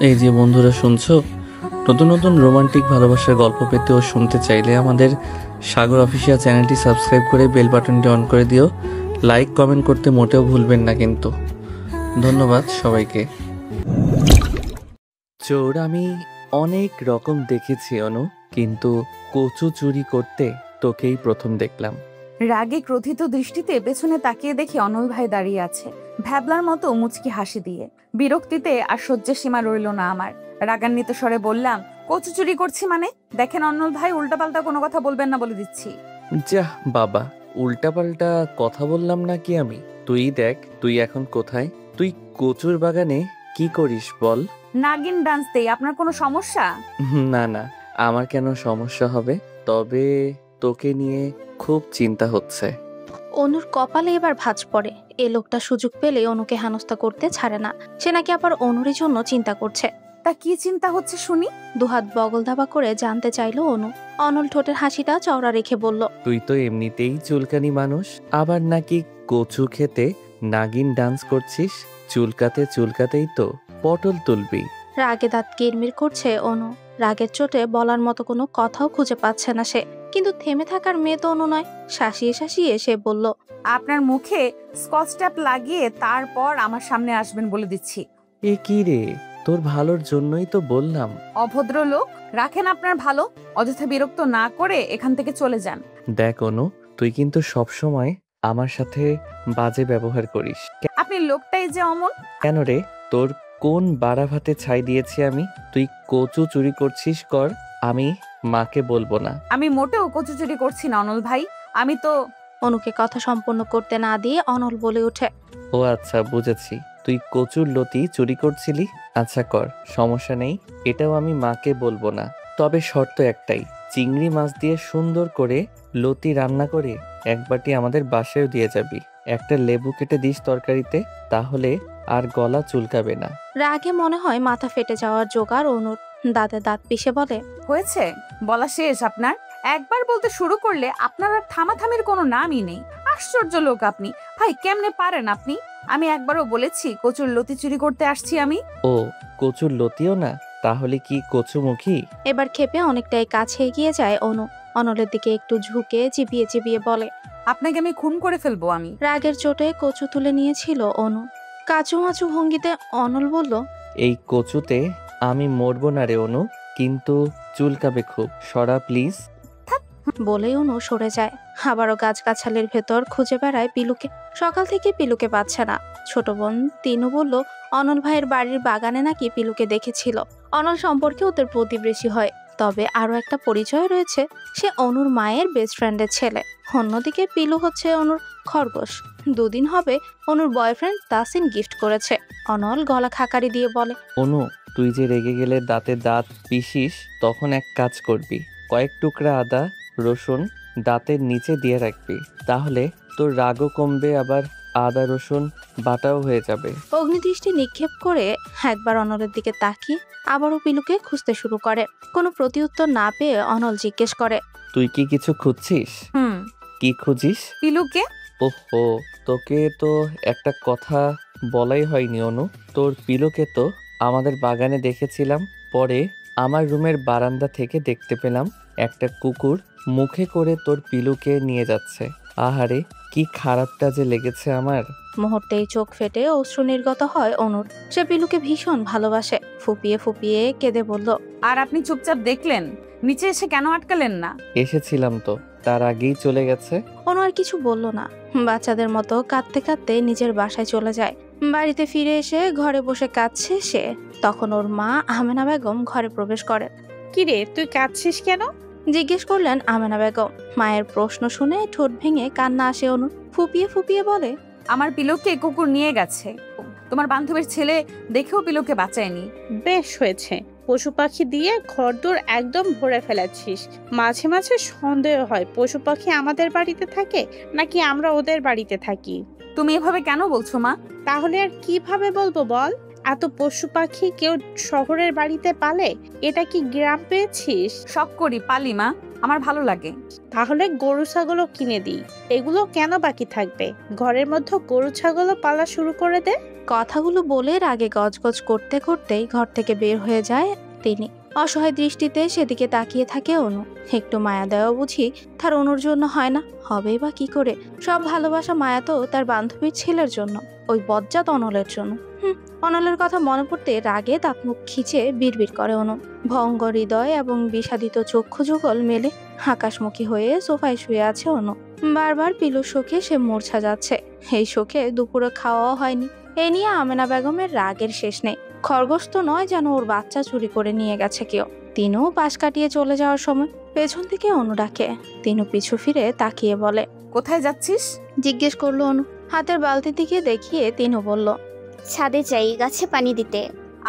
এই যে বন্ধুরা শুনছো, নতুন নতুন রোমান্টিক ভালোবাসার গল্প পেতে ও শুনতে চাইলে আমাদের সাগর অফিসিয়াল চ্যানেলটি সাবস্ক্রাইব করে বেল বাটনটি অন করে দিও। লাইক কমেন্ট করতে মোটেও ভুলবেন না কিন্তু। ধন্যবাদ সবাইকে। চোর আমি অনেক রকম দেখেছি অনু, কিন্তু কচু চুরি করতে তোকেই প্রথম দেখলাম। রাগে ক্রোধিত দৃষ্টিতে পেছনে তাকিয়ে দেখি অনল ভাই দাঁড়িয়ে আছে, ভ্যাবলার মতো মুচকি হাসি দিয়ে। বিরক্তিতে আর সহ্যের সীমা রইল না আমার। রাগান্বিত স্বরে বললাম, কচু চুরি করছি মানে? দেখেন অনল ভাই, উল্টাপাল্টা কোনো কথা বলবেন না বলে দিচ্ছি। যাহ বাবা, উল্টাপাল্টা কথা বললাম নাকি আমি? তুই দেখ তুই এখন কোথায়। তুই কচুর বাগানে কি করিস বল? নাগিন ডান্স দেই, আপনার কোনো সমস্যা? না না, আমার কেন সমস্যা হবে? তবে তোকে নিয়ে খুব চিন্তা হচ্ছে। অনুর কপালে এবার ভাঁজ পড়ে। এ লোকটা সুযোগ পেলে অনুকে হেনস্থা করতে ছাড়ে না। সে নাকি আবার অনুরই জন্য চিন্তা করছে। তা কি চিন্তা হচ্ছে শুনি? দুহাত বগল দাবা করে জানতে চাইলো অনু। অনল ঠোঁটের হাসিটা চওড়া রেখে বলল, তুই তো এমনিতেই চুলকানি মানুষ, আবার নাকি কচু খেতে নাগিন ডান্স করছিস। চুলকাতে চুলকাতেই তো পটল তুলবি। রাগে দাঁত কিরমির করছে অনু। রাগের চোটে বলার মতো কোনো কথাও খুঁজে পাচ্ছে না সে। কিন্তু থেমে থাকার মেয়ে তো অনু নয়। শাসিয়ে শাসিয়ে সে বলল, আপনার মুখে স্কচ ট্যাপ লাগিয়ে তারপর আমার সামনে আসবেন বলে দিচ্ছি। এ কি রে, তোর ভালোর জন্যই তো বললাম। অভদ্র লোক, রাখেন আপনার ভালো। অযথা বিরক্ত না করে এখান থেকে চলে যান। দেখ অনু, তুই কিন্তু সবসময় আমার সাথে বাজে ব্যবহার করিস। আপনি লোকটাই যে অমন। কেন রে, তোর কোন বাড়া ভাতে ছাই দিয়েছি আমি? তুই কচু চুরি করছিস কর, আমি মাকে বলবো না। আমি মোটেও কচু চুরি করছি না অনল ভাই। আমি তো... অনুকে কথা সম্পূর্ণ করতে না দিয়ে অনল বলে ওঠে, ও আচ্ছা, বুঝেছি, তুই কচুর লতি চুরি করছিলি। আচ্ছা কর, সমস্যা নেই, এটাও আমি মাকে বলবো না। তবে শর্ত একটাই, চিংড়ি মাছ দিয়ে সুন্দর করে লতি রান্না করে এক বাটি আমাদের বাসায়ও দিয়ে যাবি। একটা লেবু কেটে দিস তরকারিতে, তাহলে আর গলা চুলকাবে না। রাগে মনে হয় মাথা ফেটে যাওয়ার জোগাড় অনুর। দাঁতে দাঁত পিষে বলে, হয়েছে, বলা শেষ আপনার? একবার বলতে শুরু করলে আপনার আর থামাথামির কোনো নামই নেই। আশ্চর্য লোক আপনি ভাই, কেমনে পারেন আপনি? আমি একবারও বলেছি কচুর লতি চুরি করতে আসছি আমি? ও, কচুর লতিও না, তাহলে কি কচুমুখী? এবার ক্ষেপে অনেকটাই কাছে এগিয়ে যায় অনু। অনলের দিকে একটু ঝুঁকে চিবিয়ে চিবিয়ে বলে, আপনাকে আমি খুন করে ফেলবো আমি। রাগের চোটে কচু তুলে নিয়েছিল অনু। কাচুমাচু ভঙ্গিতে অনল বলল, এই কচুতে আমি মরবো না রে অনু, কিন্তু চুলকাবে খুব, সরা প্লিজ। বলেই অনু সরে যায়। আবারও গাছগাছালির ভেতর খুঁজে বেড়ায় পিলুকে। সকাল থেকে পিলুকে পাচ্ছে না। ছোট বোন তিনু বলল, অনল ভাইয়ের বাড়ির বাগানে নাকি পিলুকে দেখেছিল। অনল সম্পর্কে ওদের প্রতিবেশী হয়, তবে আরো একটা পরিচয় রয়েছে, সে অনুর মায়ের বেস্ট ফ্রেন্ডের ছেলে। অন্যদিকে পিলু হচ্ছে অনুর খরগোশ। দুদিন হবে অনুর বয়ফ্রেন্ড তাসিন গিফট করেছে। অনল গলা খাকারি দিয়ে বলে, অনু, তুই যে রেগে গেলে দাঁতে দাঁত পিষিস, তখন এক কাজ করবি, কয়েক টুকরা আদা রসুন দাঁতের নিচে দিয়ে রাখবি, তাহলে তোর রাগও কমবে, আবার আদা রসুন বাটাও হয়ে যাবে। অগ্নিদৃষ্টি নিক্ষেপ করে একবার অনলের দিকে তাকিয়ে আবারও পিলুকে খুঁজতে শুরু করে। কোনো প্রতিউত্তর না পেয়ে অনল জিজ্ঞেস করে, তুই কি কিছু খুঁজছিস? হুম। কি খুঁজিস? পিলুকে। ওহো, তোকে তো একটা কথা বলাই হয়নি অনু। তোর পিলুকে তো আমাদের বাগানে দেখেছিলাম, পরে আমার রুমের বারান্দা থেকে দেখতে পেলাম একটা কুকুর মুখে করে তোর পিলুকে নিয়ে যাচ্ছে। আহারে, কি খারাপটা যে লেগেছে আমার। মুহূর্তেই চোখ ফেটে অশ্রু নির্গত হয় অনুর। সে পিলুকে ভীষণ ভালোবাসে। ফুপিয়ে ফুপিয়ে কেঁদে বলল, আর আপনি চুপচাপ দেখলেন? নিচে এসে কেন আটকালেন না? এসেছিলাম তো, তার আগেই চলে গেছে। অনু আর কিছু বলল না। বাচ্চাদের মতো কাঁদতে কাঁদতে নিজের বাসায় চলে যায়। বাড়িতে ফিরে এসে ঘরে বসে কাঁদছে সে। তখন ওর মা আমেনা বেগম ঘরে প্রবেশ করেন। কিরে, তুই কাঁদছিস কেন? জিজ্ঞেস করলেন আমেনা বেগম। মায়ের প্রশ্ন শুনে ঠোঁট ভেঙে কান্না আসে অনু। ফুপিয়ে ফুপিয়ে বলে, আমার পিলুকে কুকুর নিয়ে গেছে। তোমার বান্ধবীর ছেলে দেখেও পিলুকে বাঁচায়নি। বেশ হয়েছে, পশু পাখি দিয়ে ঘরদোর একদম ভরে ফেলেছিস। মাঝে মাঝে সন্দেহ হয় পশু পাখি আমাদের বাড়িতে থাকে নাকি আমরা ওদের বাড়িতে থাকি। তুমি এভাবে কেন বলছো মা? তাহলে আর কিভাবে বলবো বল? এত পশু পাখি কেউ শহরের বাড়িতে পালে? এটা কি গ্রাম পেয়েছিস? শখ করি পালি মা। আমার ভালো লাগে। তাহলে গরু ছাগলও কিনে দিই। এগুলো কেন বাকি থাকবে? ঘরের মধ্যে গরু ছাগলও পালা শুরু করে দে। কথাগুলো বলে রাগে গজগজ করতে করতেই ঘর থেকে বের হয়ে যায় তিনি। অসহায় দৃষ্টিতে সেদিকে তাকিয়ে থাকে অনু। একটু মায়া দেওয়া বুঝি তার অনুর জন্য হয় না? হবেই বা কি করে? সব ভালোবাসা মায়া তো তার বান্ধবীর ছেলের জন্য, ওই বজ্জাত অনলের জন্য। অনলের কথা মনে পড়তে রাগে দাঁত মুখ খিচে বিড়বিড় করে অনু। ভঙ্গ হৃদয় এবং বিষাদিত চক্ষু যুগল মেলে আকাশমুখী হয়ে সোফায় শুয়ে আছে অনু। বারবার পিলুর শোকে সে মূর্ছা যাচ্ছে। এই শোকে দুপুরে খাওয়াও হয়নি। এ নিয়ে আমেনা বেগমের রাগের শেষ নেই। খরগোশ তো নয় যেন ওর বাচ্চা চুরি করে নিয়ে গেছে কেউ। তিনু পাশ কাটিয়ে চলে যাওয়ার সময় পেছন থেকে অনু ডাকে। তিনু পিছু ফিরে তাকিয়ে বলে, কোথায় যাচ্ছিস? জিজ্ঞেস করলো অনু। হাতের বালতির দিকে দেখিয়ে তিনু বলল, ছাদে যাই গাছে পানি দিতে।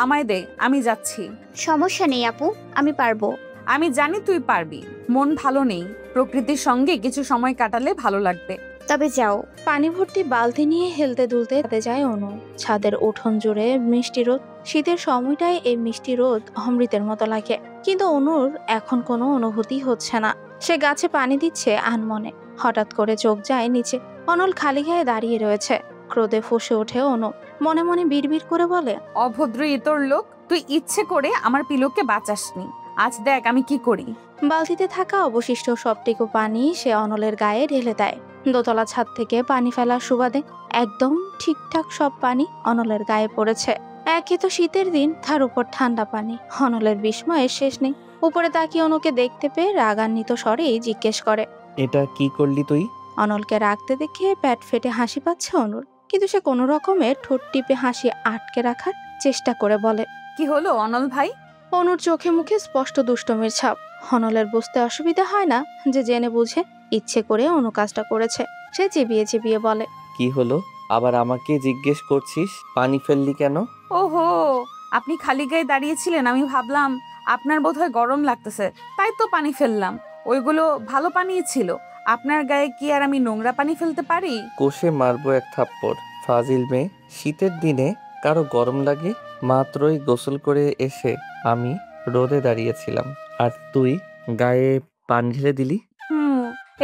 আমায় দে, আমি যাচ্ছি। সমস্যা নেই আপু, আমি পারবো। আমি জানি তুই পারবি। মন ভালো নেই, প্রকৃতির সঙ্গে কিছু সময় কাটালে ভালো লাগবে। তবে যাও। পানি ভর্তি বালতি নিয়ে হেলতে দুলতে যায় অনু। ছাদের উঠোন জুড়ে মিষ্টি রোদ। শীতের সময়টায় এই মিষ্টি রোদ অমৃতের মতো লাগে। কিন্তু অনুর এখন কোনো অনুভূতি হচ্ছে না। সে গাছে পানি দিচ্ছে আনমনে। হঠাৎ করে চোখ যায় নিচে। অনল খালি গায়ে দাঁড়িয়ে রয়েছে। ক্রোধে ফুঁসে ওঠে অনু। মনে মনে বিড়বিড় করে বলে, অভদ্র ইতর লোক, তুই ইচ্ছে করে আমার পিলুকে বাঁচাসনি। আজ দেখ আমি কি করি। বালতিতে থাকা অবশিষ্ট সবটুকু পানি সে অনলের গায়ে ঢেলে দেয়। দোতলা ছাদ থেকে পানি ফেলার সুবাদে একদম ঠিকঠাক সব পানি অনলের গায়ে পড়েছে। একে তো শীতের দিন, তার উপর ঠান্ডা পানি। অনলের বিস্ময়ের শেষ নেই। উপরে তাকিয়ে অনুকে দেখতে পেয়ে রাগান্বিত স্বরেই জিজ্ঞেস করে, এটা কি করলি তুই? অনলকে রাখতে দেখে প্যাট ফেটে হাসি পাচ্ছে অনুর। কিন্তু সে কোনো রকমের ঠোঁট টিপে হাসি আটকে রাখার চেষ্টা করে বলে, কি হলো অনল ভাই? অনুর চোখে মুখে স্পষ্ট দুষ্টমির ছাপ। অনলের বুঝতে অসুবিধা হয় না যে জেনে বুঝে ইচ্ছে করে অনু কাজটা করেছে। সে চিবিয়ে চিবিয়ে বলে, কি হলো? আবার আমাকে জিজ্ঞেস করছিস পানি ফেললি কেন? ওহো, আপনি খালি গায়ে দাঁড়িয়েছিলেন, আমি ভাবলাম আপনার বোধহয় গরম লাগতেছে, তাই তো পানি ফেললাম। ওইগুলো ভালো পানিই ছিল। আপনার গায়ে কি আর আমি নোংরা পানি ফেলতে পারি? কষে মারবো এক থাপ্পড়। ফাজিল মেয়ে। শীতের দিনে কারো গরম লাগে? মাত্রই গোসল করে এসে আমি রোদে দাঁড়িয়েছিলাম, আর তুই গায়ে পানি ঢেলে দিলি।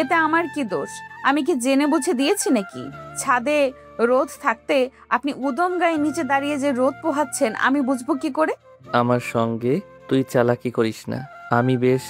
এতে আমার কি দোষ? আমি কি জেনে বুঝে দিয়েছি নাকি? ছাদে রোদ থাকতে আপনি উদম গায়ে নিচে দাঁড়িয়ে যে রোদ পোহাচ্ছেন, আমি বুঝবো কি করে? আমার সঙ্গে তুই চালাকি করিস না। আমি বেশ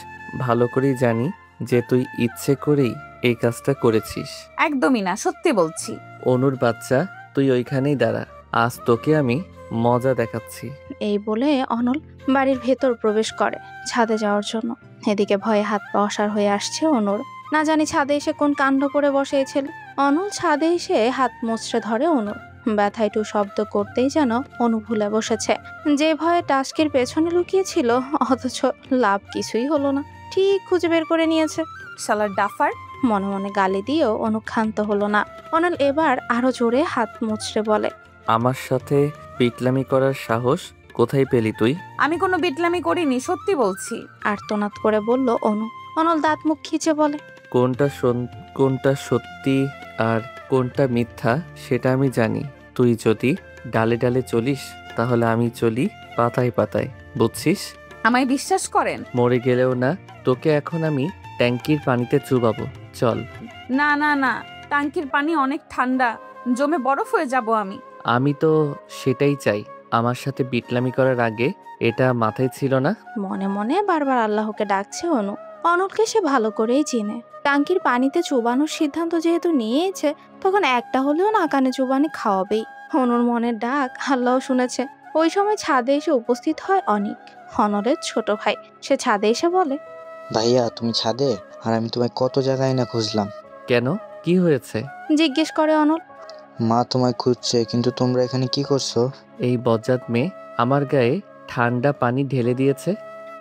ভালো করেই জানি যে তুই ইচ্ছে করেই এই কাজটা করেছিস। একদমই না, সত্যি বলছি। অনুর বাচ্চা, তুই ওইখানেই দাঁড়া, আজ তোকে আমি মজা দেখাচ্ছি। এই বলে অনল বাড়ির ভেতর প্রবেশ করে ছাদে যাওয়ার জন্য। এদিকে ভয়ে হাত পা অসাড় হয়ে আসছে অনুর। না জানি ছাদে এসে কোন কাণ্ড করে বসে এই ছেলে। অনল ছাদে এসে হাত মুচড়ে ধরে অনুর। ব্যথা একটু শব্দ করতেই যেন অনু ভুলে বসেছে যে ভয়ে টাস্কির পেছনে লুকিয়েছিল, অথচ লাভ কিছুই হলো না। ঠিক খুঁজে বের করে নিয়েছে। শালার ডাফার। মনে মনে গালি দিয়েও অনু ক্ষান্ত হলো না। অনল এবার আরো জোরে হাত মুচড়ে বলে, আমার সাথে পিটলামি করার সাহস কোথায় পেলি তুই? আমি কোনো বিটলামি করিনি, সত্যি বলছি। আর্তনাদ করে বলল অনু। অনল দাঁত মুখ খিচে বলে, কোনটা সত্যি আর কোনটা মিথ্যা সেটা আমি জানি। তুই যদি ডালে ডালে চলিস তাহলে আমি চলি পাতায় পাতায়, বুঝছিস? আমায় বিশ্বাস করেন? মরে গেলেও না, তোকে এখন আমি ট্যাঙ্কির পানিতে চুবাবো। চল। না না না, টাঙ্কির পানি অনেক ঠান্ডা, জমে বরফ হয়ে যাব আমি। আমি তো সেটাই চাই। আমার সাথে বিটলামি করার আগে এটা মাথায় ছিল না? মনে মনে বারবার আল্লাহকে ডাকছে অনু। অনলকে সে ভালো করেই চিনে। টাঙ্কির পানিতে চুবানোর সিদ্ধান্ত যেহেতু নিয়েছে, তখন একটা হলেও না কানে চুবানি খাওয়াবেই। অনুর মনের ডাক আল্লাহ শুনেছে। ওই সময় ছাদে এসে উপস্থিত হয় অনিক, অনলের ছোট ভাই। সে ছাদে এসে বলে, ভাইয়া তুমি ছাদে? আর আমি তোমায় কত জায়গায় না খুঁজলাম। কেন, কি হয়েছে? জিজ্ঞেস করে অনল। মা তোমায় খুঁজছে, কিন্তু তোমরা এখানে কি করছো? এই বজ্জাত মেয়ে আমার গায়ে ঠান্ডা পানি ঢেলে দিয়েছে।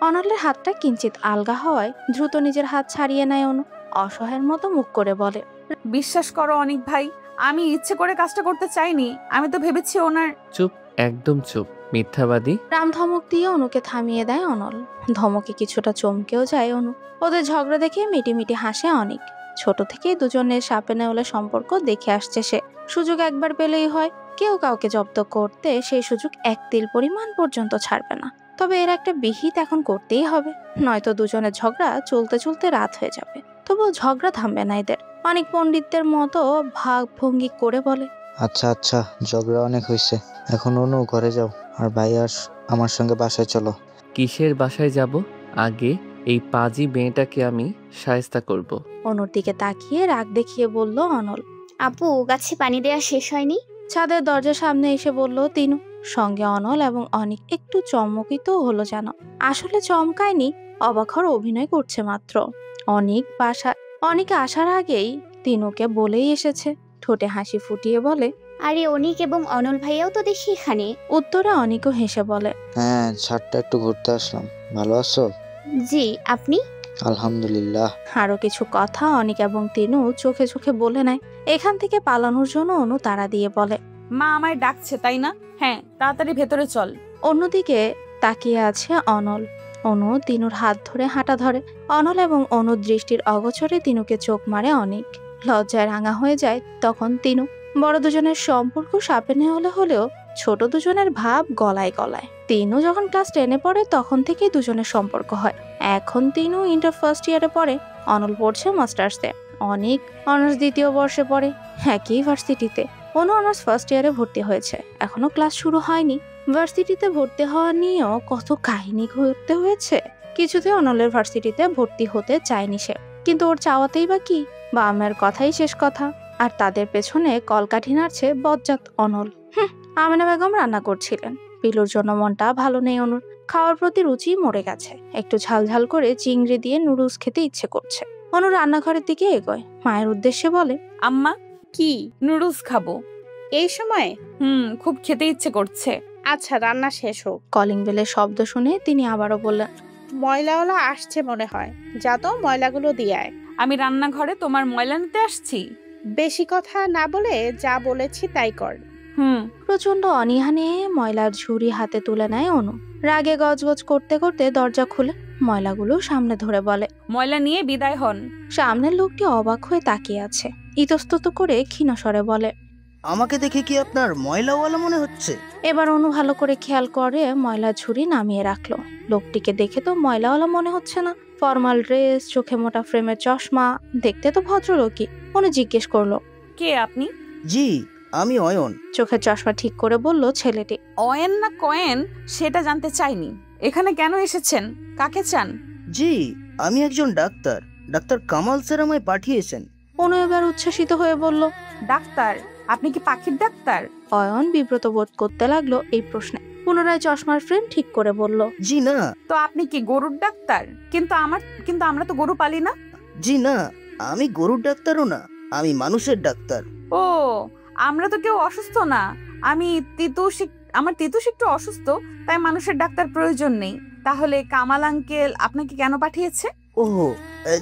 অনলের হাতটা কিঞ্চিত আলগা হওয়ায় দ্রুত নিজের হাত ছাড়িয়ে নেয় অনু। অসহায়ের মতো মুখ করে বলে, বিশ্বাস করো অনিক ভাই, আমি ইচ্ছে করে কাজটা করতে চাইনি। আমি তো ভেবেছি ওনার। চুপ, একদম চুপ, মিথ্যাবাদী। রাম ধমক দিয়ে অনুকে থামিয়ে দেয় অনল। ধমকে কিছুটা চমকেও যায় অনু। ওদের ঝগড়া দেখে মিটিমিটি হাসে অনিক। ছোট থেকেই দুজনের সাপে নেওয়ালে সম্পর্ক দেখে আসছে সে। সুযোগ একবার পেলেই হয়, কেউ কাউকে জব্দ করতে সেই সুযোগ এক তিল পরিমাণ পর্যন্ত ছাড়বে না। তবে এর একটা বিহিত এখন করতেই হবে, নয়তো দুজনের ঝগড়া চলতে চলতে রাত হয়ে যাবে। তবুও ঝগড়া থামবে না এদের। অনেক পণ্ডিতদের মতো ভাবভঙ্গি করে বলে, আচ্ছা আচ্ছা, ঝগড়া অনেক হয়েছে, এখন অনু ঘরে যাও, আর ভাই আর আমার সঙ্গে বাসায় চলো। কিসের বাসায় যাব? আগে এই পাজি মেয়েটাকে আমি শায়েস্তা করব। অনুর দিকে তাকিয়ে রাগ দেখিয়ে বলল অনল। আপু, গাছে পানি দেওয়া শেষ হয়নি? ছাদের দরজার সামনে এসে বলল তিনু। সঙ্গে অনল এবং অনিক একটু চমকিত হলো যেন। আসলে চমকায়নি, অবাক হওয়ার অভিনয় করছে মাত্র। অনিকে আসার আগেই তিনুকে বলেই এসেছে। ঠোঁটে হাসি ফুটিয়ে বলে, আরে অনিক এবং অনল ভাইয়াও তো দেখি এখানে। উত্তরে অনিকও হেসে বলে, হ্যাঁ, ছাদটা একটু ঘুরতে আসলাম। ভালো আছো? জি, আপনি? আলহামদুলিল্লাহ। আরো কিছু কথা অনিক এবং তিনু চোখে চোখে বলে নেয়। এখান থেকে পালানোর জন্য অনু তাড়া দিয়ে বলে, মা আমায় ডাকছে, তাই না? হ্যাঁ, তাড়াতাড়ি ভেতরে চল। অন্যদিকে তাকিয়ে আছে অনল। অনু তিনুর হাত ধরে হাঁটা ধরে। অনল এবং অনুর দৃষ্টির অগোচরে তিনুকে চোখ মারে অনিক। লজ্জায় রাঙা হয়ে যায় তখন তিনু। বড় দুজনের সম্পর্ক সাপে নেওয়ালে হলেও ছোট দুজনের ভাব গলায় গলায়। তিনু যখন ক্লাস 10-এ পড়ে তখন থেকেই দুজনের সম্পর্ক হয়। এখন তিনু ইন্টার ফার্স্ট ইয়ারে পড়ে, অনল পড়ছে মাস্টার্সে। অনিক অনার্স 2য় বর্ষে পড়ে একই ভার্সিটিতে। অনু অনার্স ফার্স্ট ইয়ারে ভর্তি হয়েছে, এখনো ক্লাস শুরু হয়নি। ভার্সিটিতে ভর্তি হওয়া নিয়েও কত কাহিনী ঘটতে হয়েছে। কিছুতে অনলের ভার্সিটিতে ভর্তি হতে চায়নি সে, কিন্তু ওর চাওয়াতেই বা কি, বাবা মায়ের কথাই শেষ কথা। আর তাদের পেছনে কলকাঠি নাড়ছে বজ্জাত অনল। আমেনা বেগম রান্না করছিলেন। পিলুর জন্য মনটা ভালো নেই অনুর। খাওয়ার প্রতি রুচি মরে গেছে। একটু ঝাল ঝাল করে চিংড়ি দিয়ে নুডলস খেতে ইচ্ছে করছে। অনু রান্নাঘরের দিকে এগোয়, মায়ের উদ্দেশ্যে বলে, আম্মা, কি নুডলস খাবো। এই সময়? খুব খেতে ইচ্ছে করছে। আচ্ছা, রান্না শেষ হোক। কলিং বেলের শব্দ শুনে তিনি আবারও বললেন, ময়লাওয়ালা আসছে মনে হয়, যা তো ময়লাগুলো দিয়ে আয়। আমি রান্নাঘরে তোমার ময়লা নিতে আসছি? বেশি কথা না বলে যা বলেছি তাই কর। প্রচন্ড অনীহা নিয়ে ময়লার ঝুড়ি হাতে তুলে নেয় অনু। রাগে গজগজ করতে করতে দরজা খুলে ময়লাগুলো সামনে ধরে বলে, ময়লা নিয়ে বিদায় হন। সামনের লোকটি অবাক হয়ে তাকিয়ে আছে। ইতস্তত করে ক্ষীণ স্বরে বলে, আমাকে দেখে কি আপনার ময়লাওয়ালা মনে হচ্ছে? এবার অনু ভালো করে খেয়াল করে ময়লার ঝুড়ি নামিয়ে রাখলো। লোকটিকে দেখে তো ময়লাওয়ালা মনে হচ্ছে না। ফর্মাল ড্রেস, চোখে মোটা ফ্রেমের চশমা, দেখতে তো ভদ্রলোকই। অনু জিজ্ঞেস করলো, কে আপনি? জি, আমি অয়ন। চোখের চশমা ঠিক করে বলল ছেলেটি। অয়েন না কয়েন সেটা জানতে চাইনি। এখানে কেন এসেছেন? কাকে চান? জি, আমি একজন ডাক্তার। ডাক্তার কামাল স্যার আমায় পাঠিয়েছেন। অনু এবার উচ্ছ্বাসিত হয়ে বলল, ডাক্তার? আপনি কি পাখির ডাক্তার? অয়ন বিব্রত বোধ করতে লাগলো এই প্রশ্নে। পুনরায় চশমার ফ্রেম ঠিক করে বলল, জি না। তো আপনি কি গরুর ডাক্তার? কিন্তু আমরা তো গরু পালি না। জি না, আমি গরুর ডাক্তারও না, আমি মানুষের ডাক্তার। ও, আমরা তো কেউ অসুস্থ না। আমার তিতুস একটু অসুস্থ, তাই মানুষের ডাক্তার প্রয়োজন নেই। তাহলে কামাল আঙ্কেল আপনাকে কেন পাঠিয়েছে? ওহো,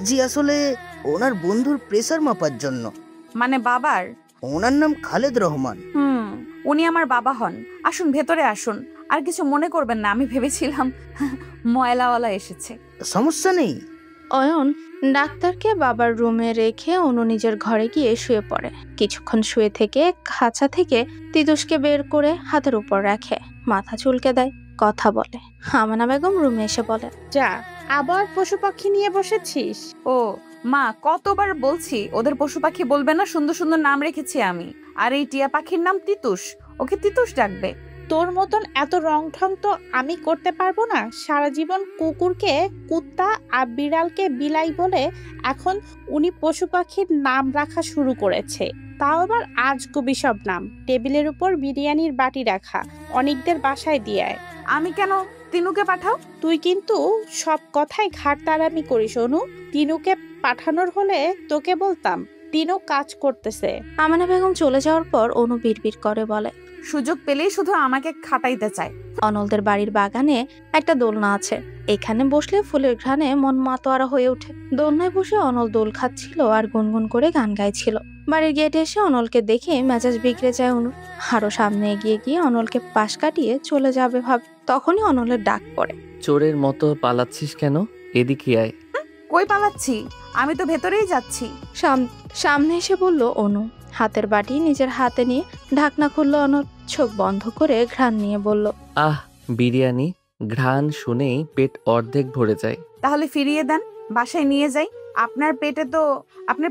জি আসলে ওনার বন্ধুর প্রেসার মাপার জন্য। মানে বাবার? ওনার নাম খালেদ রহমান। উনি আমার বাবা হন। আসুন, ভেতরে আসুন। আর কিছু মনে করবেন না, আমি ভেবেছিলাম ময়লাওয়ালা এসেছে। সমস্যা নেই। অয়ন ডাক্তারকে বাবার রুমে রেখে অনু নিজের ঘরে গিয়ে শুয়ে পড়ে। কিছুক্ষণ শুয়ে থেকে খাঁচা থেকে তিতুসকে বের করে হাতের উপর রাখে, মাথা চুলকে দেয়, কথা বলে। আমেনা বেগম রুমে এসে বলে, যা, আবার পশু পাখি নিয়ে বসেছিস? ও মা, কতবার বলছি ওদের পশু পাখি বলবে না, সুন্দর সুন্দর নাম রেখেছি আমি। আর এই টিয়া পাখির নাম তিতুস, ওকে তিতুস ডাকবে। তোর মতন এত রং ঢং তো আমি করতে পারবো না। সারা জীবন কুকুরকে কুত্তা আর বিড়ালকে বিলাই বলে এখন উনি পশু পাখির নাম রাখা শুরু করেছে। তাও আবার আজগুবি সব নাম। টেবিলের উপর বিরিয়ানির বাটি রাখা, অনেকদের বাসায় দিয়ে আয়। আমি কেন? তিনুকে পাঠাও। তুই কিন্তু সব কথাই ঘাটতারামি করিস অনু। তিনুকে পাঠানোর হলে তোকে বলতাম। তিনু কাজ করতেছে। আমেনা বেগম চলে যাওয়ার পর অনু বিড়বিড় করে বলে, সুযোগ পেলেই শুধু আমাকে খাটাইতে চায়। অনলদের বাড়ির বাগানে একটা দোলনা আছে, এখানে বসলে ফুলের ঘ্রাণে মন মাতোয়ারা হয়ে ওঠে। দোলনায় বসে অনল দোল খাচ্ছিল আর গুনগুন করে গান গাইছিল। বাড়ির গেটে এসে অনলকে দেখে মেজাজ বিগড়ে যায় অনু। আরো সামনে এগিয়ে গিয়ে অনলকে পাশ কাটিয়ে চলে যাবে ভাবে, তখনই অনলের ডাক পড়ে, চোরের মতো পালাচ্ছিস কেন? এদিকে আয়। কই পালাচ্ছি? আমি তো ভেতরেই যাচ্ছি। সামনে এসে বলল অনু। হাতের বাটি নিজের হাতে নিয়ে ঢাকনা খুলল অনল। চোখ বন্ধ করে ঘ্রাণ নিয়ে বলল, আহ, বিরিয়ানি। ঘ্রাণ শুনেই পেট অর্ধেক ভরে যায়। তাহলে ফিরিয়ে দেন, বাসায় নিয়ে যাই। আপনার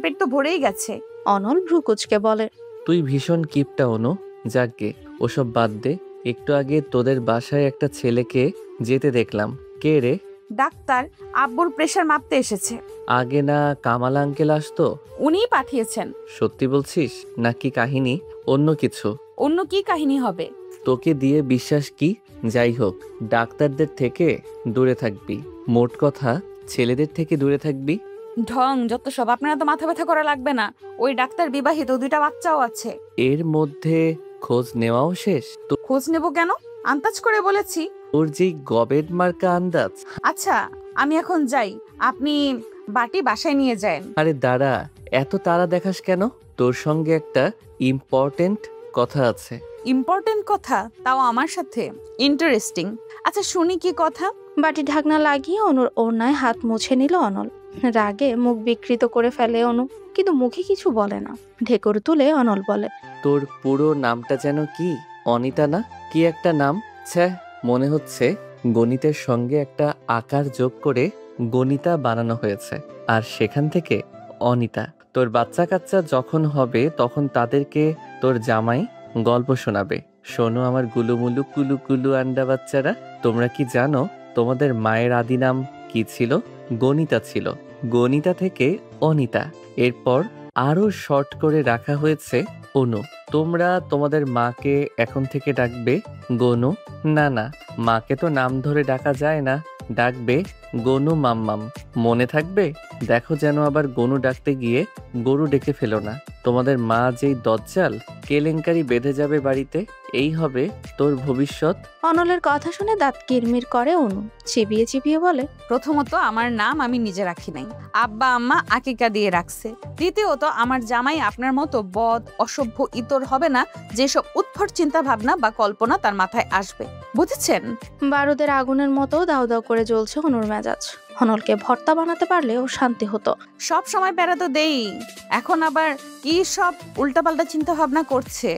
পেট তো ভরেই গেছে। অনল ভ্রু কুচকে বলে। তুই ভীষণ কিপটা অনু। যাকগে, ওসব বাদ দে। একটু আগে তোদের বাসায় একটা ছেলেকে যেতে দেখলাম। কে রে? ডাক্তার, আব্বুর প্রেশার মাপতে এসেছে। আগে না কামাল আঙ্কেল আসতো? উনিই পাঠিয়েছেন। সত্যি বলছিস নাকি কাহিনী অন্য কিছু? অন্য কি কাহিনী হবে? তোকে দিয়ে বিশ্বাস কি? যাই হোক, ডাক্তারদের থেকে দূরে থাকবি। মোট কথা, ছেলেদের থেকে দূরে থাকবি। ঢং যত সব। আপনারা তো মাথা ব্যথা করা লাগবে না। ওই ডাক্তার বিবাহিত, 2টা বাচ্চাও আছে। এর মধ্যে খোঁজ নেওয়াও শেষ? তো খোঁজ নেব কেন? আন্দাজ করে বলেছি। তোর যেই গবেট মার্কা আন্দাজ। আচ্ছা, আমি এখন যাই, আপনি বাটি বাসায় নিয়ে যান। আরে দাঁড়া, এত তাড়া দেখাস কেন? তোর সঙ্গে একটা ইম্পর্টেন্ট কথা আছে। ইম্পর্টেন্ট কথা? তাও আমার সাথে? ইন্টারেস্টিং। আচ্ছা শুনি, কি কথা? বাটি ঢাকনা লাগিয়ে অনুর ওড়নায় হাত মুছে নিল অনল। রাগে মুখ বিকৃত করে ফেলে অনু, কিন্তু মুখে কিছু বলে না। ঢেকুর তুলে অনল বলে। তোর পুরো নামটা যেন কি? অনিতা না? কি একটা নাম। ছ্যাঃ, মনে হচ্ছে গণিতের সঙ্গে একটা আকার যোগ করে গণিতা বানানো হয়েছে, আর সেখান থেকে অনিতা। তোর বাচ্চা কাচ্চা যখন হবে তখন তাদেরকে তোর জামাই গল্প শোনাবে। শোনো আমার গুলুমুলু কুলু কুলু আন্ডা বাচ্চারা, তোমরা কি জানো তোমাদের মায়ের আদি নাম কি ছিল? গণিতা ছিল। গণিতা থেকে অনিতা, এরপর আরো শর্ট করে রাখা হয়েছে অনু। তোমরা তোমাদের মাকে এখন থেকে ডাকবে গনু। না না, মাকে তো নাম ধরে ডাকা যায় না, ডাকবে গনু মাম্মাম। মনে থাকবে? দেখো যেন আবার গনু ডাকতে গিয়ে গরু ডেকে ফেলো না। তোমাদের মা যেই দজ্জাল, কেলেঙ্কারি বেঁধে যাবে বাড়িতে। এই হবে তোর ভবিষ্যৎ। অনলের কথা শুনে দাঁত কিরমির করে অনু, চিবিয়ে চিবিয়ে বলে। প্রথমত, আমার নাম আমি নিজে রাখি নাই, আব্বা আম্মা আকিকা দিয়ে রাখছে। দ্বিতীয়ত, আমার জামাই আপনার মতো বদ অসভ্য ইতর হবে না, যেসব উৎফট চিন্তা ভাবনা বা কল্পনা তার মাথায় আসবে। বুঝেছেন? বারুদের আগুনের মতো দাউ দাউ করে জ্বলছে অনুর মেজাজ। অনলকে ভর্তা বানাতে পারলে ও শান্তি হতো। সব সময় প্যারা তো দেই, এখন আবার কি সব উল্টাপাল্টা চিন্তা ভাবনা করছে।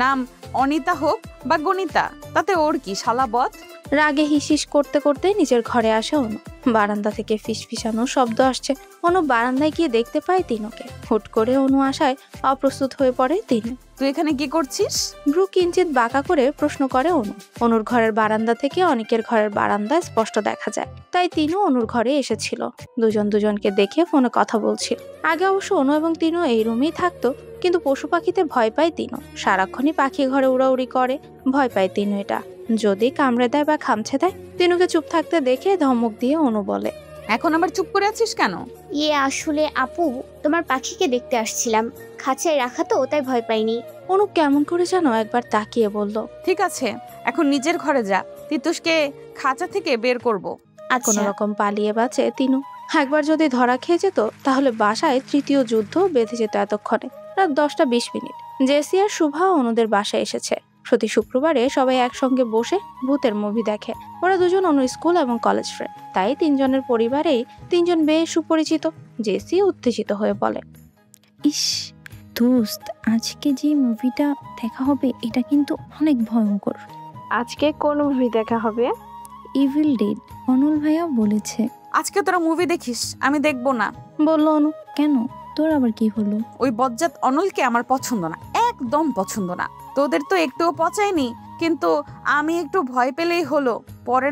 নাম অনিতা হোক বা গণিতা, তাতে ওর কি, শালা বদ। রাগে হিসিস করতে করতে নিজের ঘরে আসে অনু। বারান্দা থেকে ফিসফিসানো শব্দ আসছে। অনু বারান্দায় গিয়ে দেখতে পায় তিনুকে। হুট করে অনু আসায় অপ্রস্তুত হয়ে পড়ে তিনু। তুই এখানে কি করছিস? ভ্রু কিঞ্চিত বাঁকা করে প্রশ্ন করে অনু। অনুর ঘরের বারান্দা থেকে অনেকের ঘরের বারান্দা স্পষ্ট দেখা যায়, তাই তিনু অনুর ঘরে এসেছিল। দুজন দুজনকে দেখে ফোনে কথা বলছিল। আগে অবশ্য অনু এবং তিনু এই রুমেই থাকতো, কিন্তু পশু পাখিতে ভয় পায় তিনু। সারাক্ষণই পাখি ঘরে উড়াউড়ি করে, ভয় পায় তিনু এটা। যদি কামড়ে দেয় বা খামছে দেয়, তিনুকে চুপ থাকতে দেখে ধমক দিয়ে অনু বলে। এখন আবার চুপ করে আছিস কেন? আসলে আপু, তোমার পাখিকে দেখতে আসছিলাম, খাঁচায় রাখা তো, তাই ভয় পাইনি। অনু কেমন করে যেন একবার তাকিয়ে বলল। ঠিক আছে, এখন নিজের ঘরে যা, তিতুসকে খাঁচা থেকে বের করব। কোন আচ্ছা, রকম পালিয়ে বাঁচে তিনু। একবার যদি ধরা খেয়ে যেত তাহলে বাসায় তৃতীয় যুদ্ধ বেঁধে যেত এতক্ষণে। রাত 10টা 20 জেসি আর শুভা অনুদের বাসায় এসেছে। প্রতি শুক্রবারে সবাই একসঙ্গে বসে ভূতের মুভি দেখে। ওরা দুজন অনু স্কুল এবং কলেজ ফ্রেন্ড, তাই তিনজনের পরিবারেই তিনজন বেশ সুপরিচিত। জেসি উত্তেজিত হয়ে বলে। ইস দোস্ত, আজকে যে মুভিটা দেখা হবে এটা কিন্তু অনেক ভয়ঙ্কর। আজকে কোন মুভি দেখা হবে? ইভিল ডেড, অনল ভাইয়া বলেছে। আজকে তোরা মুভি দেখিস, আমি দেখবো না, বলল অনু। কেন, তোর আবার কি হলো? ওই বজ্জাত অনলকে আমার পছন্দ না, একদম পছন্দ না। তোদের তো একটুও পচায়নি, কিন্তু আমি একটু ভয় পেলেই হলো। পারে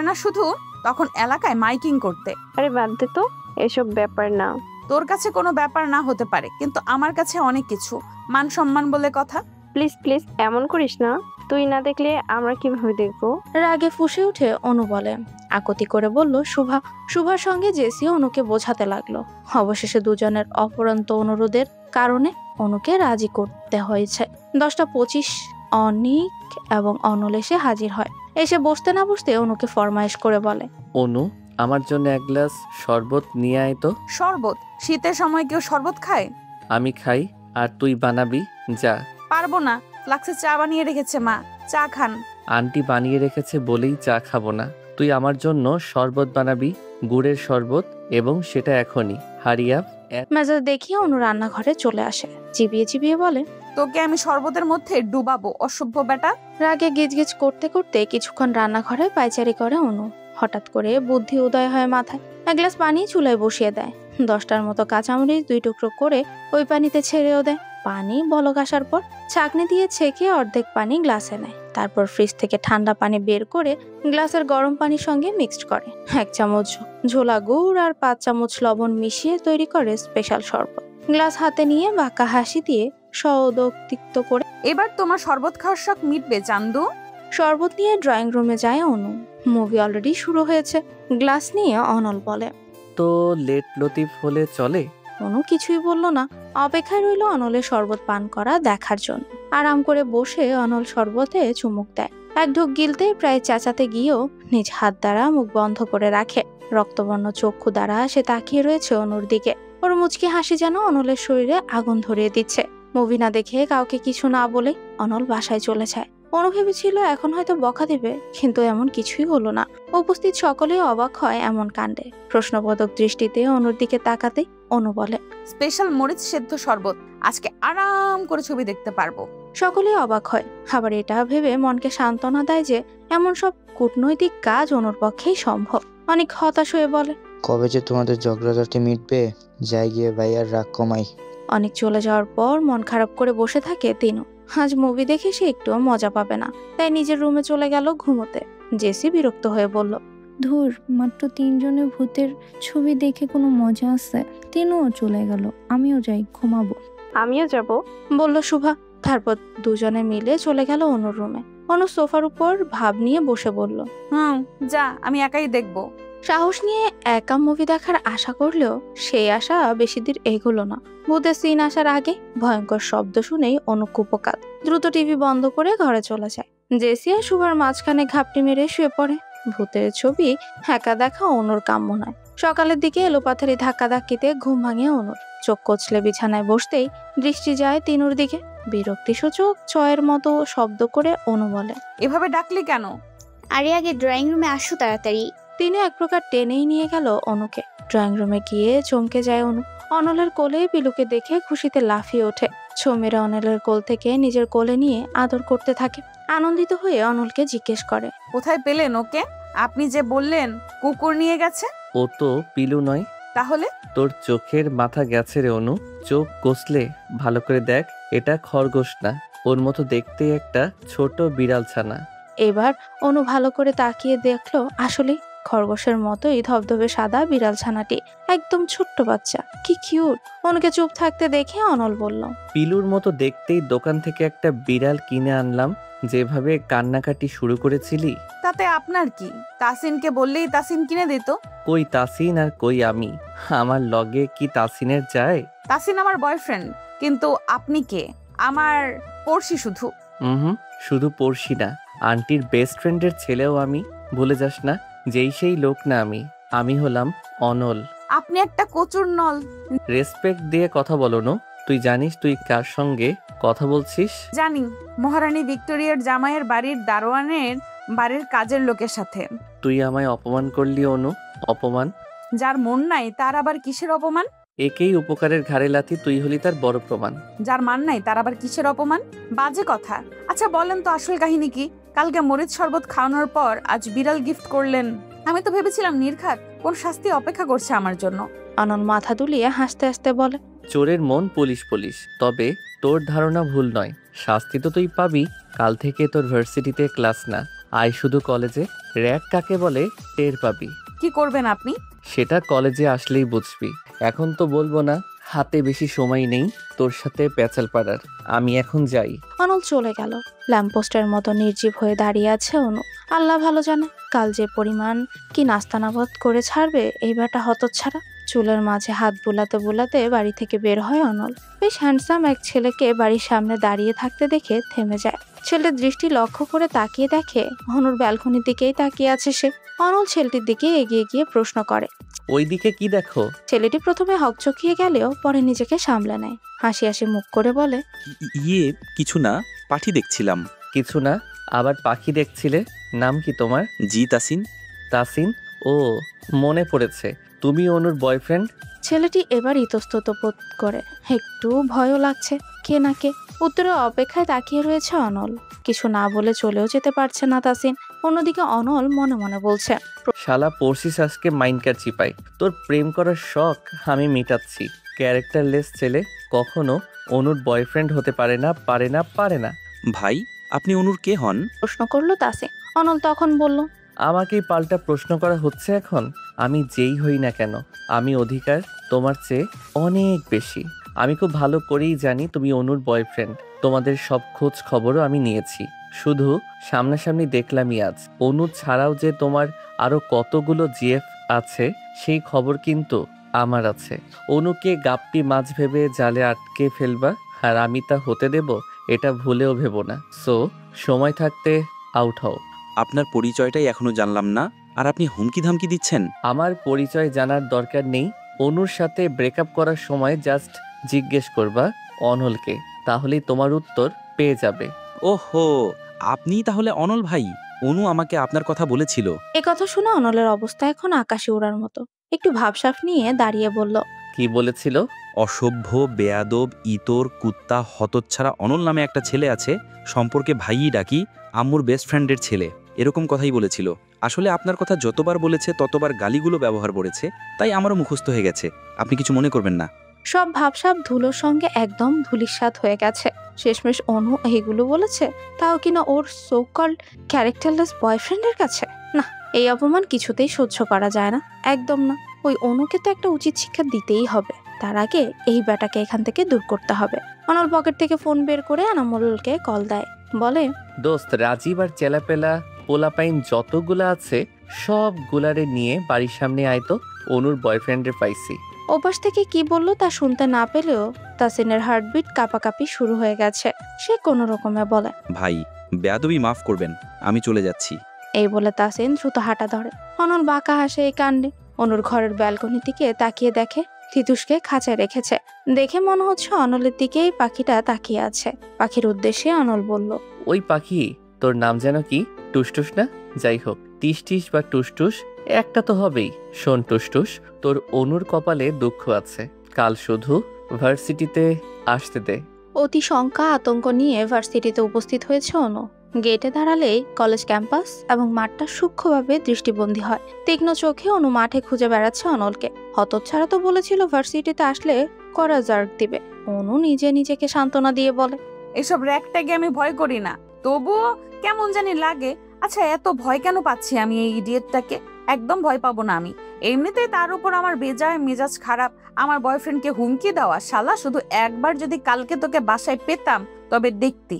না শুধু তখন এলাকায় মাইকিং করতে। আরে বাদ দে তো, এসব ব্যাপার না। তোর কাছে কোনো ব্যাপার না হতে পারে, কিন্তু আমার কাছে অনেক কিছু। মান সম্মান বলে কথা। প্লিজ প্লিজ এমন করিস না, তুই না দেখলে আমরা কিভাবে দেখবো? রাগে ফুঁসে উঠে অনু বলে। আকতি করে বলল শুভা। শুভার সঙ্গে জেসি অনুকে বোঝাতে লাগলো। অবশেষে দুজনের অপরন্ত অনুরোধের কারণে অনুকে রাজি করতে হয়েছে। 10টা 25 অনিক এবং অনল এসে হাজির হয়। এসে বসতে না বসতে অনুকে ফরমাইশ করে বলে। অনু, আমার জন্য এক গ্লাস শরবত নিয়ে আয় তো। শরবত? শীতের সময় কেউ শরবত খায়? আমি খাই, আর তুই বানাবি, যা। পারবো না, ফ্লাক্সে চা বানিয়ে রেখেছে মা, চা খান। আন্টি বানিয়ে রেখেছে বলেই চা খাবো না। তুই আমার জন্য শরবত বানাবি, গুড়ের শরবত, এবং সেটা এখনই। হারিয়া। মেজাজ দেখিয়ে অনু রান্নাঘরে চলে আসে। চিবিয়ে চিবিয়ে বলে। তোকে আমি শরবতের মধ্যে ডুবাবো অসভ্য বেটা। রাগে গিজগিজ করতে করতে কিছুক্ষণ রান্নাঘরে পায়চারি করে অনু। হঠাৎ করে বুদ্ধি উদয় হয় মাথায়। এক গ্লাস পানি চুলায় বসিয়ে দেয়। 10টার মতো কাঁচামরিচ 2 টুকরো করে ওই পানিতে ছেড়েও দেয়। পানি বলক আসার পর ছাঁকনি দিয়ে ছেঁকে অর্ধেক পানি গ্লাসে নেয়। তারপর ফ্রিজ থেকে ঠান্ডা পানি বের করে গ্লাসের গরম পানির সঙ্গে মিক্সড করে। 1 চামচ ঝোলা গুড় আর 5 চামচ লবণ মিশিয়ে তৈরি করে স্পেশাল শরবত। গ্লাস হাতে নিয়ে বাঁকা হাসি দিয়ে সৌদক্তিক্ত করে এবার তোমার শরবত খাওয়ার শখ মিটবে চান্দু। শরবত নিয়ে ড্রয়িং রুমে যায় অনু। মুভি অলরেডি শুরু হয়েছে। গ্লাস নিয়ে অনল বলে, তো লেট লতিফ হলে চলে? অনু কিছুই বলল না। অপেক্ষায় রইল অনলের শরবত পান করা দেখার জন্য। আরাম করে বসে অনল শরবতে চুমুক দেয়। এক ঢোক গিলতে প্রায় চেঁচাতে গিয়েও নিজ হাত দ্বারা মুখ বন্ধ করে রাখে। রক্তবর্ণ চক্ষু দ্বারা সে তাকিয়ে রয়েছে অনুর দিকে। ওর মুচকি হাসি যেন অনলের শরীরে আগুন ধরিয়ে দিচ্ছে। মুভি না দেখে কাউকে কিছু না বলে অনল বাসায় চলে যায়। অনু ভেবেছিল এখন হয়তো বকা দেবে, কিন্তু এমন কিছুই হলো না। উপস্থিত সকলেই অবাক হয় এমন কাণ্ডে। প্রশ্নবোধক দৃষ্টিতে অনুর দিকে তাকাতে অনু বলে, স্পেশাল মরিচ সেদ্ধ শরবত, আজকে আরাম করে ছবি দেখতে পারবো। সকলেই অবাক হয়। আবার এটা ভেবে মনকে সান্ত্বনা দেয় যে এমন সব কূটনৈতিক কাজ অনুর পক্ষেই সম্ভব। অনেক হতাশ হয়ে বলে, কবে যে তোমাদের ঝগড়াঝাটি মিটবে? যাই গিয়ে ভাইয়ার রাগ কমাই। অনেক চলে যাওয়ার পর মন খারাপ করে বসে থাকে তিনু। আজ মুভি দেখে সে একটুও মজা পাবে না, তাই নিজের রুমে চলে গেল ঘুমোতে। জেসি বিরক্ত হয়ে বলল, ধুর, মাত্র 3 জনের ভূতের ছবি দেখে কোনো মজা আছে? তিনুও চলে গেল, আমিও যাই, ঘুমাবো। আমিও যাব। বলল শুভা। তারপর দুজনে মিলে চলে গেল অনুর রুমে। অনু সোফার উপর ভাব নিয়ে বসে বলল, যা, আমি একাই দেখবো। সাহস নিয়ে একা মুভি দেখার আশা করলেও সেই আশা বেশি দূর এগোলো না। ভূতের সিন আসার আগে ভয়ঙ্কর শব্দ শুনেই অনু কুপকাত। দ্রুত টিভি বন্ধ করে ঘরে চলে যায়। জেসি আর শুভার মাঝখানে ঘাপটি মেরে শুয়ে পড়ে। ভূতের ছবি একা দেখা অনুর কাম্য নয়। সকালের দিকে এলোপাথারি ধাক্কাধাক্কিতে ঘুম ভাঙে অনুর। চোখ কচলে বিছানায় বসতেই দৃষ্টি যায় তিনুর দিকে। বিরক্তিসূচক চয়ের মতো শব্দ করে অনু বলে, এভাবে ডাকলি কেন? আরে আগে ড্রয়িং রুমে আসো তাড়াতাড়ি। তিনি এক প্রকার টেনেই নিয়ে গেল অনুকে। ড্রয়িং রুমে গিয়ে চমকে যায় অনু। অনলের কোলে পিলুকে দেখে খুশিতে লাফিয়ে ওঠে। ছমেরা অনলের কোল থেকে নিজের কোলে নিয়ে আদর করতে থাকে। আনন্দিত হয়ে অনলকে জিজ্ঞেস করে, কোথায় পেলেন ওকে? আপনি যে বললেন কুকুর নিয়ে গেছে। ও তো পিলু নয়। তাহলে? তোর চোখের মাথা গেছে রে অনু। চোখ কষলে ভালো করে দেখ, এটা খরগোশ না, ওর মতো দেখতে একটা ছোট বিড়াল ছানা। এবার অনু ভালো করে তাকিয়ে দেখলো আসলে খরগোশের মতোই ধবধবে সাদা বিড়াল ছানাটি। একদম ছোট্ট বাচ্চা, কি কিউট। অনুকে চুপ থাকতে দেখে অনল বলল, পিলুর মতো দেখতেই দোকান থেকে একটা বিড়াল কিনে আনলাম। যেভাবে কান্নাকাটি শুরু করেছিলি। তাতে আপনার কি? তাসিনকে বললেই তাসিন কিনে দিত। কই তাসিন আর কই আমি? আমার লগে কি তাসিনের যায়? তাসিন আমার বয়ফ্রেন্ড, কিন্তু আপনি কে? আমার পড়শি শুধু। শুধু পড়শি না, আন্টির বেস্ট ফ্রেন্ডের ছেলেও আমি। ভুলে যাস না, যেই সেই লোক না আমি। আমি হলাম অনল। আপনি একটা কচুর নল। রেসপেক্ট দিয়ে কথা বলো না। তুই জানিস তুই কার সঙ্গে কথা বলছিস? জানি, মহারানী ভিক্টোরিয়ার জামাইয়ের বাড়ির দারোয়ানের বাড়ির কাজের লোকের সাথে। তুই আমায় অপমান করলি অনু, অপমান। যার মন নাই তার আবার কিসের অপমান? একেই উপকারের ঘাড়ে লাথি, তুই হলি তার বড় প্রমাণ। যার মান নাই তার আবার কিসের অপমান? বাজে কথা। আচ্ছা বলেন তো আসল কাহিনী কি? কালকে মরিচ শরবত খাওয়ানোর পর আজ বিড়াল গিফট করলেন। আমি তো ভেবেছিলাম নির্ঘাত কোন শাস্তি অপেক্ষা করছে আমার জন্য। অনল মাথা দুলিয়ে হাসতে হাসতে বলে, চোরের মন পুলিশ পুলিশ। তবে তোর ধারণা ভুল নয়, শাস্তি তো তুই পাবি। কাল থেকে তোর ভার্সিটিতে ক্লাস না, আয় শুধু কলেজে। র‍্যাক কাকে বলে টের পাবি। কি করবেন আপনি? সেটা কলেজে আসলেই বুঝবি। এখন তো বলবো না, হাতে বেশি সময় নেই তোর সাথে প্যাচাল পাড়ার। আমি এখন যাই। অনল চলে গেল। ল্যাম্পপোস্টের মতো নির্জীব হয়ে দাঁড়িয়ে আছে অনু। আল্লাহ ভালো জানে কাল যে পরিমাণ কি নাস্তানাবাদ করে ছাড়বে এই বেটা হতচ্ছাড়া। চুলের মাঝে হাত বুলাতে বুলাতে বাড়ি থেকে বের হয় অনল। বেশ হ্যান্ডসাম এক ছেলেকে বাড়ির সামনে দাঁড়িয়ে থাকতে দেখে থেমে যায়। ছেলের দৃষ্টি লক্ষ্য করে তাকিয়ে দেখে অনুর ব্যালকনির দিকেই তাকিয়ে আছে সে। অনল ছেলেটির দিকে এগিয়ে গিয়ে প্রশ্ন করে, ওই দিকে কি দেখো? ছেলেটি প্রথমে হকচকিয়ে গেলেও পরে নিজেকে সামলে নেয়। হাসি হাসি মুখ করে বলে, কিছু না, পাখি দেখছিলাম। কিছু না, আবার পাখি দেখছিলে? নাম কি তোমার? জি তাসিন। তাসিন? ও ও মনে পড়েছে, তুমি অনুর বয়ফ্রেন্ড? ছেলেটি এবার ইতস্তত বোধ করে, একটু ভয়ও লাগছে। কে না কে উত্তরের অপেক্ষায় তাকিয়ে রয়েছে অনল। কিছু না বলে চলেও যেতে পারছে না তাসিন। অন্যদিকে অনল মনে মনে বলছে, শালা পড়ছিস আজকে মাইন্ডকার চিপাই, তোর প্রেম করার শখ আমি মিটাচ্ছি। ক্যারেক্টারলেস ছেলে কখনো অনুর বয়ফ্রেন্ড হতে পারে না, পারে না, পারে না। ভাই, আপনি অনুর কে হন? প্রশ্ন করলো তাসিন। অনল তখন বলল, আমাকেই পাল্টা প্রশ্ন করা হচ্ছে এখন? আমি যেই হই না কেন, আমি অধিকার তোমার চেয়ে অনেক বেশি। আমি খুব ভালো করেই জানি তুমি অনুর বয়ফ্রেন্ড। তোমাদের সব খোঁজ খবরও আমি নিয়েছি, শুধু সামনাসামনি দেখলামই আজ। অনু ছাড়াও যে তোমার আরো কতগুলো জিএফ আছে সেই খবর কিন্তু আমার আছে। অনুকে গাপ্পি মাছ ভেবে জালে আটকে ফেলবা, আর আমি তা হতে দেব এটা ভুলেও ভেবো না। সো সময় থাকতে আউট হও। আপনার পরিচয়টাই এখনো জানলাম না, আর আপনি হুমকি ধামকি দিচ্ছেন? আমার পরিচয় জানার দরকার নেই। অনুর সাথে ব্রেকআপ করার সময় জাস্ট জিজ্ঞেস করবা অনলকে, তাহলেই তোমার উত্তর পেয়ে যাবে। ওহো, আপনি তাহলে অনল ভাই। অনু আমাকে আপনার কথা বলেছিল। এ কথা শুনে অনলের অবস্থা এখন আকাশে ওড়ার মতো। একটু ভাবসাব নিয়ে দাঁড়িয়ে বলল, কি বলেছিল? অসভ্য, বেয়াদব, ইতর, কুত্তা, হতচ্ছাড়া অনল নামে একটা ছেলে আছে, সম্পর্কে ভাইই ডাকি, আম্মুর বেস্ট ফ্রেন্ডের ছেলে, এরকম কথাই বলেছিল। আসলে আপনার কথা যতবার বলেছে ততবার গালিগুলো ব্যবহার করেছে, তাই আমারও মুখস্থ হয়ে গেছে। আপনি কিছু মনে করবেন না। সব ভাবসাব ধুলোর সঙ্গে একদম ধুলিস্বাদ হয়ে গেছে। শেষমেশ অনু এইগুলো বলেছে, তাও কিনা ওর সো কল্ড ক্যারেক্টারলেস বয়ফ্রেন্ডের কাছে। না, এই অপমান কিছুতেই সহ্য করা যায় না, একদম না। ওই অনুকে তো একটা উচিত শিক্ষা দিতেই হবে। তার আগে এই ব্যাটাকে এখান থেকে দূর করতে হবে। অনল পকেট থেকে ফোন বের করে আনামুলকে কল দেয়, বলে, দোস্ত, রাজীব আর চেলাপেলা পোলাপাইন যতগুলা আছে সবগুলারে নিয়ে বাড়ির সামনে আয়তো, অনুর বয়ফ্রেন্ডের পাইছি। ওপাশ থেকে কি বললো তা শুনতে না পেলেও তাসিনের হার্টবিট কাঁপাকাঁপি শুরু হয়ে গেছে। সে কোনো রকমে বলে, ভাই, বেয়াদবি মাফ করবেন, আমি চলে যাচ্ছি। এই বলে তাসিন দ্রুত হাঁটা ধরে। অনল বাঁকা হাসে এই কাণ্ডে। অনুর ঘরের ব্যালকনি দিকে তাকিয়ে দেখে তিতুসকে খাঁচায় রেখেছে। দেখে মনে হচ্ছে অনলের দিকেই পাখিটা তাকিয়ে আছে। পাখির উদ্দেশ্যে অনল বলল, ওই পাখি, তোর নাম যেন কি? টুসটুস না? যাই হোক, টিস টিস বা টুসটুস একটা তো হবেই। শোন টুসটুস, তোর অনুর কপালে দুঃখ আছে, কাল শুধু ভার্সিটিতে আসতে দে। অতি শঙ্কা আতঙ্ক নিয়ে ভার্সিটিতে উপস্থিত হয়েছে অনু। গেটে দাঁড়ালেই কলেজ ক্যাম্পাস এবং মাঠটা সূক্ষ্মভাবে দৃষ্টিবন্দী হয়। তীক্ষ্ণ চোখে অনু মাঠে খুঁজে বেড়াচ্ছে অনলকে। হতচ্ছাড়া তো বলেছিল ভার্সিটিতে আসলে করা জার্ক দিবে। অনু নিজে নিজেকে সান্ত্বনা দিয়ে বলে, এসব র্যাগট্যাগে আমি ভয় করি না, তবুও কেমন জানি লাগে। আচ্ছা, এত ভয় কেন পাচ্ছি আমি এই ইডিয়েটটাকে? একদম ভয় পাবো না আমি। এমনিতেই তার উপর আমার বেজায় মেজাজ খারাপ। আমার বয়ফ্রেন্ডকে হুমকি দেওয়া, শালা শুধু একবার যদি কালকে তোকে বাসায় পেতাম তবে দেখতি।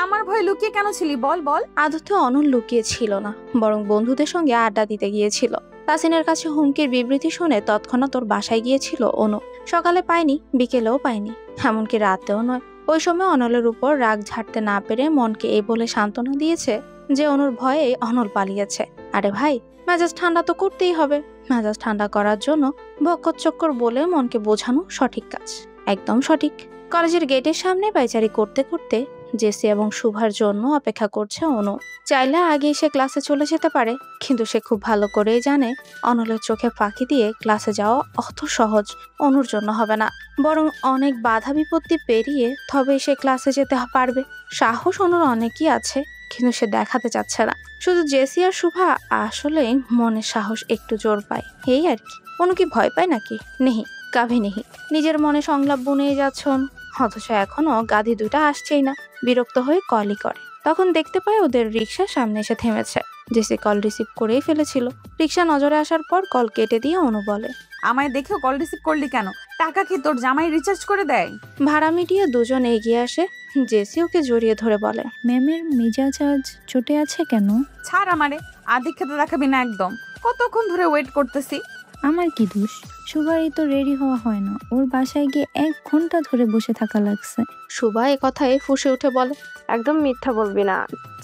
আমার ভয় লুকিয়ে কেন ছিলি বল বল? আদতে অনল লুকিয়ে ছিল না, বরং বন্ধুদের সঙ্গে আড্ডা দিতে গিয়েছিল। তাসিনের কাছে হুমকির বিবৃতি শুনে তৎক্ষণাৎ তোর বাসায় গিয়েছিল অনু। সকালে পায়নি, বিকেলেও পায়নি, এমনকি রাতেও নয়। ওই সময় অনলের উপর রাগ ঝাড়তে না পেরে মনকে এই বলে সান্ত্বনা দিয়েছে যে অনুর ভয়ে অনল পালিয়েছে। আরে ভাই, মেজাজ ঠান্ডা তো করতেই হবে। মেজাজ ঠান্ডা করার জন্য ভক্কর চক্কর বলে মনকে বোঝানো সঠিক কাজ, একদম সঠিক। কলেজের গেটের সামনে পাইচারি করতে করতে জেসি এবং শুভার জন্য অপেক্ষা করছে অনু। চাইলে আগে সে ক্লাসে চলে যেতে পারে, কিন্তু সে খুব ভালো করেই জানে অনলের চোখে ফাঁকি দিয়ে ক্লাসে যাওয়া অত সহজ অনুর জন্য হবে না। বরং অনেক বাধা বিপত্তি পেরিয়ে তবেই সে ক্লাসে যেতে পারবে। সাহস অনুর অনেকই আছে, কিন্তু সে দেখাতে চাচ্ছে না। শুধু জেসি আর শুভা আসলে মনের সাহস একটু জোর পায়, এই আর কি। অনু কি ভয় পায় নাকি? নেহি, কাভি নেহি। নিজের মনে সংলাপ বুনিয়ে যাচ্ছে অনু, অথচ এখনো গাধি দুটা আসছেই না। বিরক্ত হয়ে কলই করে। তখন দেখতে পায় ওদের রিক্সা সামনে এসে থেমেছে। জেসি কল রিসিভ করেই ফেলেছিল। রিক্সা নজরে আসার পর কল কেটে দিয়ে অনু বলে, আমায় দেখেও কল রিসিভ করলি কেন? টাকা কি তোর জামাই রিচার্জ করে দেয়? ভাড়া মিটিয়ে দুজন এগিয়ে আসে। জেসি ওকে জড়িয়ে ধরে বলে, ম্যামের মেজাজ আজ চটে আছে কেন? ছাড় আমারে, আদিক্ষেতা দেখাবি না একদম। কতক্ষণ ধরে ওয়েট করতেছি। আমার কি দোষ? সুভারই তো রেডি হওয়া হয় না, ওর বাসায় গিয়ে 1 ঘন্টা ধরে বসে থাকা লাগছে। শুভা এ কথায় ফুঁসে উঠে বলে, একদম মিথ্যা বলবি না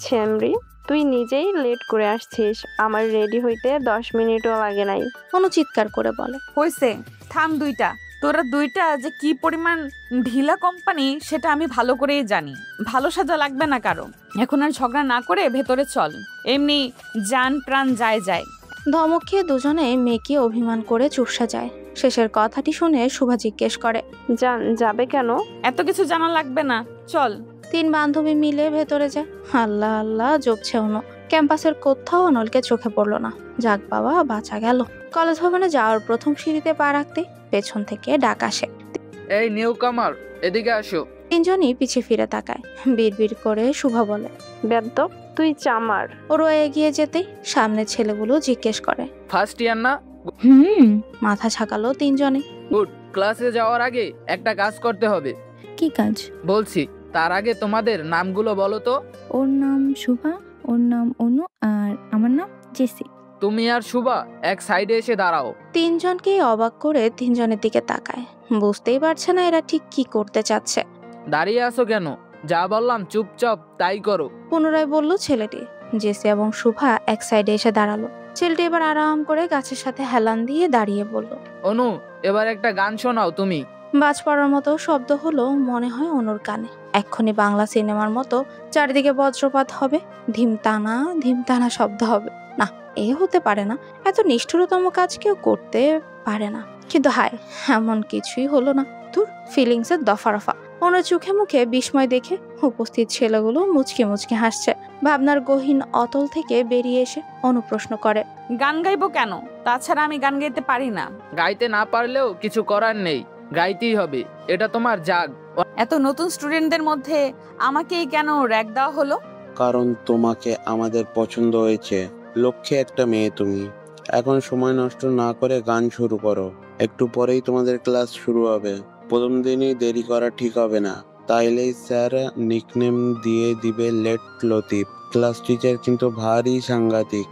ছেমরি, তুই নিজেই লেট করে আসছিস। আমার রেডি হইতে 10 মিনিটও লাগে নাই। অনু চিৎকার করে বলে, হইছে, থাম দুইটা। তোরা দুইটা যে কি পরিমাণ ঢিলা কোম্পানি সেটা আমি ভালো করেই জানি। ভালো সাজা লাগবে না কারো। এখন আর ঝগড়া না করে ভেতরে চল, এমনি জান প্রাণ যায় যায়। ধমক খেয়ে দুজনে মেয়েকে অভিমান করে চুপসা যায়। শেষের কথাটি শুনে শুভা জিজ্ঞেস করে, যাবে কেন? এত কিছু জানা লাগবে না, চল। 3 বান্ধবী মিলে ভেতরে যায়। আল্লাহ আল্লাহ জপছে অনু। ক্যাম্পাসের কোথাও অনলকে চোখে পড়লো না। যাক বাবা, বাঁচা গেল। কলেজ ভবনে যাওয়ার প্রথম সিঁড়িতে পা রাখতে পেছন থেকে ডাক আসে, এই নিউ কামার, এদিকে আসো। 3 জনই পিছে ফিরে তাকায়। বিড়বিড় করে শুভা বলে, বেদ্যপ, তুই চামার। ওরও এগিয়ে যেতেই সামনে ছেলেগুলো জিজ্ঞেস করে, ফার্স্ট ইয়ার না? মাথা ছাকালো 3 জনে। গুড। ক্লাসে যাওয়ার আগে একটা কাজ করতে হবে। কি কাজ? বলছি, তার আগে তোমাদের নামগুলো বলো তো। ওর নাম শুভা, ওর নাম অনু, আর আমার নাম জেসি। তুমি আর শুভা এক সাইডে এসে দাঁড়াও। 3 জনকেই অবাক করে 3 জনের দিকে তাকায়। বুঝতেই পারছে না এরা ঠিক কি করতে চাচ্ছে। দাঁড়িয়ে আছো কেন? যা বললাম চুপচাপ তাই করো। পুনরায় বলল ছেলেটি। জেসি এবং শুভা এক সাইডে এসে দাঁড়ালো। ছেলেটি এবার আরাম করে গাছের সাথে হেলান দিয়ে দাঁড়িয়ে বলল, অনু, এবার একটা গান শোনাও তুমি। বাজ পড়ার মতো শব্দ হলো মনে হয় অনুর কানে। এক্ষুনি বাংলা সিনেমার মতো চারিদিকে বজ্রপাত হবে, ধিমটানা শব্দ হবে। না, এ হতে পারে না। এত নিষ্ঠুরতম কাজ কেউ করতে পারে না। কিন্তু হায়, এমন কিছুই হলো না। তোর ফিলিংসের দফারফা। অনুর চোখে মুখে বিস্ময় দেখে উপস্থিত ছেলেগুলো মুচকে মুচকে হাসছে। ভাবনার গহীন অতল থেকে বেরিয়ে এসে অনু প্রশ্ন করে, গান গাইবো কেন? তাছাড়া আমি গান গাইতে পারি না। গাইতে না পারলেও কিছু করার নেই, গাইতেই হবে। এটা তোমার জাগ। এত নতুন স্টুডেন্টদের মধ্যে আমাকেই কেন র্যাক দেওয়া হলো? কারণ তোমাকে আমাদের পছন্দ হয়েছে। লক্ষ্যে একটা মেয়ে তুমি। এখন সময় নষ্ট না করে গান শুরু করো। একটু পরেই তোমাদের ক্লাস শুরু হবে। প্রথম দিনই দেরি করা ঠিক হবে না, তাইলেই স্যার নিকনেম দিয়ে দিবে লেট লতিফ। ক্লাস টিচার কিন্তু ভারী সাংঘাতিক।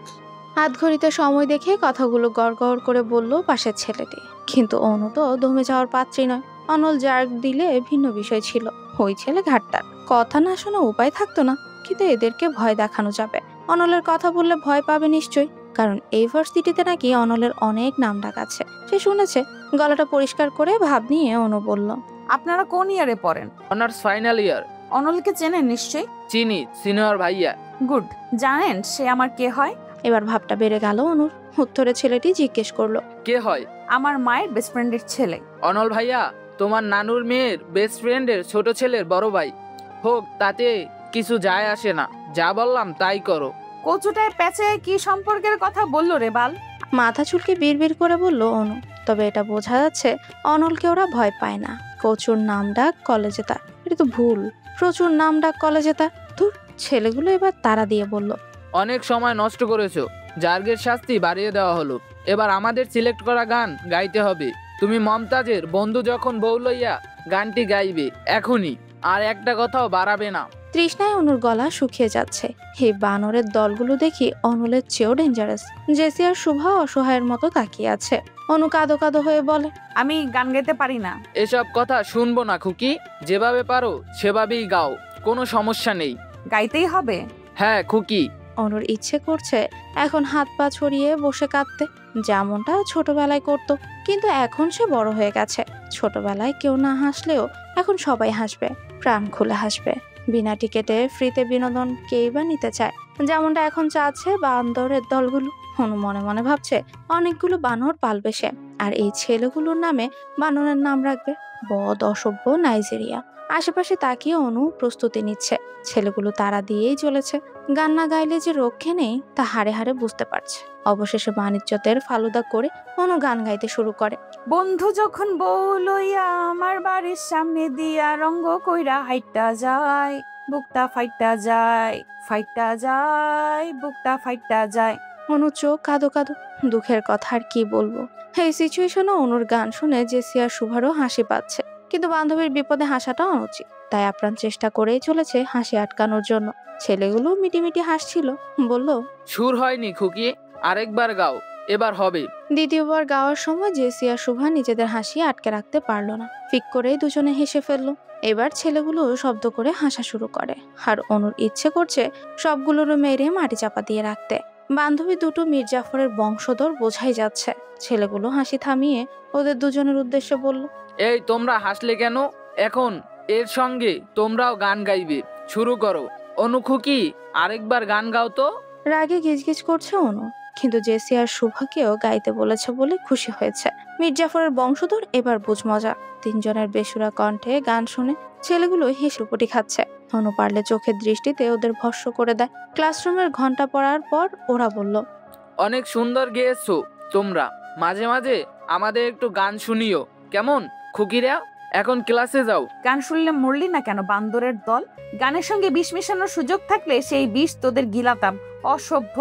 হাত ঘড়িতে সময় দেখে কথাগুলো গড়গড় করে বলল পাশের ছেলেটি। কিন্তু অনু তো দমে যাওয়ার পাত্রী নয়। অনল জার্ক দিলে ভিন্ন বিষয় ছিল। ওই ছেলে ঘাটতার, কথা না শোনা উপায় থাকতো না। কিন্তু এদেরকে ভয় দেখানো যাবে। অনলের কথা বললে ভয় পাবে নিশ্চয়ই, কারণ এই ভার্সিটিতে নাকি অনলের অনেক নাম ডাক আছে। সে শুনেছে। গলাটা পরিষ্কার করে ভাব নিয়ে অনু বলল, আপনারা কোন ইয়ারে পড়েন? Honours final year. অনলকে চেনেন নিশ্চয়ই? চিনি, সিনিয়র ভাইয়া। গুড। জানেন সে আমার কে হয়? এবার ভাবটা বেড়ে গেল অনুর। উত্তরে ছেলেটি জিজ্ঞেস করলো, কে হয়? আমার মায়ের বেস্ট ফ্রেন্ডের ছেলে। অনল ভাইয়া তোমার নানুর মেয়ের বেস্ট ফ্রেন্ডের ছোট ছেলের বড় ভাই। হোক, তাতে কিছু যায় আসে না। যা বললাম তাই করো। কচুটায় প্যাচে কি সম্পর্কের কথা বললো রে বাল? মাথা চুলকে বিড়বিড় করে বলল অনু। তবে এটা বোঝা যাচ্ছে অনলকে ওরা ভয় পায় না। প্রচুর নাম ডাক কলেজে তার। এটা তো ভুল। প্রচুর নাম ডাক কলেজে তার। ধুর, ছেলেগুলো এবার তারা দিয়ে বলল, অনেক সময় নষ্ট করেছো। জার্গের শাস্তি বাড়িয়ে দেওয়া হলো। এবার আমাদের সিলেক্ট করা গান গাইতে হবে। তুমি মমতাজের বন্ধু যখন বউ লইয়া গানটি গাইবে এখনই, আর একটা কথাও বাড়াবে না। তৃষ্ণায় অনুর গলা শুকিয়ে যাচ্ছে। এই বানরের দলগুলো দেখি অনলের চেয়েও ডেঞ্জারাস। জেসি আর শুভা অসহায়ের মতো তাকিয়ে আছে। অনু কাঁদো কাঁদো হয়ে বলে, আমি গান গাইতে পারি না। এসব কথা শুনবো না খুকি। যেভাবে পারো সেভাবেই গাও, কোনো সমস্যা নেই। গাইতেই হবে? হ্যাঁ খুকি। অনুর ইচ্ছে করছে এখন হাত পা ছড়িয়ে বসে কাঁদতে, যেমনটা ছোটবেলায় করতো। কিন্তু এখন সে বড় হয়ে গেছে। ছোটবেলায় কেউ না হাসলেও এখন সবাই হাসবে, প্রাণ খুলে হাসবে। বিনা টিকেটে ফ্রিতে বিনোদন কেই বা নিতে চায়, যেমনটা এখন চাচ্ছে বান্দরের দলগুলো। অনু মনে মনে ভাবছে অনেকগুলো বানর পালবে সে, আর এই ছেলেগুলোর নামে বানরের নাম রাখবে বদ অসভ্য নাইজেরিয়া। আশেপাশে তাকিয়ে অনু প্রস্তুতি নিচ্ছে। ছেলেগুলো তারা দিয়েই চলেছে। গান না গাইলে যে রক্ষে নেই তা হাড়ে হাড়ে বুঝতে পারছে। অবশেষে বাণিজ্যতের ফালুদা করে অনু গান গাইতে শুরু করে। বন্ধু যখন বউ লইয়া আমার বাড়ির সামনে দিয়া রঙ্গ কইরা হাইটা যায়, বুকটা ফাইটা যায়, ফাইটা যায়, বুকটা ফাইটা যায়। অনু চোখ কাঁদো কাঁদো। দুঃখের কথা আর কি বলবো। এই সিচুয়েশনে অনুর গান শুনে জেসি আর শুভারও হাসি পাচ্ছে। কিন্তু বান্ধবীর বিপদে হাসাটা অনুচিত, তাই আপ্রাণ চেষ্টা করেই চলেছে হাসি আটকানোর জন্য। ছেলেগুলো মিটিমিটি হাসছিল। বলল, সুর হয়নি খুকি, আরেকবার গাও, এবার হবে। দ্বিতীয়বার গাওয়ার সময় জেসি আর শুভা নিজেদের হাসি আটকে রাখতে পারলো না। ফিক করেই দুজনে হেসে ফেললো। এবার ছেলেগুলো শব্দ করে হাসা শুরু করে। আর অনুর ইচ্ছে করছে সবগুলোর মেরে মাটি চাপা দিয়ে রাখতে। বান্ধবী দুটো মীর জাফরের বংশধর বোঝাই যাচ্ছে। ছেলেগুলো হাসি থামিয়ে ওদের দুজনের উদ্দেশ্যে বলল, এই তোমরা হাসলে কেন? এখন এর সঙ্গে তোমরাও গান গাইবে। শুরু করো। অনু খুকি, আরেকবার গান গাও তো। রাগে গিজগিজ করছে অনু। কিন্তু জেসি আর শুভাকেও গাইতে বলেছে বলে খুশি হয়েছে। মির্জাফরের বংশধর এবার বুঝ মজা। তিনজনের বেসুরা কণ্ঠে গান শুনে ছেলেগুলো হেসে লুপটি খাচ্ছে। অনু পারলে চোখের দৃষ্টিতে ওদের ভস্ম করে দেয়। ক্লাসরুমের ঘন্টা পড়ার পর ওরা বলল, অনেক সুন্দর গেয়েছো তোমরা, মাঝে মাঝে আমাদের একটু গান শুনিও কেমন খুকিরা? এখন ক্লাসে যাও। গান শুনলে মরলি না কেন বান্দরের দল? গানের সঙ্গে বিষ মেশানোর সুযোগ থাকলে সেই বিষ তোদের গিলাতাম। অসভ্য,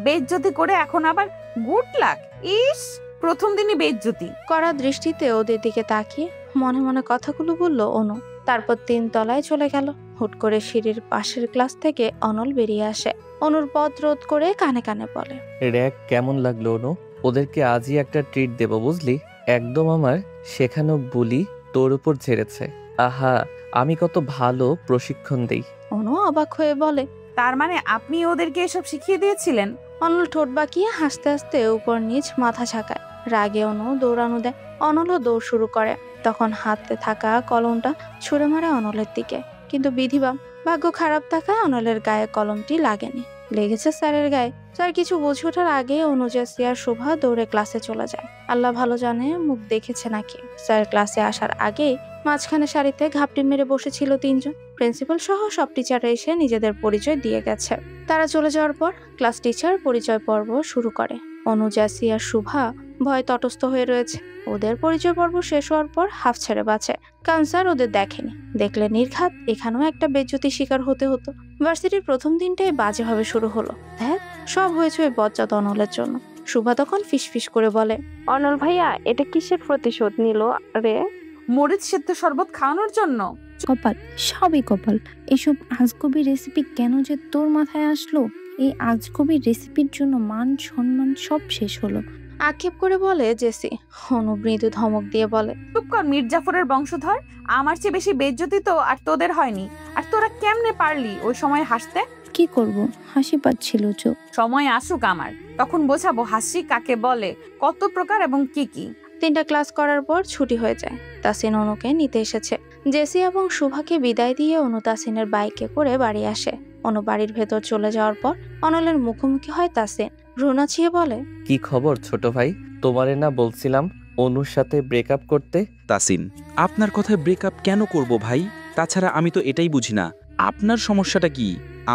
বেইজ্জতি করে এখন আবার গুড লাক। ইস, প্রথম দিনই বেইজ্জতি। কড়া দৃষ্টিতে ওদের দিকে তাকিয়ে মনে মনে কথাগুলো বলল অনু। তারপর 3 তলায় চলে গেল। হুট করে সিঁড়ির পাশের ক্লাস থেকে অনল বেরিয়ে আসে। অনুর পথ রোধ করে কানে কানে বলে, র্যাক কেমন লাগলো অনু? ওদেরকে আজই একটা ট্রিট দেব বুঝলি? একদম আমার শেখানো বুলি তোর উপর ঝেড়েছে। আহা, আমি কত ভালো প্রশিক্ষণ দেই। অনু অবাক হয়ে বলে, তার মানে আপনি ওদেরকে এসব শিখিয়ে দিয়েছিলেন? অনল ঠোঁট বাঁকিয়ে হাসতে হাসতে উপর নিচ মাথা ঝাঁকায়। রাগে অনু দৌড়ানো দেয়। অনলও দৌড় শুরু করে। তখন হাতে থাকা কলমটা ছুঁড়ে মারে অনলের দিকে। কিন্তু বিধিবাম ভাগ্য খারাপ থাকায় অনলের গায়ে কলমটি লাগেনি, লেগেছে স্যারের গায়ে। স্যার কিছু বুঝে ওঠার আগে অনুজাসি আর শোভা দৌড়ে ক্লাসে চলে যায়। আল্লাহ ভালো জানে মুখ দেখেছে নাকি। স্যার ক্লাসে আসার আগেই মাঝখানে সারিতে ঘাপটি মেরে বসেছিল 3 জন। প্রিন্সিপাল সহ সব টিচাররা এসে নিজেদের পরিচয় দিয়ে গেছে। তারা চলে যাওয়ার পর ক্লাস টিচার পরিচয় পর্ব শুরু করে। অনুজাসি আর শুভা ভয় তটস্থ হয়ে রয়েছে। ওদের পরিচয় পর্ব শেষ হওয়ার পর হাফ ছেড়ে বাঁচে, কারণ স্যার ওদের দেখেনি। দেখলে নির্ঘাত এখানেও একটা বেজ্জতির শিকার হতে হতো। ভার্সিটির প্রথম দিনটাই বাজেভাবে শুরু হলো। দেখ, সব হয়েছে ওই বজ্জাত অনলের জন্য। শুভা তখন ফিসফিস করে বলে, অনল ভাইয়া, এটা কিসের প্রতিশোধ নিল রে? মরিচ সেদ্ধ শরবত খাওয়ানোর জন্য। কপাল, সবই কপাল। এসব আজগবি রেসিপি কেন যে তোর মাথায় আসলো? এই আজগবি রেসিপির জন্য মান সম্মান সব শেষ হলো। আক্ষেপ করে বলে জেসি। অনু মৃদু ধমক দিয়ে বলে, চুপ কর মির্জাফরের বংশধর। আমার চেয়ে বেশি বেইজ্জতি তো আর তোদের হয়নি। আর তোরা কেমনে পারলি ওই সময় হাসতে? কি করব, হাসি পাচ্ছিল চোখ। সময় আসুক আমার, তখন বোঝাবো হাসি কাকে বলে, কত প্রকার এবং কি কি। 3টা ক্লাস করার পর ছুটি হয়ে যায়। তাসিন অনুকে নিতে এসেছে। জেসি এবং শুভাকে বিদায় দিয়ে অনু তাসিনের বাইকে করে বাড়ি আসে। অনু বাড়ির ভেতর চলে যাওয়ার পর অনলের মুখোমুখি হয় তাসিন। ভ্রুনাচিয়ে বলে, কি খবর ছোট ভাই? তোমারে না বলছিলাম অনুর সাথে ব্রেকআপ করতে? তাসিন, আপনার কথায় ব্রেকআপ কেন করব ভাই? তাছাড়া আমি তো এটাই বুঝি না, আপনার সমস্যাটা কি?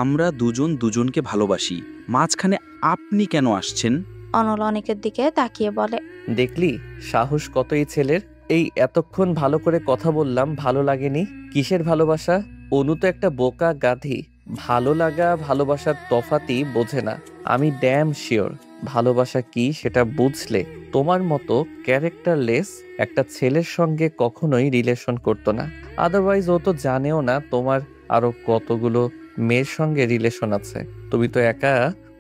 আমরা দুজন দুজনকে ভালোবাসি, মাঝখানে আপনি কেন আসছেন? অনল অনেকের দিকে তাকিয়ে বলে, দেখলি সাহস কত এই ছেলের। এই এতক্ষণ ভালো করে কথা বললাম, ভালো লাগেনি? কিসের ভালোবাসা? অনু তো একটা বোকা গাধি। ভালো লাগা ভালোবাসার তফাতই বোঝে না। আমি ড্যাম শিওর ভালোবাসা কি সেটা বুঝলে তোমার মতো ক্যারেক্টারলেস একটা ছেলের সঙ্গে কখনোই রিলেশন করতো না। আদারওয়াইজ ও তো জানেও না তোমার আরো কতগুলো মেয়ের সঙ্গে রিলেশন আছে। তুমি তো একা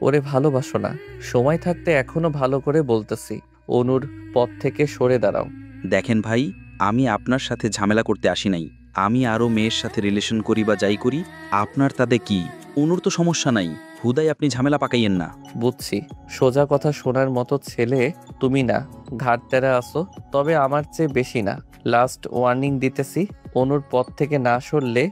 ওরে ভালোবাসো না। সময় থাকতে এখনো ভালো করে বলতেছি, অনুর পথ থেকে সরে দাঁড়াও। দেখেন ভাই, আমি আপনার সাথে ঝামেলা করতে আসি নাই। আমি আরো মেয়ের সাথে রিলেশন করি বা যাই করি, আপনার তাতে কি? অনুর তো সমস্যা নাই, হুদাই আপনি ঝামেলা পাকাইয়েন না। বুঝছি, সোজা কথা শোনার মতো ছেলে তুমি না, ঘাট তেরা আসো। তবে আমার চেয়ে বেশি না। লাস্ট ওয়ার্নিং দিতেছি, অনুর পথ থেকে না সরলে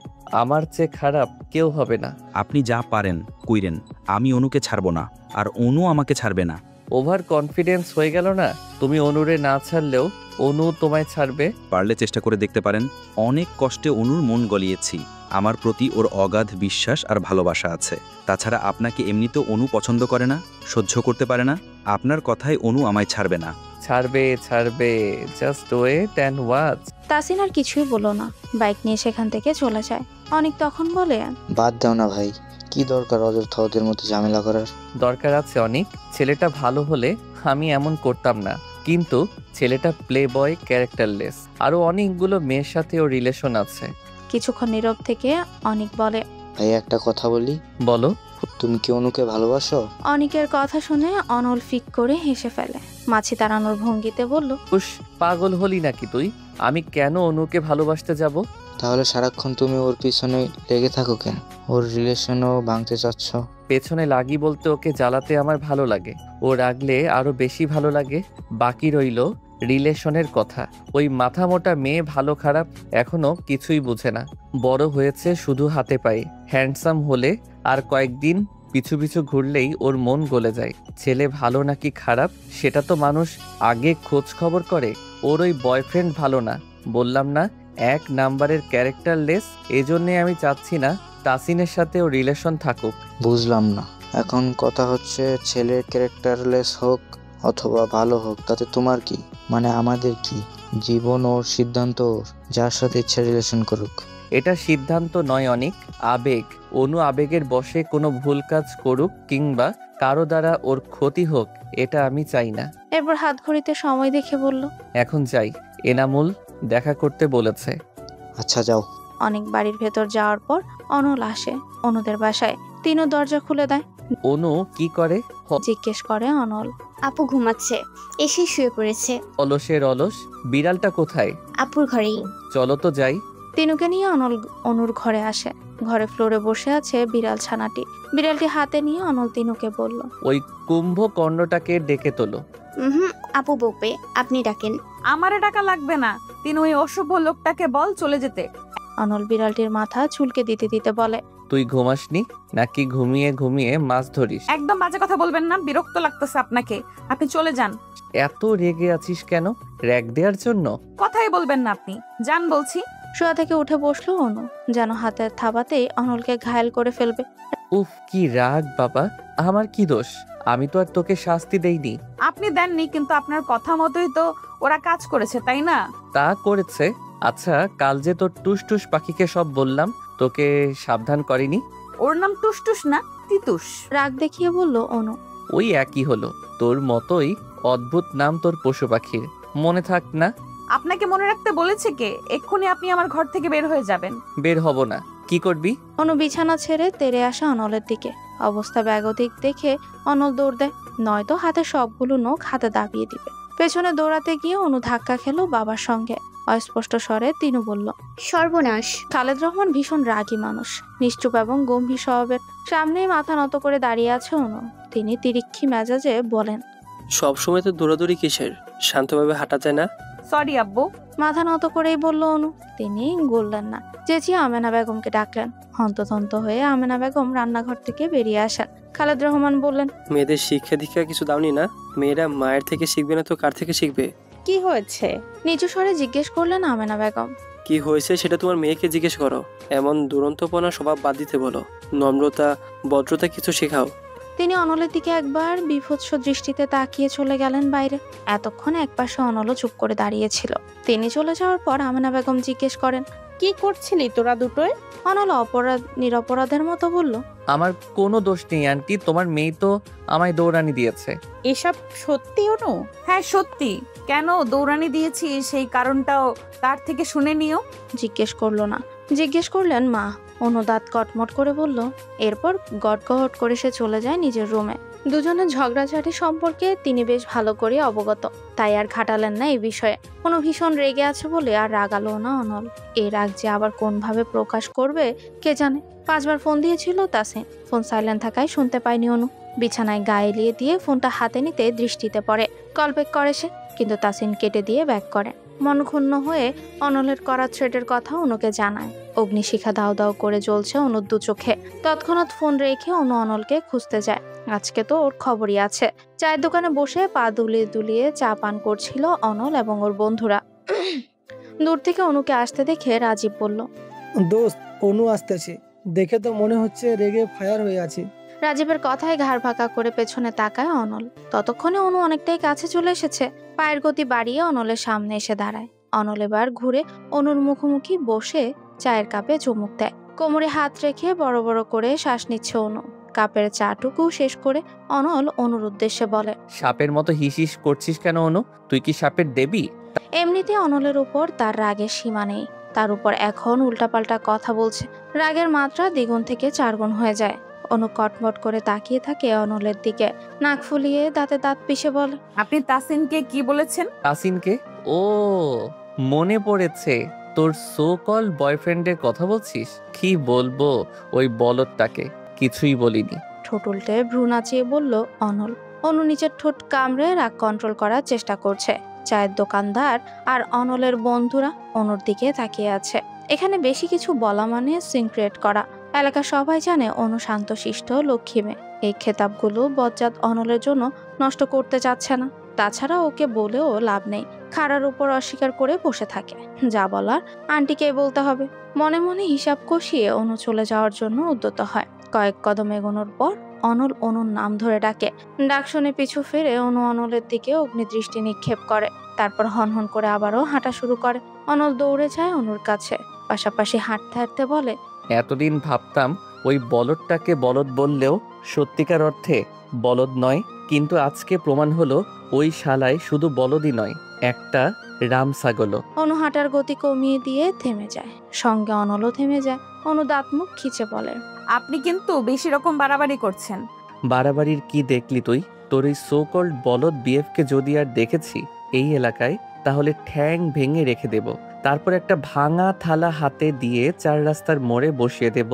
আমার চেয়ে খারাপ কেউ হবে না। আপনি যা পারেন কইরেন, আমি অনুকে ছাড়বো না, আর অনু আমাকে ছাড়বে না। ওভার কনফিডেন্স হয়ে গেল না? তুমি অনুরে না ছাড়লেও অনু তোমায় ছাড়বে। পারলে চেষ্টা করে দেখতে পারেন। অনেক কষ্টে অনুর মন গলিয়েছি। আমার প্রতি ওর অগাধ বিশ্বাস আর ভালোবাসা আছে। তাছাড়া আপনাকে এমনিতেও অনু পছন্দ করে না, সহ্য করতে পারে না। আপনার কথায় অনু আমায় ছাড়বে না। ছাড়বে ছাড়বে, just wait and watch. Tasin আর কিছুই বলল না, বাইক নিয়ে সেখান থেকে চলে যায়। অনেক তখন বলে, বাদ দাও না ভাই, কি দরকার অযথা ওদের মধ্যে ঝামেলা করার? দরকার আছে অনেক। ছেলেটা ভালো হলে আমি এমন করতাম না, কিন্তু ছেলেটা প্লে বয়, ক্যারেক্টারলেস। আরো অনেকগুলো মেয়ের সাথে ওর রিলেশন আছে। কিছুক্ষণ নীরব থেকে অনেক বলে, ভাই একটা কথা বলি। বলো। তুমি কি অনুকে ভালোবাসো? অনেকের কথা শুনে অনল ফিক করে হেসে ফেলে। মাছি তাড়ানোর ভঙ্গিতে বলল, উস, পাগল হলি নাকি তুই? আমি কেন অনুকে ভালোবাসতে যাব? তাহলে সারাক্ষণ তুমি ওর পিছনে লেগে থাকো কেন? ওর রিলেশনও ভাঙতে চাচ্ছ? পেছনে লাগি বলতে ওকে জ্বালাতে আমার ভালো লাগে, ও রাগলে আরো বেশি ভালো লাগে। বাকি রইল রিলেশনের কথা। ওই মাথা মোটা মেয়ে ভালো খারাপ এখনো কিছুই বুঝে না। বড় হয়েছে শুধু হাতে পায়ে। হ্যান্ডসাম হলে আর কয়েকদিন পিছু পিছু ঘুরলেই ওর মন গলে যায়। ছেলে ভালো নাকি খারাপ সেটা তো মানুষ আগে খোঁজ খবর করে। ওর ওই বয়ফ্রেন্ড ভালো না, বললাম না, 1 নাম্বারের ক্যারেক্টারলেস। এজন্যে আমি চাচ্ছি না তাসিনের সাথে ও রিলেশন থাকুক। বুঝলাম না, এখন কথা হচ্ছে ছেলের ক্যারেক্টারলেস হোক অথবা ভালো হোক তাতে তোমার কি? মানে আমাদের কি? জীবন ওর, সিদ্ধান্ত ওর, যার সাথে ইচ্ছা রিলেশন করুক। এটা সিদ্ধান্ত নয়, অনেক আবেগ। অনু আবেগের বশে কোনো ভুল কাজ করুক কিংবা কারো দ্বারা ওর ক্ষতি হোক, এটা আমি চাই না। এরপর হাত ঘড়িতে সময় দেখে বলল, এখন যাই, এনামুল দেখা করতে বলেছে। আচ্ছা যাও। অনেক বাড়ির ভেতর যাওয়ার পর অনল আসে অনুদের বাসায়। তিনও দরজা খুলে দেয়। অনু কি করে? জিজ্ঞেস করে অনল। আপু ঘুমাচ্ছে, এসেই শুয়ে পড়েছে। অলসের অলস, বিড়ালটা কোথায়? আপুর ঘরেই। চলো তো যাই। তিনুকে নিয়ে অনল অনুর ঘরে আসে। ঘরে ফ্লোরে বসে আছে বিড়াল ছানাটি। বিড়ালটি হাতে নিয়ে অনল তিনুকে বলল, ওই কুম্ভকর্ণটাকে ডেকে তোলো। আপু বকবে, আপনি ডাকেন। আমারে টাকা লাগবে না, তিনি ওই অশুভ লোকটাকে বল চলে যেতে। অনল বিড়ালটির মাথা চুলকে দিতে দিতে বলে, তুই ঘুমাসনি নাকি ঘুমিয়ে ঘুমিয়ে মাছ ধরিস? একদম বাজে কথা বলবেন না, বিরক্ত লাগতেছে আপনাকে। আপনি চলে যান। এত রেগে আছিস কেন? র‍্যাগ দেওয়ার জন্য? কথাই বলবেন না আপনি, যান বলছি। শোয়া থেকে উঠে বসলো অনু, যেন হাতের থাবাতেই অনলকে ঘায়েল করে ফেলবে। উফ, কি রাগ বাবা, আমার কি দোষ? আমি তো আর তোকে শাস্তি দেইনি। আপনি দেননি, কিন্তু আপনার কথা মতোই তো ওরা কাজ করেছে, তাই না? তা করেছে। আচ্ছা, কাল যে তোর টুসটুস পাখিকে সব বললাম, তোকে সাবধান করেনি? ওর নাম টুসটুস না, তিতুস। রাগ দেখিয়ে বলল অনু। ওই একই হলো, তোর মতোই অদ্ভুত নাম তোর পশু পাখির, মনে থাক না? আপনাকে মনে রাখতে বলেছে কে? এক্ষুনি আপনি আমার ঘর থেকে বের হয়ে যাবেন। বের হব না। কি করবি? অনু বিছানা ছেড়ে তেড়ে আসা অনলের দিকে। অবস্থা ব্যাগতিক দেখে অনল দৌড় দেয়, নয়তো হাতে সবগুলো নখ হাতে দাবিয়ে দিবে। পেছনে দৌড়াতে গিয়ে অনু ধাক্কা খেলো বাবার সঙ্গে। অস্পষ্ট স্বরে তিনু বলল, সর্বনাশ। খালেদ রহমান ভীষণ রাগী মানুষ, নিশ্চুপ এবং গম্ভীর স্বভাবের। সামনেই মাথা নত করে দাঁড়িয়ে আছে অনু। তিনি তিরিক্ষি মেজাজে বলেন, সবসময় তো দৌড়াদৌড়ি কিসের? শান্তভাবে হাঁটা যায় না? সরি আব্বু। মাথা নত করেই বলল অনু। তিনি গললেন না, চেঁচিয়ে আমেনা বেগমকে ডাকলেন। হন্ততন্ত হয়ে আমেনা বেগম রান্নাঘর থেকে বেরিয়ে আসেন। খালেদ রহমান বললেন, মেয়েদের শিক্ষা দীক্ষা কিছু দাওনি না? মেয়েরা মায়ের থেকে শিখবে না তো কার থেকে শিখবে? কি হয়েছে? নিচু স্বরে জিজ্ঞেস করলেন আমেনা বেগম। কি হয়েছে সেটা তোমার মেয়েকে জিজ্ঞেস করো। এমন দুরন্তপনা স্বভাব বাদ দিতে বলো। নম্রতা, ভদ্রতা কিছু শেখাও। তিনি অনলের দিকে একবার বিভৎস দৃষ্টিতে তাকিয়ে চলে গেলেন বাইরে। এতক্ষণ একপাশে অনলও চুপ করে দাঁড়িয়েছিল। তিনি চলে যাওয়ার পর আমেনা বেগম জিজ্ঞেস করেন, কি করছিলি তোরা দুটোই? অনল নিরপরাধের মতো বলল, আমার কোনো দোষ নেই আন্টি, তোমার মেয়ে তো আমায় দৌড়ানি দিয়েছে। এসব সত্যি অনু? হ্যাঁ সত্যি। কেন দৌড়ানি দিয়েছি সেই কারণটাও তার থেকে শুনে নিও। জিজ্ঞেস করলো না। জিজ্ঞেস করলেন মা। অনু দাঁত কটমট করে বলল। এরপর গটগট করে সে চলে যায় নিজের রুমে। দুজনের ঝগড়াঝাটি সম্পর্কে তিনি বেশ ভালো করে অবগত, তাই আর ঘাটালেন না এই বিষয়ে। অনু ভীষণ রেগে আছে বলে আর রাগালো না অনল। এই রাগ যে আবার কোনভাবে প্রকাশ করবে কে জানে। 5 বার ফোন দিয়েছিল তাসিন, ফোন সাইলেন্ট থাকায় শুনতে পায়নি অনু। বিছানায় গায়ে এলিয়ে দিয়ে ফোনটা হাতে নিতে দৃষ্টিতে পড়ে। কল ব্যাক করে সে, কিন্তু তাসিন কেটে দিয়ে ব্যাক করে। মন ক্ষুণ্ণ হয়ে অনলের করা থ্রেটের কথা অনুকে জানায়। অগ্নিশিখা দাও দাও করে জ্বলছে অনুর দু চোখে। তৎক্ষণাৎ ফোন রেখে অনু অনলকে খুঁজতে যায়। আজকে তো ওর খবরই আছে। চায়ের দোকানে বসে পা দুলিয়ে দুলিয়ে চা পান করছিল অনল এবং ওর বন্ধুরা। দূর থেকে অনুকে আসতে দেখে রাজীব বলল, দোস্ত, অনু আসতেছে, দেখে তো মনে হচ্ছে রেগে ফায়ার হয়ে আছে। রাজীবের কথায় ঘাড় ফাঁকা করে পেছনে তাকায় অনল। ততক্ষণে অনু অনেকটাই কাছে চলে এসেছে। পায়ের গতি বাড়িয়ে অনলের সামনে এসে দাঁড়ায়। অনল এবার ঘুরে অনুর মুখোমুখি বসে চায়ের কাপে চুমুক দেয়। কোমরে হাত রেখে বড় বড় করে শ্বাস নিচ্ছে অনু। কাপের চাটুকু শেষ করে অনল অনুর উদ্দেশ্যে বলে, সাপের মতো হিসিস করছিস কেন অনু? তুই কি সাপের দেবী? এমনিতে অনলের উপর তার রাগের সীমা নেই, তার উপর এখন উল্টাপাল্টা কথা বলছে। রাগের মাত্রা দ্বিগুণ থেকে 4 গুণ হয়ে যায়। অনু কটমট করে তাকিয়ে থাকে অনলের দিকে। নাক ফুলিয়ে দাঁতে দাঁত পিষে বলে, আপনি তাসিনকে কি বলেছেন? তাসিনকে? ও, মনে পড়েছে। তোর সো কল বয়ফ্রেন্ডের কথা বলছিস? কি বলবো ওই বলদটাকে, কিছুই বলিনি। ঠোঁট উল্টে ভ্রু নাচিয়ে বলল অনল। অনু নিচের ঠোঁট কামড়ে রাগ কন্ট্রোল করার চেষ্টা করছে। চায়ের দোকানদার আর অনলের বন্ধুরা অনুর দিকে তাকিয়ে আছে। এখানে বেশি কিছু বলা মানে সিন ক্রিয়েট করা। এলাকার সবাই জানে অনু শান্তশিষ্ট লক্ষ্মী মেয়ে। এই খেতাবগুলো বজ্জাত অনলের জন্য নষ্ট করতে চাচ্ছে না। তাছাড়া ওকে বলেও লাভ নেই, খাড়ার উপর অস্বীকার করে বসে থাকে। যা বলার আন্টিকে বলতে হবে। মনে মনে হিসাব কষিয়ে অনু চলে যাওয়ার জন্য উদ্যত হয়। কয়েক কদম এগোনোর পর অনল অনুর নাম ধরে ডাকে। ডাক শুনে পিছু ফিরে অনু অনলের দিকে অগ্নিদৃষ্টি নিক্ষেপ করে। তারপর হনহন করে আবারও হাঁটা শুরু করে। অনল দৌড়ে যায় অনুর কাছে, পাশাপাশি হাঁটতে হাঁটতে বলে, এতদিন ভাবতাম ওই বলদটাকে বলদ বললেও সত্যিকার অর্থে বলদ নয়, কিন্তু আজকে প্রমাণ হলো ওই শালায় শুধু বলদই নয়, একটা রাম ছাগলও। অনু হাঁটার গতি কমিয়ে দিয়ে থেমে যায়, সঙ্গে অনলও থেমে যায়। অনু দাঁত মুখ খিচে বলে, আপনি কিন্তু বেশি রকম বাড়াবাড়ি করছেন। বাড়াবাড়ির কি দেখলি তুই? তোর এই সো কল্ড বলদ বিএফকে যদি আর দেখেছি এই এলাকায়, তাহলে ঠ্যাং ভেঙে রেখে দেব। তারপর একটা ভাঙা থালা হাতে দিয়ে 4 রাস্তার মোড়ে বসিয়ে দেব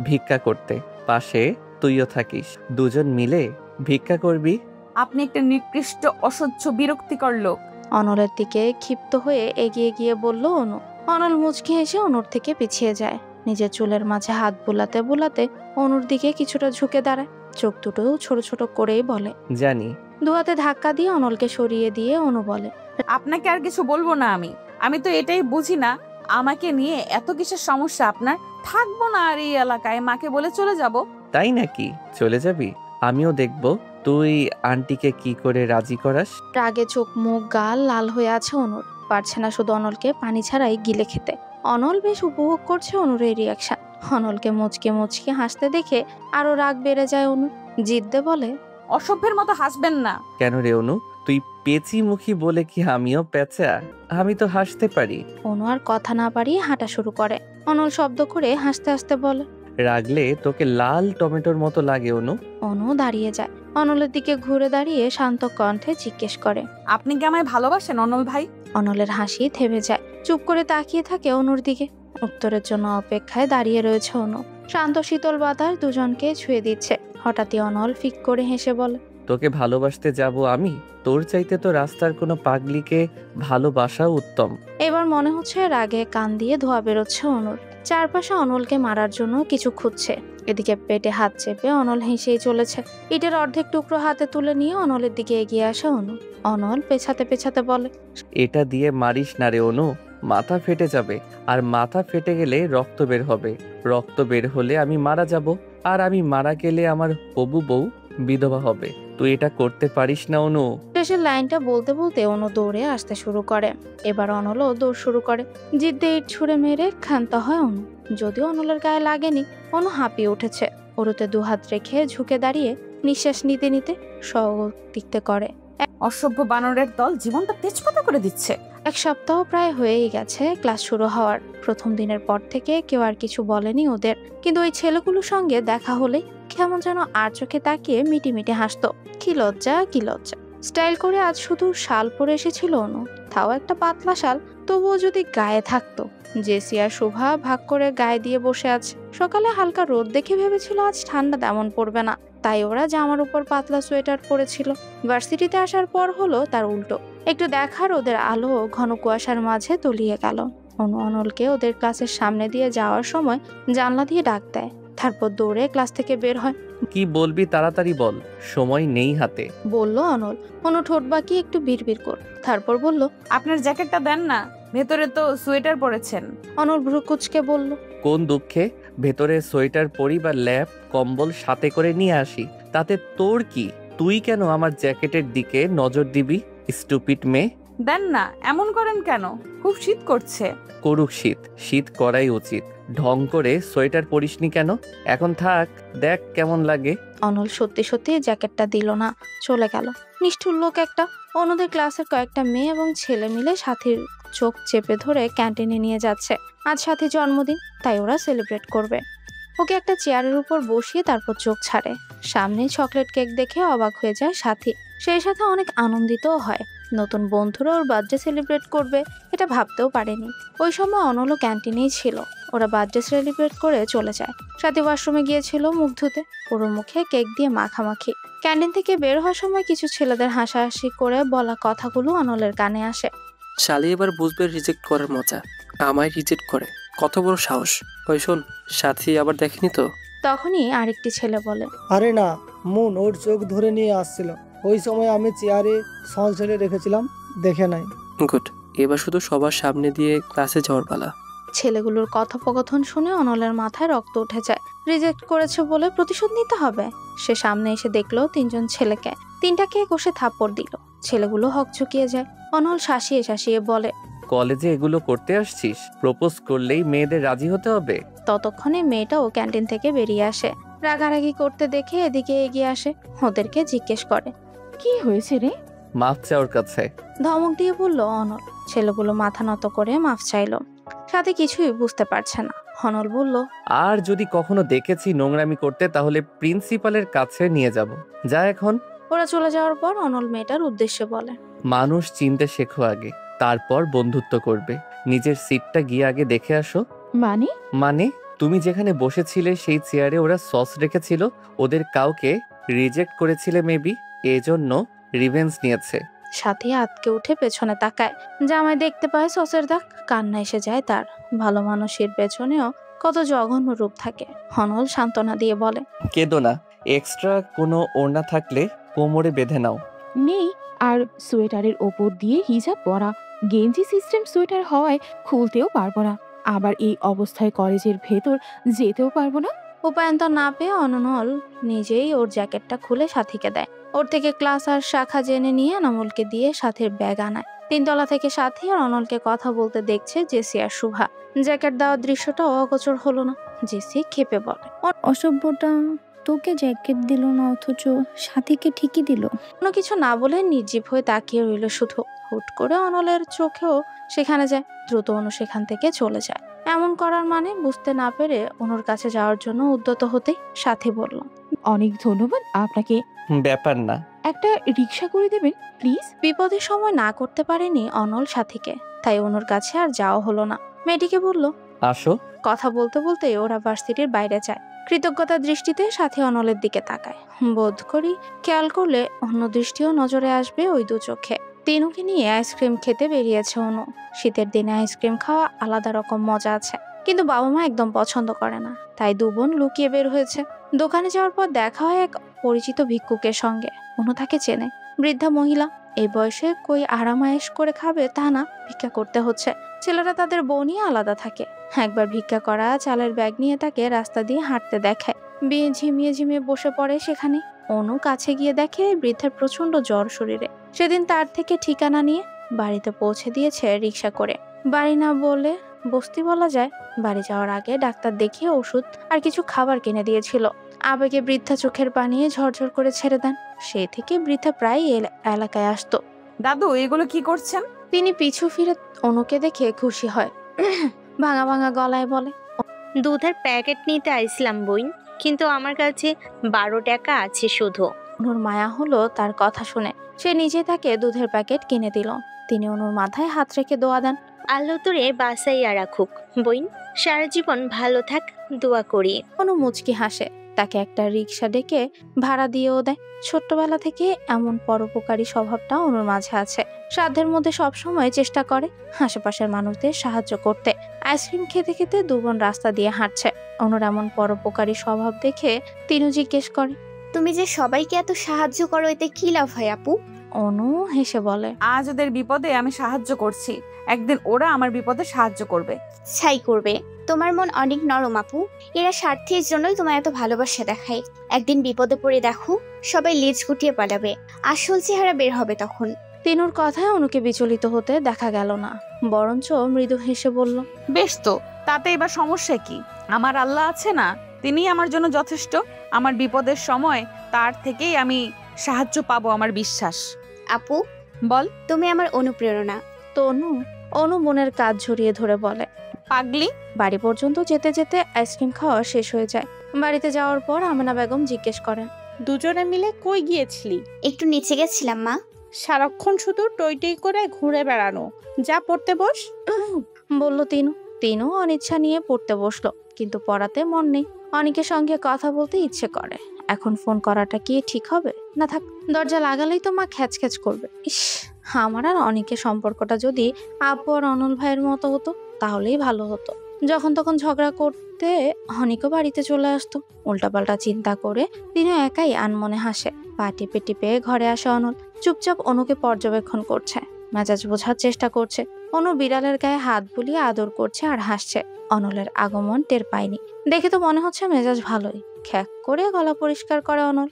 ভিক্ষা করতে। পাশে তুইও থাকিস, দুজন মিলে ভিক্ষা করবি। আপনি একটা নিকৃষ্ট, অসহ্য, বিরক্তিকর লোক। অনলের দিকে ক্ষিপ্ত হয়ে এগিয়ে গিয়ে বলল অনু। অনল মুচকি হেসে অনুর থেকে পিছিয়ে যায়। নিজের চুলের মাঝে হাত বুলাতে বুলাতে অনুর দিকে কিছুটা ঝুঁকে দাঁড়ায়। চোখ দুটো ছোট ছোট করেই বলে, জানি। দুহাতে ধাক্কা দিয়ে অনলকে সরিয়ে দিয়ে অনু বলে, আপনাকে আর কিছু বলবো না। আমি তো এটাই বুঝি না, আমাকে নিয়ে এত কিসের সমস্যা আপনার? থাকবো না আর এই এলাকায়, মাকে বলে চলে যাব। তাই নাকি? চলে যাবি? আমিও দেখব তুই আন্টিকে কি করে রাজি করাস। রাগে চোখ মুখ গাল লাল হয়ে আছে অনুর। পারছে না শুধু অনলকে পানি ছাড়াই গিলে খেতে। অনল বেশ উপভোগ করছে অনুর এই রিয়াকশন। অনলকে মুচকে মুচকে হাসতে দেখে আরো রাগ বেড়ে যায় অনু। জিদ্দে বলে, অসভ্যের মতো হাসবেন না। কেন রে অনু, তুই পেঁচি মুখী বলে কি আমিও পেঁচা? আমি তো হাসতে পারি। অনু আর কথা না পারিয়ে হাঁটা শুরু করে। অনল শব্দ করে হাসতে হাসতে বলে, রাগলে তোকে লাল টমেটোর মতো লাগে অনু। অনু দাঁড়িয়ে যায়। অনলের দিকে ঘুরে দাঁড়িয়ে শান্ত কণ্ঠে জিজ্ঞেস করে, আপনি কি আমায় ভালোবাসেন অনল ভাই? অনলের হাসি থেমে যায়। চুপ করে তাকিয়ে থাকে অনুর দিকে। উত্তরের জন্য অপেক্ষায় দাঁড়িয়ে রয়েছে অনু। শান্ত শীতল বাতাস দুজনকে ছুঁয়ে দিচ্ছে। হঠাৎই অনল ফিক করে হেসে বলে, তোকে ভালোবাসতে যাব আমি? তোর চাইতে তো রাস্তার কোনো পাগলিকে ভালোবাসাও উত্তম। এবার মনে হচ্ছে রাগে কান দিয়ে ধোয়া বেরোচ্ছে অনুর। চারপাশে অনলকে মারার জন্য কিছু খুঁজছে। এদিকে পেটে হাত চেপে অনল হেসেই চলেছে। ইটের অর্ধেক টুকরো হাতে তুলে নিয়ে অনলের দিকে এগিয়ে আসে অনু। অনল পেছাতে পেছাতে বলে, এটা দিয়ে মারিস না রে অনু, মাথা ফেটে যাবে। আর মাথা ফেটে গেলে রক্ত বের হবে। রক্ত বের হলে আমি মারা যাব। আর আমি মারা গেলে আমার হবু বউ বিধবা হবে। তুই এটা করতে পারিস না অনু। শেষের লাইনটা বলতে বলতে অনু দৌড়ে আসতে শুরু করে। এবার অনলও দৌড় শুরু করে। জিদ্দে ইট ছুঁড়ে মেরে ক্ষান্ত হয় অনু। যদিও অনলের গায়ে লাগেনি, অনু হাঁপিয়ে উঠেছে। ওরুতে দুহাত রেখে ঝুঁকে দাঁড়িয়ে নিঃশ্বাস নিতে নিতে সদিকতে করে। অসভ্য বানরের দল জীবনটা তেজপাতা করে দিচ্ছে। এক সপ্তাহ প্রায় হয়েই গেছে ক্লাস শুরু হওয়ার। প্রথম দিনের পর থেকে কেউ আর কিছু বলেনি ওদের, কিন্তু ওই ছেলেগুলোর সঙ্গে দেখা হলে কেমন যেন আর চোখে তাকিয়ে মিটি মিটি হাসতো। কি লজ্জা, কি লজ্জা। স্টাইল করে আজ শুধু শাল পরে এসেছিল অনু, তাও একটা পাতলা শাল। তবুও যদি গায়ে থাকতো। জেসি আর শোভা ভাগ করে গায়ে দিয়ে বসে আছে। সকালে হালকা রোদ দেখে ভেবেছিল আজ ঠান্ডা তেমন পড়বে না, তাই ওরা জামার উপর পাতলা সোয়েটার পরেছিল। ভার্সিটিতে আসার পর হলো তার উল্টো। একটু দেখার ওদের আলো ঘন কুয়াশার মাঝে তলিয়ে গেল। অনু অনলকে ওদের ক্লাসের সামনে দিয়ে যাওয়ার সময় জানলা দিয়ে ডাক দেয়। তারপর দৌড়ে ক্লাস থেকে বের হয়। কি বলবি তাড়াতাড়ি বল, সময় নেই হাতে, বলল অনল। অনু ঠোঁট বাকি একটু বিড়বিড় কর। তারপর বলল, আপনার জ্যাকেটটা দেন না, ভেতরে তো সোয়েটার পরেছেন। অনল ভ্রু কুচকে বলল, কোন দুঃখে? ভেতরে সোয়েটার পরি বা ল্যাপ কম্বল সাথে করে নিয়ে আসি, তাতে তোর কি? তুই কেন আমার জ্যাকেটের দিকে নজর দিবি? স্টুপিড মেয়ে। দেন না, এমন করেন কেন? খুব শীত করছে। করুক শীত, শীত করাই উচিত। ঢং করে সোয়েটার পরিসনি কেন? এখন থাক, দেখ কেমন লাগে। অনল সত্যি সত্যি জ্যাকেটটা দিল না, চলে গেল। নিষ্ঠুর লোক একটা। অন্যদের ক্লাসের কয়েকটা মেয়ে এবং ছেলে মিলে সাথীর চোখ চেপে ধরে ক্যান্টিনে নিয়ে যাচ্ছে। আজ সাথীর জন্মদিন, তাই ওরা সেলিব্রেট করবে। ওকে একটা চেয়ারের উপর বসিয়ে তারপর চোখ ছাড়ে। সামনে চকলেট কেক দেখে অবাক হয়ে যায় সাথী। সেই সাথে অনেক আনন্দিতও হয়। নতুন বন্ধুরা ওর বার্থডে সেলিব্রেট করবে, এটা ভাবতেও পারেনি। ওই সময় অনলও ক্যান্টিনেই ছিল। ওরা বার্থডে সেলিব্রেট করে চলে যায়। সাথী ওয়াশরুমে গিয়েছিল মুখ ধুতে। ওর মুখে কেক দিয়ে মাখামাখি। ক্যান্টিন থেকে বের হওয়ার সময় কিছু ছেলেদের হাসাহাসি করে বলা কথাগুলো অনলের কানে আসে। শালি এবার বুঝবে রিজেক্ট করার মজা। আমায় রিজেক্ট করে কত বড় সাহস! ওই শোন, সাথী আবার দেখেনি তো? তখনই আরেকটি ছেলে বলে, আরে না, মুন ওর চোখ ধরে নিয়ে আসছিল। ওই সময় আমি চেয়ারে সল ছেড়ে রেখেছিলাম, দেখে নাই। গুড, এবার শুধু সবার সামনে দিয়ে ক্লাসে যাওয়ার পালা। ছেলেগুলোর কথোপকথন শুনে অনলের মাথায় রক্ত উঠে যায়। রিজেক্ট করেছে বলে প্রতিশোধ নিতে হবে। সে সামনে এসে দেখলো তিনজন ছেলেকে, তিনটাকে কষে থাপ্পড় দিল। ছেলেগুলো হকচকিয়ে যায়। অনল শাসিয়ে শাসিয়ে বলে, কলেজে এগুলো করতে আসছিস? প্রপোজ করলেই মেয়েদের রাজি হতে হবে? ততক্ষণে মেয়েটাও ক্যান্টিন থেকে বেরিয়ে আসে। রাগারাগি করতে দেখে এদিকে এগিয়ে আসে, ওদেরকে জিজ্ঞেস করে, কি হয়েছে রে? মাফ চাওয়ার কাছে। ধমক দিয়ে বলল অনল। ছেলেগুলো মাথা নত করে মাফ চাইলো। সাথে কিছুই বুঝতে পারছে না। অনল বলল, আর যদি কখনো দেখেছি নোংরামি করতে তাহলে প্রিন্সিপালের কাছে নিয়ে যাব। যা এখন। ওরা চলে যাওয়ার পর অনল মেয়েটার উদ্দেশ্যে বলে, মানুষ চিনতে শেখো আগে, তারপর বন্ধুত্ব করবে। নিজের সিটটা গিয়ে আগে দেখে আসো। মানে তুমি যেখানে বসেছিলে সেই চেয়ারে ওরা সস রেখেছিল, ওদের কাউকে রিজেক্ট করেছিলে মেবি, এজন্য রিভেঞ্জ নিয়েছে। সাথে আতকে উঠে পেছনে তাকায়। জামাই দেখতে পায় সসের দাগ, কান্না এসে যায় তার। ভালো মানুষের পেছনেও কত জঘন্য রূপ থাকে। অনল সান্ত্বনা দিয়ে বলে, কেঁদো না, এক্সট্রা কোনো ওড়না থাকলে কোমরে বেঁধে নাও। নেই, আর সোয়েটারের ওপর দিয়ে হিজাব পরা, গেঞ্জি সিস্টেম সোয়েটার হওয়ায় খুলতেও পারবো না, আবার এই অবস্থায় কলেজের ভেতর যেতেও পারবো না। উপায়ন্তর না পেয়ে অনল নিজেই ওর জ্যাকেটটা খুলে সাথীকে দেয়। ওর থেকে ক্লাস আর শাখা জেনে নিয়ে অনলকে দিয়ে সাথীর ব্যাগ আনায়। 3 তলা থেকে সাথী আর অনলকে কথা বলতে দেখছে জেসি আর শুভা। জ্যাকেট দেওয়ার দৃশ্যটা অগোচর হলো না। জেসি ক্ষেপে বলে, অসভ্যটা, তোকে জ্যাকেট দিল না অথচ সাথীকে ঠিকই দিল। কোনো কিছু না বলে নির্জীব হয়ে তাকিয়ে রইল শুধু। হুট করে অনলের চোখেও সেখানে যায়। দ্রুত অনু সেখান থেকে চলে যায়। এমন করার মানে বুঝতে না পেরে অনুর কাছে যাওয়ার জন্য উদ্যত হতেই সাথী বলল, অনেক ধন্যবাদ আপনাকে। ব্যাপার না, একটা রিক্সা করে দেবেন প্লিজ। বিপদের সময় না করতে পারেনি অনল সাথীকে, তাই অনুর কাছে আর যাওয়া হলো না। মেয়েটিকে বলল, আসো। কথা বলতে বলতে ওরা ভার্সিটির বাইরে যায়। কৃতজ্ঞতার দৃষ্টিতে সাথী অনলের দিকে তাকায়। বোধ করি খেয়াল করলে অন্য দৃষ্টিও নজরে আসবে ওই দু চোখে। তিনুকে নিয়ে আইসক্রিম খেতে বেরিয়েছে অনু। শীতের দিনে আইসক্রিম খাওয়া আলাদা রকম মজা আছে, কিন্তু বাবা মা একদম পছন্দ করে না, তাই 2 বোন লুকিয়ে বের হয়েছে। দোকানে যাওয়ার পর দেখা হয় এক পরিচিত ভিক্ষুকের সঙ্গে। অনু তাকে চেনে, বৃদ্ধা মহিলা। এই বয়সে কই আরামায়েশ করে খাবে তা না, ভিক্ষা করতে হচ্ছে। ছেলেরা তাদের বউ নিয়ে আলাদা থাকে। একবার ভিক্ষা করা চালের ব্যাগ নিয়ে তাকে রাস্তা দিয়ে হাঁটতে দেখায়। বিয়ে ঝিমিয়ে ঝিমিয়ে বসে পড়ে সেখানে। অনু কাছে গিয়ে দেখে বৃদ্ধার প্রচন্ড জ্বর শরীরে। সেদিন তার থেকে ঠিকানা নিয়ে বাড়িতে পৌঁছে দিয়েছে রিক্সা করে। বাড়ি না বলে বস্তি বলা যায়। বাড়ি যাওয়ার আগে ডাক্তার দেখিয়ে ওষুধ আর কিছু খাবার কিনে দিয়েছিল। আবেগে বৃদ্ধা চোখের পানি ঝরঝর করে ছেড়ে দেন। সে থেকে বৃদ্ধা প্রায় এলাকায় আসতো। দাদু এগুলো কি করছেন? তিনি পিছু ফিরে অনুকে দেখে খুশি হয়। ভাঙা ভাঙা গলায় বলে, দুধের প্যাকেট নিতে আইছিলাম বইন, কিন্তু আমার কাছে 12 টাকা আছে শুধু। অনুর মায়া হলো তার কথা শুনে। সে নিজে তাকে দুধের প্যাকেট কিনে দিল। তিনি অনুর মাথায় হাত রেখে দোয়া দেন, আল্লাহ তোরে বাঁচাইয়া রাখুক বইন, সারা জীবন ভালো থাক, দোয়া করি। অনু মুচকি হাসে। তাকে একটা রিক্সা ডেকে ভাড়া দিয়েও দেয়। ছোট্টবেলা থেকে এমন পরোপকারী স্বভাবটা অনুর মাঝে আছে। সাধ্যের মধ্যে সবসময় চেষ্টা করে আশেপাশের মানুষদের সাহায্য করতে। আইসক্রিম খেতে খেতে 2 বোন রাস্তা দিয়ে হাঁটছে। অনুর এমন পরোপকারী স্বভাব দেখে তিনু জিজ্ঞেস করে, তুমি যে সবাইকে এত সাহায্য করো, এতে কি লাভ হয় আপু? অনু হেসে বলে, আজ ওদের বিপদে আমি সাহায্য করছি, একদিন ওরা আমার বিপদে সাহায্য করবে। ছাই করবে। তোমার মন অনেক নরম আপু। এরা স্বার্থের জন্যই তোমার এত ভালোবাসা দেখায়। একদিন বিপদে পড়ে দেখো, সবাই লেজ গুটিয়ে পালাবে, আসল চেহারা বের হবে তখন। তিনুর কথায় অনুকে বিচলিত হতে দেখা গেল না, বরঞ্চ মৃদু হেসে বলল, বেশ তো, তাতে এবার সমস্যা কি? আমার আল্লাহ আছে না, তিনি আমার জন্য যথেষ্ট। আমার বিপদের সময় তার থেকেই আমি সাহায্য পাবো, আমার বিশ্বাস। আপু বল। তুমি আমার অনুপ্রেরণা। তনু অনু বোনের কাজ ঝরিয়ে ধরে বলে, পাগলি। বাড়ি পর্যন্ত যেতে যেতে আইসক্রিম খাওয়া শেষ হয়ে যায়। বাড়িতে যাওয়ার পর আমেনা বেগম জিজ্ঞেস করেন, দুজনে মিলে কই গিয়েছিলি? একটু নিচে গেছিলাম মা। সারাক্ষণ শুধু টই টই করে ঘুরে বেড়ানো, যা পড়তে বস, বলল তিনু। তিনু অনিচ্ছা নিয়ে পড়তে বসলো, কিন্তু পড়াতে মন নেই। অনেকের সঙ্গে কথা বলতে ইচ্ছে করে। এখন ফোন করাটা কি ঠিক হবে? না থাক, দরজা লাগালেই তো মা খ্যাচ খ্যাচ করবে। ইস, আমার আর অনেকের সম্পর্কটা যদি আব্বু আর অনল ভাইয়ের মতো হতো তাহলেই ভালো হতো। যখন তখন ঝগড়া করতে হনিকও বাড়িতে চলে আসতো। উল্টাপাল্টা চিন্তা করে দিনও একাই আনমনে হাসে। পা টিপে টিপে ঘরে আসে অনল। চুপচাপ অনুকে পর্যবেক্ষণ করছে, মেজাজ বোঝার চেষ্টা করছে। অনু বিড়ালের গায়ে হাত বুলিয়ে আদর করছে আর হাসছে। অনলের আগমন টের পায়নি দেখে তো মনে হচ্ছে মেজাজ ভালোই। খ্যাক করে গলা পরিষ্কার করে অনল।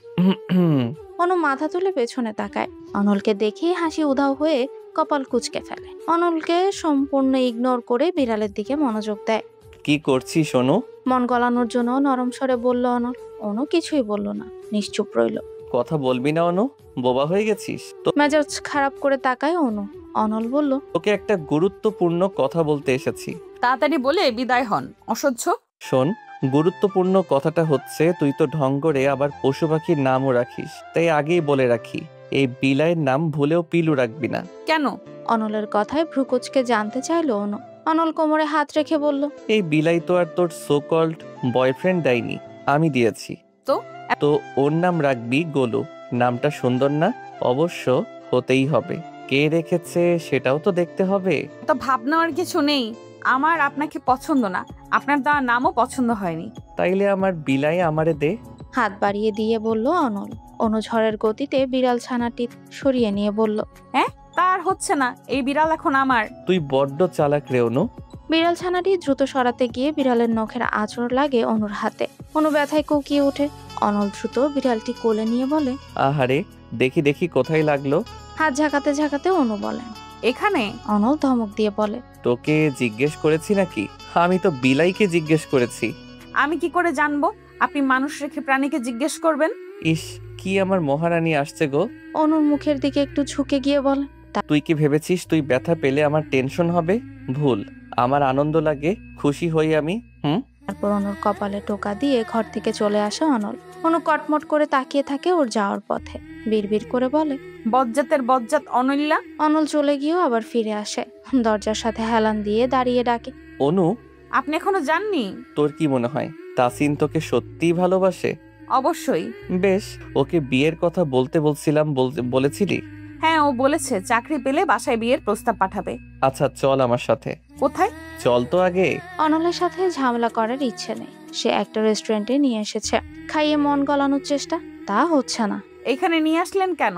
অনু মাথা তুলে পেছনে তাকায়। অনলকে দেখেই হাসি উধাও হয়ে কপাল কুঁচকে ফেলে। অনলকে সম্পূর্ণ ইগনোর করে বিড়ালের দিকে মনোযোগ দেয়। কি করছিস সোনু? মন গলানোর জন্য নরম স্বরে বলল অনল। অনু কিছুই বলল না, নিশ্চুপ রইল। কথা বলবি না অনু? বোবা হয়ে গেছিস তো? মেজাজ খারাপ করে তাকায় অনু। অনল বলল, তোকে একটা গুরুত্বপূর্ণ কথা বলতে এসেছি। তাড়াতাড়ি বলে বিদায় হন, অসহ্য। শোন, গুরুত্বপূর্ণ কথাটা হচ্ছে তুই তো ঢং করে আবার পশু পাখির নামও রাখিস। তাই আগেই বলে রাখি, এই বিলাইয়ের নাম ভুলেও পিলু রাখবি না। কেন? অনলের কথায় ভ্রুকুচকে জানতে চাইলো অনু। অনল কোমরে হাত রেখে বলল, এই বিলাই তো আর তোর সো কল্ড বয়ফ্রেন্ড দেয়নি, আমি দিয়েছি। তো ওর নাম রাখবি গোলু। নামটা সুন্দর না? অবশ্য হতেই হবে। কে রেখেছে সেটাও তো দেখতে হবে। তো ভাবনার কিছু নেই। আমার আপনাকে পছন্দ না, আপনার দেওয়া নামও পছন্দ হয়নি। তাইলে আমার বিলাই আমারে দে। হাত বাড়িয়ে দিয়ে বলল অনল। অনু ঝড়ের গতিতে বিড়াল ছানাটি সরিয়ে নিয়ে বলল, হ্যাঁ তার হচ্ছে না, এই বিড়াল এখন আমার। তুই বড্ড চালাক রে অনু। বিড়াল ছানাটি দ্রুত সরাতে গিয়ে বিড়ালের নখের আঁচড় লাগে অনুর হাতে। অনু ব্যথায় কুকিয়ে ওঠে। অনল দ্রুত বিড়ালটি কোলে নিয়ে বলে, আহারে, দেখি দেখি কোথায় লাগলো। হাত ঝাঁকাতে ঝাঁকাতে অনু বলে, এখানে। অনল ধমক দিয়ে বলে, তোকে জিজ্ঞেস করেছি নাকি? আমি তো বিলাইকে জিজ্ঞেস করেছি। আমি কি করে জানবো আপনি মানুষ রেখে প্রাণীকে জিজ্ঞেস করবেন? ইস, কি আমার মহারানী আসছে গো। অনুর মুখের দিকে একটু ঝুঁকে গিয়ে বলে, তুই কি ভেবেছিস তুই ব্যথা পেলে আমার টেনশন হবে? ভুল, আমার আনন্দ লাগে, খুশি হই আমি। তারপর অনুর কপালে টোকা দিয়ে ঘর থেকে চলে আসে অনল। অনু কটমট করে তাকিয়ে থাকে ওর যাওয়ার পথে। বিড়বিড় করে বলে, বজ্জাতের বজ্জাত অনল্যা। অনল চলে গিয়েও আবার ফিরে আসে। দরজার সাথে হেলান দিয়ে দাঁড়িয়ে ডাকে, অনু, আপনি এখনো যাননি? তোর কি মনে হয় তাসিন তোকে সত্যিই ভালোবাসে? অবশ্যই। বেশ, ওকে বিয়ের কথা বলতে বলছিলাম, বলেছিলি? হ্যাঁ, ও বলেছে চাকরি পেলে বাসায় বিয়ের প্রস্তাব পাঠাবে। আচ্ছা চল আমার সাথে। কোথায়? চল তো আগে। অনলের সাথে ঝামেলা করার ইচ্ছে নেই। সে একটা রেস্টুরেন্টে নিয়ে এসেছে, খাইয়ে মন গলানোর চেষ্টা, তা হচ্ছে না। এখানে নিয়ে আসলেন কেন?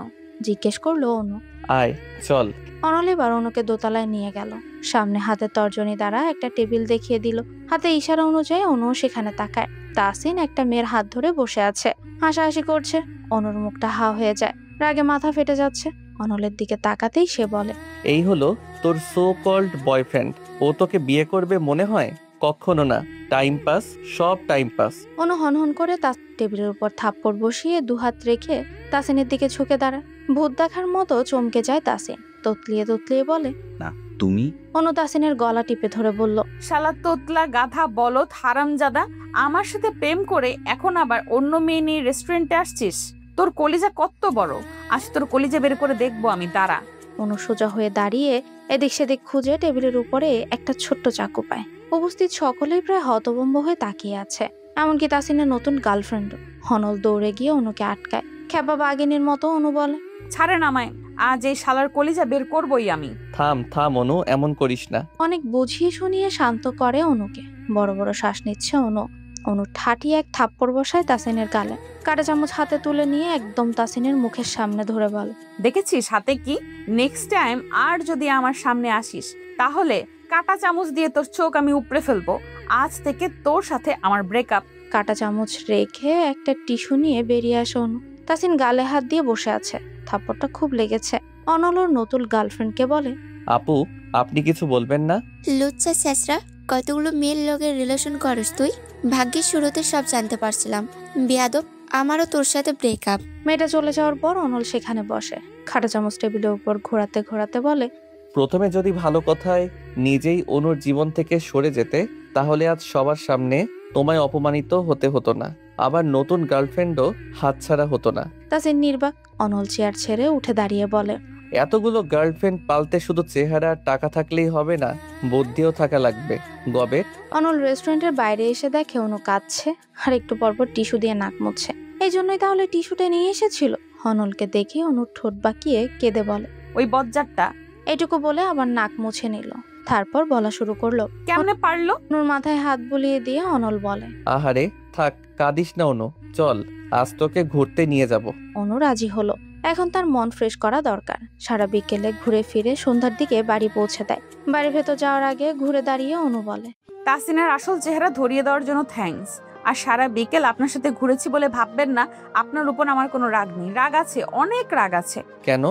জিজ্ঞেস করলো অনু। আয় চল। অনল এবার অনুকে দোতলায় নিয়ে গেল। সামনে হাতে তর্জনী দ্বারা একটা টেবিল দেখিয়ে দিল। হাতে ইশারা অনুযায়ী অনু সেখানে তাকায়। তাসিন একটা মেয়ের হাত ধরে বসে আছে, হাসাহাসি করছে। অনুর মুখটা হা হয়ে যায়, রাগে মাথা ফেটে যাচ্ছে। অনলের দিকে তাকাতেই সে বলে, এই হলো তোর সো কল্ড বয়ফ্রেন্ড। ও তোকে বিয়ে করবে মনে হয়? কখনো না, টাইম পাস, সব টাইম পাস। অনু হনহন করে তার টেবিলের উপর থাপ্পড় বসিয়ে দুহাত রেখে তাসিনের দিকে ঝুঁকে দাঁড়ায়। ভূত দেখার মতো চমকে যায় তাসিন। ততলিয়ে ততলিয়ে বলে, না তুমি। অনু তাসিনের গলা টিপে ধরে বলল, শালা তোতলা গাধা বলদ হারামজাদা, আমার সাথে প্রেম করে এখন আবার অন্য মেয়ে নিয়ে রেস্টুরেন্টে আসছিস? তোর কলিজা কত বড়, আজ তোর কলিজা বের করে দেখবো আমি, দাঁড়া। অনু সোজা হয়ে দাঁড়িয়ে এদিক সেদিক খুঁজে টেবিলের উপরে একটা ছোট্ট চাকু পায়। উপস্থিত সকলেই প্রায় হতভম্ব হয়ে তাকিয়ে আছে, এমনকি তাসিনের নতুন গার্লফ্রেন্ডও। অনল দৌড়ে গিয়ে অনুকে আটকায়। খেপা বাগিনীর মতো অনু বলে, ছাড়েন আমায়, আজ এই শালার কলিজা বের করবই আমি। থাম থাম অনু, এমন করিস না। অনেক বুঝিয়ে শুনিয়ে শান্ত করে অনুকে। বড় বড় শ্বাস নিচ্ছে অনু। অনু ঠাটিয়ে এক থাপ্পড় বসায় তাসিনের গালে। কাঁটা চামচ হাতে তুলে নিয়ে একদম তাসিনের মুখের সামনে ধরে বলে, দেখেছিস হাতে কি? নেক্সট টাইম আর যদি আমার সামনে আসিস তাহলে কাঁটা চামচ দিয়ে তোর চোখ আমি উপড়ে ফেলবো। আজ থেকে তোর সাথে আমার ব্রেকআপ। কাঁটা চামচ রেখে একটা টিস্যু নিয়ে বেরিয়ে আসে অনু। তাসিন গালে হাত দিয়ে বসে আছে, থাপ্পড়টা খুব লেগেছে। অনল ওর নতুন গার্লফ্রেন্ডকে বলে, আপু, আপনি কিছু বলবেন না? লুচ্চা ছেঁচড়া, কতগুলো মেয়ের লগের রিলেশন করস তুই? ভাগ্যের শুরুতে সব জানতে পারছিলাম। বিয়াদব, আমারও তোর সাথে ব্রেকআপ। মেয়েটা চলে যাওয়ার পর অনল সেখানে বসে। কাঁটা চামচ টেবিলের উপর ঘোরাতে ঘোরাতে বলে, প্রথমে যদি ভালো কথায় নিজেই অনুর জীবন থেকে সরে যেতে, তাহলে আজ সবার সামনে তোমায় অপমানিত হতে হতো না, আবার নতুন গার্লফ্রেন্ডও হাতছাড়া হতো না। তাসিন নির্বাক। অনল চেয়ার ছেড়ে উঠে দাঁড়িয়ে বলে, এতগুলো গার্লফ্রেন্ড পালতে শুধু চেহারা আর টাকা থাকলেই হবে না, বুদ্ধিও থাকা লাগবে গবে। অনল রেস্টুরেন্টের বাইরে এসে দেখে অনু কাঁদছে আর একটু পরপর টিস্যু দিয়ে নাক মুছছে। এই জন্যই তাহলে টিস্যুটা নিয়ে এসেছিল। অনলকে দেখে অনুর ঠোঁট বাঁকিয়ে কেঁদে বলে, ওই বজ্জাতটা। এটুকু বলে আবার নাক মুছে নিল। তারপর বলা শুরু করলো। কেমনে পারলো? অনুর মাথায় হাত বুলিয়ে দিয়ে অনল বলে, আহারে থাক, কাঁদিস না অনু, চল আজ তোকে ঘুরতে নিয়ে যাব। অনু রাজি হলো। এখন তার মন ফ্রেশ করা দরকার। সারা বিকেলে ঘুরে ফিরে সন্ধ্যার দিকে বাড়ি পৌঁছে দেয়। বাড়ির ভেতর যাওয়ার আগে ঘুরে দাঁড়িয়ে অনু বলে, তাসিনের আসল চেহারা ধরিয়ে দেওয়ার জন্য থ্যাঙ্কস। আর সারা বিকেল আপনার সাথে ঘুরেছি বলে ভাববেন না আপনার উপর আমার কোনো রাগ নেই। রাগ আছে, অনেক রাগ আছে। কেন?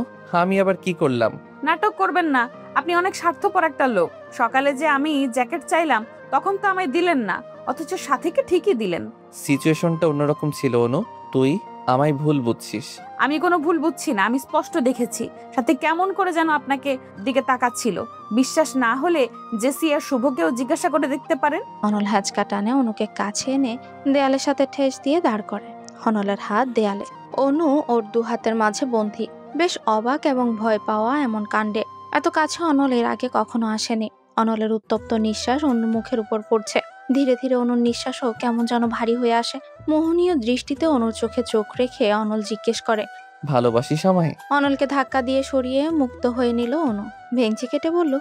আমি আবার কি করলাম? নাটক করবেন না, আপনি অনেক স্বার্থপর একটা লোক। সকালে যে আমি জ্যাকেট চাইলাম তখন তো আমায় দিলেন না, অথচ সাথীকে ঠিকই দিলেন। সিচুয়েশনটা অন্যরকম ছিল অনু, তুই আমায় ভুল বুঝছিস। আমি কোনো ভুল বুঝছি না, আমি স্পষ্ট দেখেছি সাথে কেমন করে যেন আপনাকে দিকে তাকাচ্ছিল। বিশ্বাস না হলে জেসি আর শুভকেও জিজ্ঞাসা করে দেখতে পারেন। অনল হ্যাচকা টানে অনুকে কাছে এনে দেয়ালের সাথে ঠেস দিয়ে দাঁড় করে। অনলের হাত দেয়ালে, অনু ওর দু হাতের মাঝে বন্ধি। বেশ অবাক এবং ভয় পাওয়া এমন কাণ্ডে এত কাছে অনল এর আগে কখনো আসেনি। অনলের উত্তপ্ত নিঃশ্বাস অনুর মুখের উপর পড়ছে। ধীরে ধীরে অনুর নিঃশ্বাসও কেমন যেন ভারী হয়ে আসে। মোহনীয় দৃষ্টিতে অনুর চোখে চোখ রেখে অনল জিজ্ঞেস করে, ভালোবাসিস আমায়? অনলকে ধাক্কা দিয়ে সরিয়ে মুক্ত হয়ে নিল অনু। ভেঙচি কেটে বলল,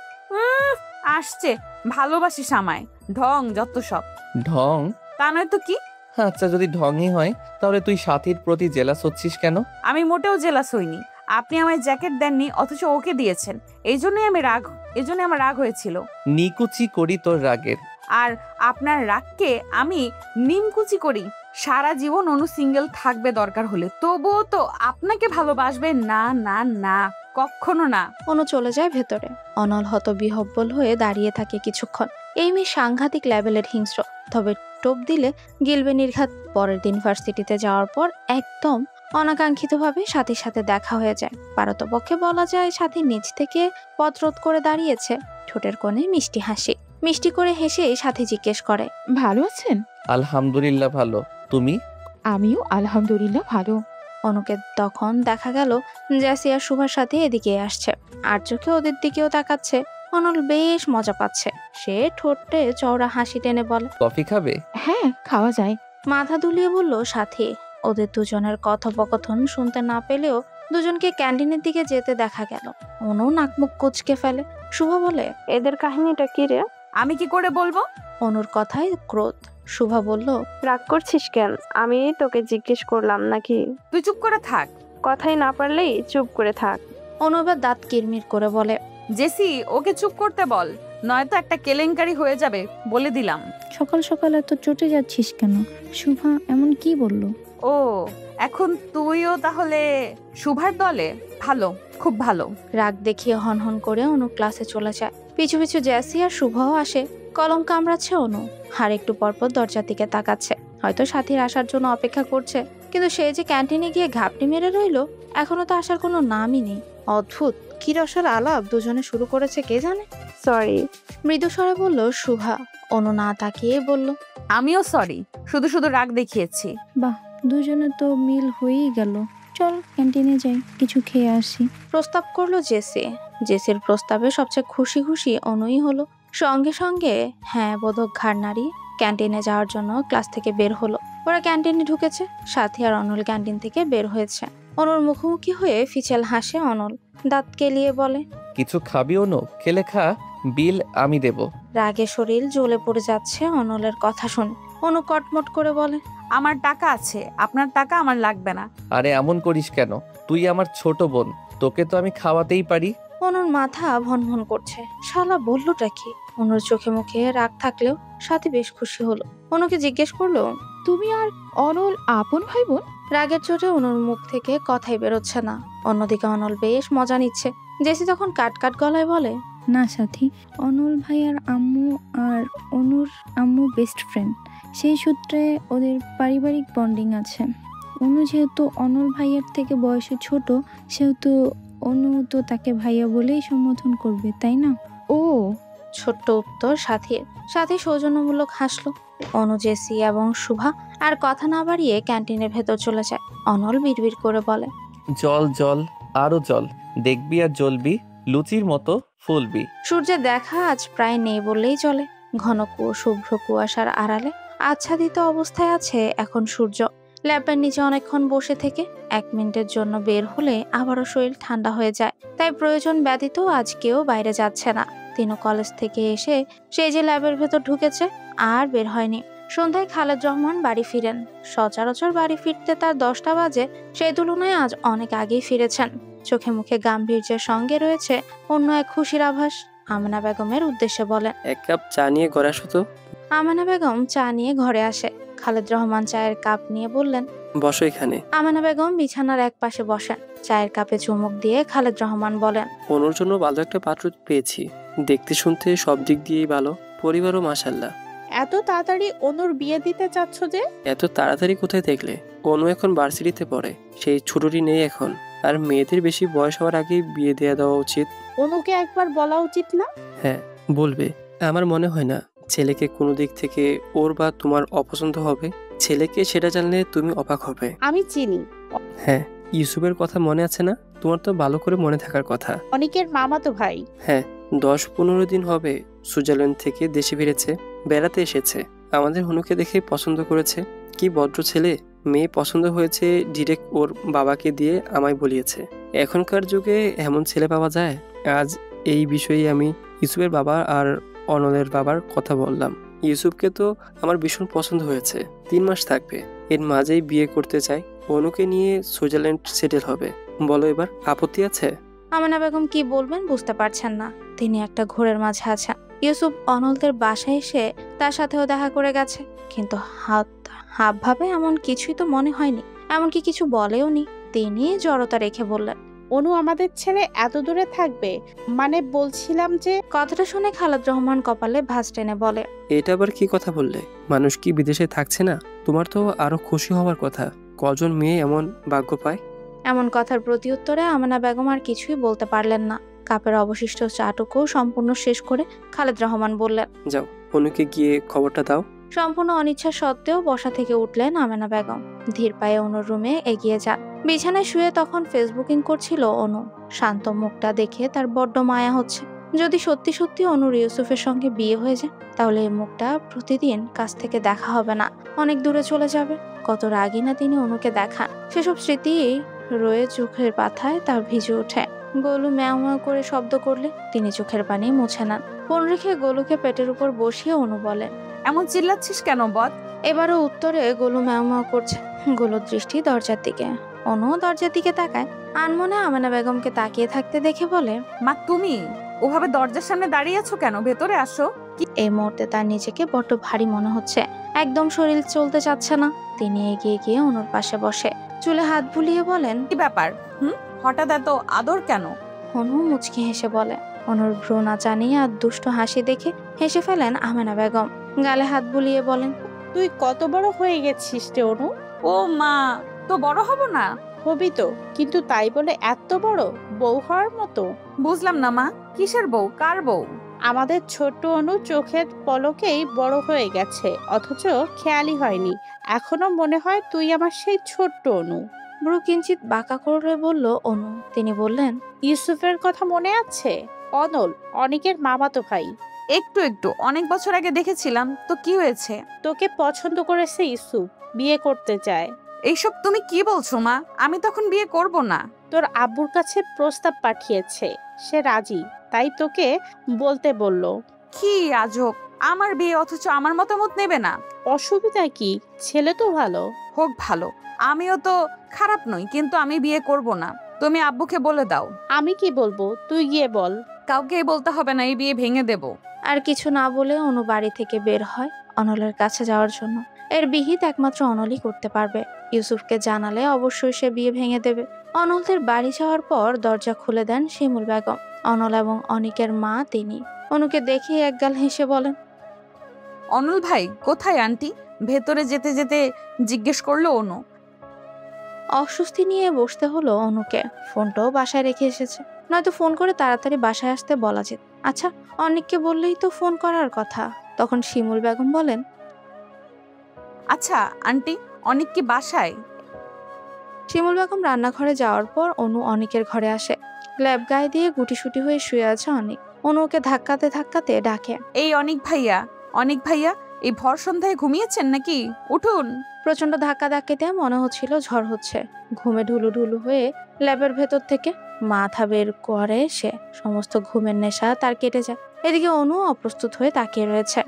আসছে ভালোবাসিস আমায়, ঢং যত সব। ঢং? তা নয় তো কি? আচ্ছা যদি ঢংই হয় তাহলে তুই সাথীর প্রতি জেলাস হচ্ছিস কেন? আমি মোটেও জেলাস হইনি। আপনি আমায় জ্যাকেট দেননি অথচ ওকে দিয়েছেন, এই জন্যই আমার রাগ হয়েছিল। নিকুচি করি তোর রাগের। আর আপনার রাগকে আমি নিমকুচি করি। সারা জীবন অনু সিঙ্গেল থাকবে দরকার হলে, তবুও তো আপনাকে ভালোবাসবে না। না না, কখনো না। অনু চলে যায় ভেতরে। অনল হতবিহ্বল হয়ে দাঁড়িয়ে থাকে কিছুক্ষণ। এই মেয়ে সাংঘাতিক লেভেলের হিংস্র, তবে টোপ দিলে গিলবে নির্ঘাত। পরের দিন ভার্সিটিতে যাওয়ার পর একদম অনাকাঙ্ক্ষিতভাবে সাথীর সাথে দেখা হয়ে যায়। পারতপক্ষে বলা যায় সাথী নিজ থেকে পথ রোধ করে দাঁড়িয়েছে, ঠোঁটের কোণে মিষ্টি হাসি। মিষ্টি করে হেসে সাথী জিজ্ঞেস করে, ভালো আছেন? আলহামদুলিল্লাহ ভালো, তুমি? আমিও আলহামদুলিল্লাহ ভালো। অনুকে তখন দেখা গেল জ্যাসি আর শুভার সাথে এদিকে আসছে। আর চোখে ওদের দিকেও তাকাচ্ছে। অনল বেশ মজা পাচ্ছে। সে ঠোঁটে চওড়া হাসি টেনে বলে, কফি খাবে? হ্যাঁ খাওয়া যায়। মাথা দুলিয়ে বলল সাথী। ওদের দুজনের কথোপকথন শুনতে না পেলেও দুজনকে ক্যান্টিনের দিকে যেতে দেখা গেল। অনু নাকমুখ কুচকে ফেলে। শুভা বলে, এদের কাহিনীটা কি রে? আমি কি করে বলবো? অনুর কথায় ক্রোধ। শুভা বলল, রাগ করছিস কেন? আমি তোকে জিজ্ঞেস করলাম নাকি? তুই চুপ করে থাক। কথাই না পারলেই চুপ করে থাক। অনু এবার দাঁত কিরমির করে বলে, জেসি ওকে চুপ করতে বল, নয়তো একটা কেলেঙ্কারি হয়ে যাবে বলে দিলাম। সকাল সকাল এত চটে যাচ্ছিস কেন? শুভা এমন কি বলল? ও এখন তুইও তাহলে শুভার দলে? ভালো, খুব ভালো। রাগ দেখিয়ে হনহন করে অনু ক্লাসে চলে যায়। পিছু পিছু জ্যাসি আর শুভও আসে। কলম কামড়াচ্ছে অনু, আর একটু পরপর দরজার দিকে তাকাচ্ছে। হয়তো সাথীর আসার জন্য অপেক্ষা করছে, কিন্তু সে যে ক্যান্টিনে গিয়ে ঘাপটি মেরে রইলো, এখনো তো আসার কোনো নামই নেই। অদ্ভুত কি রসাল আলাপ দুজনে শুরু করেছে কে জানে। সরি, মৃদু স্বরে বলল শুভা। অনু না তাকিয়ে বলল, আমিও সরি, শুধু শুধু রাগ দেখিয়েছি। বাহ, দুজনে তো মিল হয়েই গেল। চল ক্যান্টিনে যাই, কিছু খেয়ে আসি। প্রস্তাব করলো জেসি। জেসির প্রস্তাবে সবচেয়ে খুশি খুশি অনুই হলো। সঙ্গে সঙ্গে হ্যাঁ বোধক ঘাড় নাড়িয়ে ক্যান্টিনে যাওয়ার জন্য ক্লাস থেকে বের হলো। ওরা ক্যান্টিনে ঢুকেছে। সাথী আর অনল ক্যান্টিন থেকে বের হয়েছে। অনুর মুখোমুখি হয়ে ফিচেল হাসে অনল। দাঁত কেলিয়ে বলে, কিছু খাবি অনু? খেলে খা, বিল আমি দেব। রাগে শরীর জ্বলে পড়ে যাচ্ছে অনলের কথা শুনে। অনু কটমট করে বলে, আমার টাকা আছে, আপনার টাকা আমার লাগবে না। আরে এমন করিস কেন? তুই আমার ছোট বোন, তোকে তো আমি খাওয়াতেই পারি। অনুর মাথা ভনভন করছে। শালা বললোটা কি? অনুর চোখে মুখে রাগ থাকলেও সাথী বেশ খুশি হলো। অনুকে জিজ্ঞেস করলো, তুমি আর অনল আপন ভাই বোন? রাগের চোটে অনুর মুখ থেকে কথাই বেরোচ্ছে না। অন্যদিকে অনল বেশ মজা নিচ্ছে। জেসি তখন কাট কাট গলায় বলে, না সাথী, অনল ভাই আর আম্মু আর অনুর আম্মু বেস্ট ফ্রেন্ড। সেই সূত্রে ওদের পারিবারিক বন্ডিং আছে। অনু যেহেতু অনল ভাইয়ের থেকে বয়সে ছোট, সেহেতু অনু তো তাকে ভাইয়া বলেই সম্বোধন করবে, তাই না? ও, ছোট্ট উত্তর সাথীর। সাথী সৌজন্যমূলক হাসলো। অনু, জেসি এবং শুভা আর কথা না বাড়িয়ে ক্যান্টিনের ভেতর চলে যায়। অনল বিড়বিড় করে বলে, জল জল, আরো জল, দেখবি আর জ্বলবি, লুচির মতো ফুলবি। সূর্যের দেখা আজ প্রায় নেই বললেই চলে। ঘন শুভ্র কুয়াশার আড়ালে আচ্ছাদিত অবস্থায় আছে এখন সূর্য। ল্যাম্পের নিচে অনেকক্ষণ বসে থেকে 1 মিনিটের জন্য বের হলে আবারও শরীর ঠান্ডা হয়ে যায়। তাই প্রয়োজন ব্যতীত আজ কেউ বাইরে যাচ্ছে না। তিনও কলেজ থেকে এসে সেই যে ল্যাবের ভেতর ঢুকেছে আর বের হয়নি। সন্ধ্যায় খালেদ রহমান বাড়ি ফিরেন। সচরাচর বাড়ি ফিরতে তার 10টা বাজে, সেই তুলনায় আজ অনেক আগেই ফিরেছেন। চোখে মুখে গাম্ভীর্যের সঙ্গে রয়েছে অন্য এক খুশির আভাস। আমেনা বেগমের উদ্দেশ্যে বলেন, এক কাপ চা নিয়ে ঘরে আসো তো। আমেনা বেগম চা নিয়ে ঘরে আসে। খালেদ রহমান চায়ের কাপ নিয়ে বললেন, বসো এখানে। আমেনা বেগম বিছানার এক পাশে বসেন। চায়ের কাপে চুমুক দিয়ে খালেদ রহমান বলেন, অনুর জন্য ভালো একটা পাত্র পেয়েছি। দেখতে শুনতে সব দিক দিয়েই ভালো, পরিবারও মাশাআল্লাহ। এত তাড়াতাড়ি অনুর বিয়ে দিতে চাচ্ছ যে? এত তাড়াতাড়ি কোথায় দেখলে? অনু এখন ভার্সিটিতে পড়ে, সেই ছুটি নেই এখন। আর মেয়েদের বেশি বয়স হওয়ার আগেই বিয়ে দেওয়া উচিত। অনুকে একবার বলা উচিত না? হ্যাঁ বলবে। আমার মনে হয় না ছেলেকে কোনো দিক থেকে ওর বা তোমার অপছন্দ হবে। ছেলেকে সেটা জানলে তুমি অবাক হবে। আমি চিনি। হ্যাঁ, ইউসুফের কথা মনে আছে না? তোমার তো ভালো করে মনে থাকার কথা। অনিকের মামাতো ভাই। হ্যাঁ, 10-15 দিন হবে সুইজারল্যান্ড থেকে দেশে ফিরেছে, বেড়াতে এসেছে। আমাদের অনুকে দেখে পছন্দ করেছে। কি ভদ্র ছেলে। মেয়ে পছন্দ হয়েছে ডিরেক্ট ওর বাবাকে দিয়ে আমায় বলিয়েছে। এখনকার যুগে এমন ছেলে পাওয়া যায়? আজ এই বিষয়ে আমি ইউসুফের বাবা আর অনলের বাবার কথা বললাম। ইউসুফকে তো আমার ভীষণ পছন্দ হয়েছে। 3 মাস থাকবে, এর মাঝেই বিয়ে করতে চাই। অনুকে নিয়ে সুইজারল্যান্ড সেটেল হবে। বলো এবার, আপত্তি আছে? আমেনা বেগম কি বলবেন বুঝতে পারছেন না। তিনি একটা ঘোরের মাঝে আছেন। ইউসুফ অনলদের বাসায় এসে তার সাথেও দেখা করে গেছে, কিন্তু হাব ভাবে এমন কিছুই তো মনে হয়নি। এমনকি কিছু বলেও নি। তিনি জড়তা রেখে বললেন, অনু আমাদের ছেড়ে এত দূরে থাকবে? মানে বলছিলাম যে। কথাটা শুনে খালেদ রহমান কপালে ভাঁজ টেনে বলে, এটা আবার কি কথা বললে? মানুষ কি বিদেশে থাকছে না? তোমার তো আরো খুশি হওয়ার কথা। কজন মেয়ে এমন ভাগ্য পায়? এমন কথার প্রতি উত্তরে আমেনা বেগম আর কিছুই বলতে পারলেন না। কাপের অবশিষ্ট চাটুকু সম্পূর্ণ শেষ করে খালেদ রহমান বললেন, যাও অনুকে গিয়ে খবরটা দাও। সম্পূর্ণ অনিচ্ছা সত্ত্বেও বসা থেকে উঠলেন আমেনা বেগম। ধীর পায়ে অনুর রুমে এগিয়ে যান। বিছানায় শুয়ে তখন ফেসবুকিং করছিল অনু। শান্ত মুখটা দেখে তার বড্ড মায়া হচ্ছে। যদি সত্যি সত্যি অনুর ইউসুফের সঙ্গে বিয়ে হয়ে যায়, তাহলে এই মুখটা প্রতিদিন কাছ থেকে দেখা হবে না, অনেক দূরে চলে যাবে। কত রাগই না তিনি অনুকে দেখান। সেসব স্মৃতি রয়ে চোখের পাতায় তার ভিজে ওঠে। গোলু ম্যাও ম্যাও করে শব্দ করলে তিনি চোখের পানি মুছে নেন। ফোন রেখে গোলুকে পেটের উপর বসিয়ে অনু বলেন, এমন চিল্লাচ্ছিস কেন বদ? এবারও উত্তরে গোলু ম্যাও ম্যাও করছে। গোলুর দৃষ্টি দরজার দিকে। অনু দরজার দিকে তাকায়। আনমনে আমেনা বেগমকে তাকিয়ে থাকতে দেখে বলে, মা তুমি ওভাবে দরজার সামনে দাঁড়িয়ে আছো কেন? ভেতরে আসো। এই মুহূর্তে তার নিজেকে বড্ড ভারী মনে হচ্ছে। একদম শরীর চলতে চাচ্ছে না। তিনি এগিয়ে গিয়ে অনুর পাশে বসে চুলে হাত বুলিয়ে বলেন, কি ব্যাপার? হঠাৎ এত আদর কেন? অনু মুচকি হেসে বলে। অনুর ভ্রু নাচানি আর দুষ্ট হাসি দেখে হেসে ফেলেন আমেনা বেগম। গালে হাত বুলিয়ে বলেন, তুই কত বড় হয়ে গেছিস রে অনু। ও মা, তো বড় হব না? হবি তো, কিন্তু তাই বলে এত বড় বউ হওয়ার মতো? বুঝলাম না মা, কিসের বউ? কার বউ? আমাদের ছোট্ট অনু চোখের পলকেই বড় হয়ে গেছে, অথচ খেয়ালই হয়নি। এখনো মনে হয় তুই আমার সেই ছোট্ট অনু। ব্রু কিঞ্চিত বাঁকা করে বলল অনু। তিনি বললেন, ইউসুফের কথা মনে আছে? অনল, অনিকের মামাতো ভাই। একটু একটু, অনেক বছর আগে দেখেছিলাম তো। কি হয়েছে? তোকে পছন্দ করেছে ইউসুফ, বিয়ে করতে চায়। এইসব তুমি কি বলছো মা? আমি তখন বিয়ে করব না। তোর আব্বুর কাছে প্রস্তাব পাঠিয়েছে, সে রাজি, তাই তোকে বলতে বলল। কি আজব! আমার বিয়ে, অথচ আমার মতামত নেবে না। অসুবিধা কি? ছেলে তো ভালো। হোক ভালো, আমিও তো খারাপ নই, কিন্তু আমি বিয়ে করব না। তুমি আব্বুকে বলে দাও। আমি কি বলবো? তুই গিয়ে বল। কাউকে বলতে হবে না, এই বিয়ে ভেঙে দেব। আর কিছু না বলে অনু বাড়ি থেকে বের হয় অনলের কাছে যাওয়ার জন্য। এর বিহিত একমাত্র অনলই করতে পারবে। ইউসুফকে জানালে অবশ্যই সে বিয়ে ভেঙে দেবে। অনলদের বাড়ি যাওয়ার পর দরজা খুলে দেন শিমুল বেগম। অনল এবং অনিকের মা তিনি। অনুকে দেখে একগাল হেসে বলেন, অনল ভাই কোথায় আন্টি? ভেতরে যেতে যেতে জিজ্ঞেস করলো অনু। অস্বস্তি নিয়ে বসতে হলো অনুকে। ফোনটাও বাসায় রেখে এসেছে, নয়তো ফোন করে তাড়াতাড়ি বাসায় আসতে বলা যেত। আচ্ছা, অনিককে বললেই তো ফোন করার কথা। তখন শিমুল বেগম বলেন, আচ্ছা আন্টি, অনিক কি বাসায়? শিমুল বেগম রান্নাঘরে যাওয়ার পর অনু অনিকের ঘরে আসে। ল্যাব গায়ে দিয়ে গুটিসুটি হয়ে শুয়ে আছে অনিক। অনু ওকে ধাক্কাতে ধাক্কাতে ডাকে, এই অনিক ভাইয়া, অনিক ভাইয়া, এই ভর সন্ধ্যায় ঘুমিয়েছেন নাকি? উঠুন। প্রচন্ড ধাক্কা ধাক্কিতে মনে হচ্ছিল ঝড় হচ্ছে। ঘুমে ঢুলু ঢুলু হয়ে ল্যাবের ভেতর থেকে মাথা বের করে সে। সমস্ত ঘুমের নেশা তার কেটে যায়। এদিকে অনু অপ্রস্তুত হয়ে তাকিয়ে রয়েছে।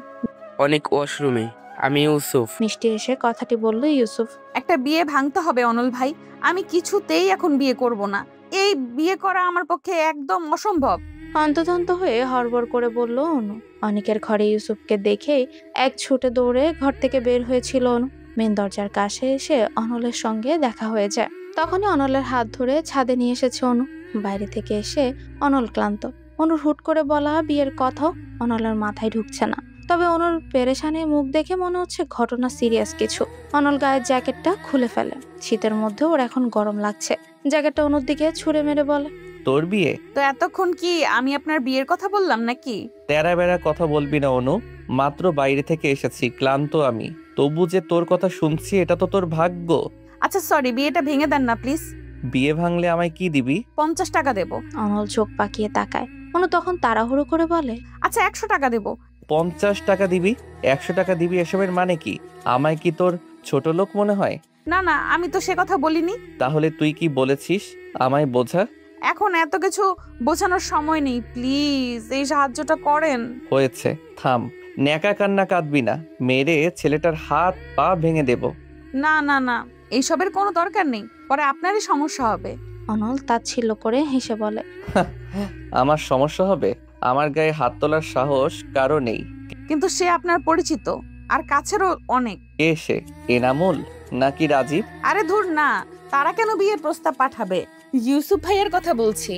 অনেক ওয়াশরুমে, আমি ইউসুফ। মিষ্টি এসে কথাটি বলল ইউসুফ। একটা বিয়ে ভাঙতে হবে অনল ভাই, আমি কিছুতেই এখন বিয়ে করব না। এই বিয়ে করা আমার পক্ষে একদম অসম্ভব। হন্তদন্ত হয়ে হড়বড় করে বলল অনু। অনেকের ঘরে ইউসুফকে দেখেই এক ছুটে দৌড়ে ঘর থেকে বের হয়েছিল অনু। মেন দরজার কাছে এসে অনলের সঙ্গে দেখা হয়ে যায়। তখনই অনলের হাত ধরে ছাদে নিয়ে এসেছে অনু। বাইরে থেকে এসে অনল ক্লান্ত। অনুর হুট করে বলা বিয়ের কথাও অনলের মাথায় ঢুকছে না। তবে অনুর পেরেশানির মুখ দেখে মনে হচ্ছে ঘটনা সিরিয়াস কিছু। অনল গায়ের জ্যাকেটটা খুলে ফেলে। শীতের মধ্যে ওর এখন গরম লাগছে। জ্যাকেটটা অনুর দিকে ছুঁড়ে মেরে বলে, তোর বিয়ে? তো এতক্ষণ কি আমি আপনার বিয়ের কথা বললাম নাকি? তেরা বেড়া কথা বলবি না অনু, মাত্র বাইরে থেকে এসেছি, ক্লান্ত আমি। তবু যে তোর কথা শুনছি এটা তো তোর ভাগ্য। আচ্ছা সরি, বিয়েটা ভেঙে দেন না প্লিজ। বিয়ে ভাঙলে আমায় কি দিবি? 50 টাকা দেব। অনল চোখ পাকিয়ে তাকায়। অনু তখন তাড়াহুড়ো করে বলে, আচ্ছা 100 টাকা দেব। 50 টাকা দিবি? 100 টাকা দিবি? এসবের মানে কি? আমায় কি তোর ছোট লোক মনে হয়? না না, আমি তো সে কথা বলিনি। তাহলে তুই কি বলেছিস? আমায় বোঝা। এখন এত কিছু বোঝানোর সময় নেই, প্লিজ এই সাহায্যটা করেন। হয়েছে, থাম। ন্যাকা কান্না কাঁদবি না, মেরে ছেলেটার হাত পা ভেঙে দেব। না না না, এইসবের কোনো দরকার নেই, পরে আপনারই সমস্যা হবে। অনল তাচ্ছিল্য করে হেসে বলে, আমার সমস্যা হবে? আমার গায়ে হাত তোলার সাহস কারো নেই। কিন্তু সে আপনার পরিচিত আর কাছেরও অনেক। কে সে? এনামুল নাকি রাজীব? আরে ধুর না, তারা কেন বিয়ের প্রস্তাব পাঠাবে? ইউসুফ ভাইয়ের কথা বলছি।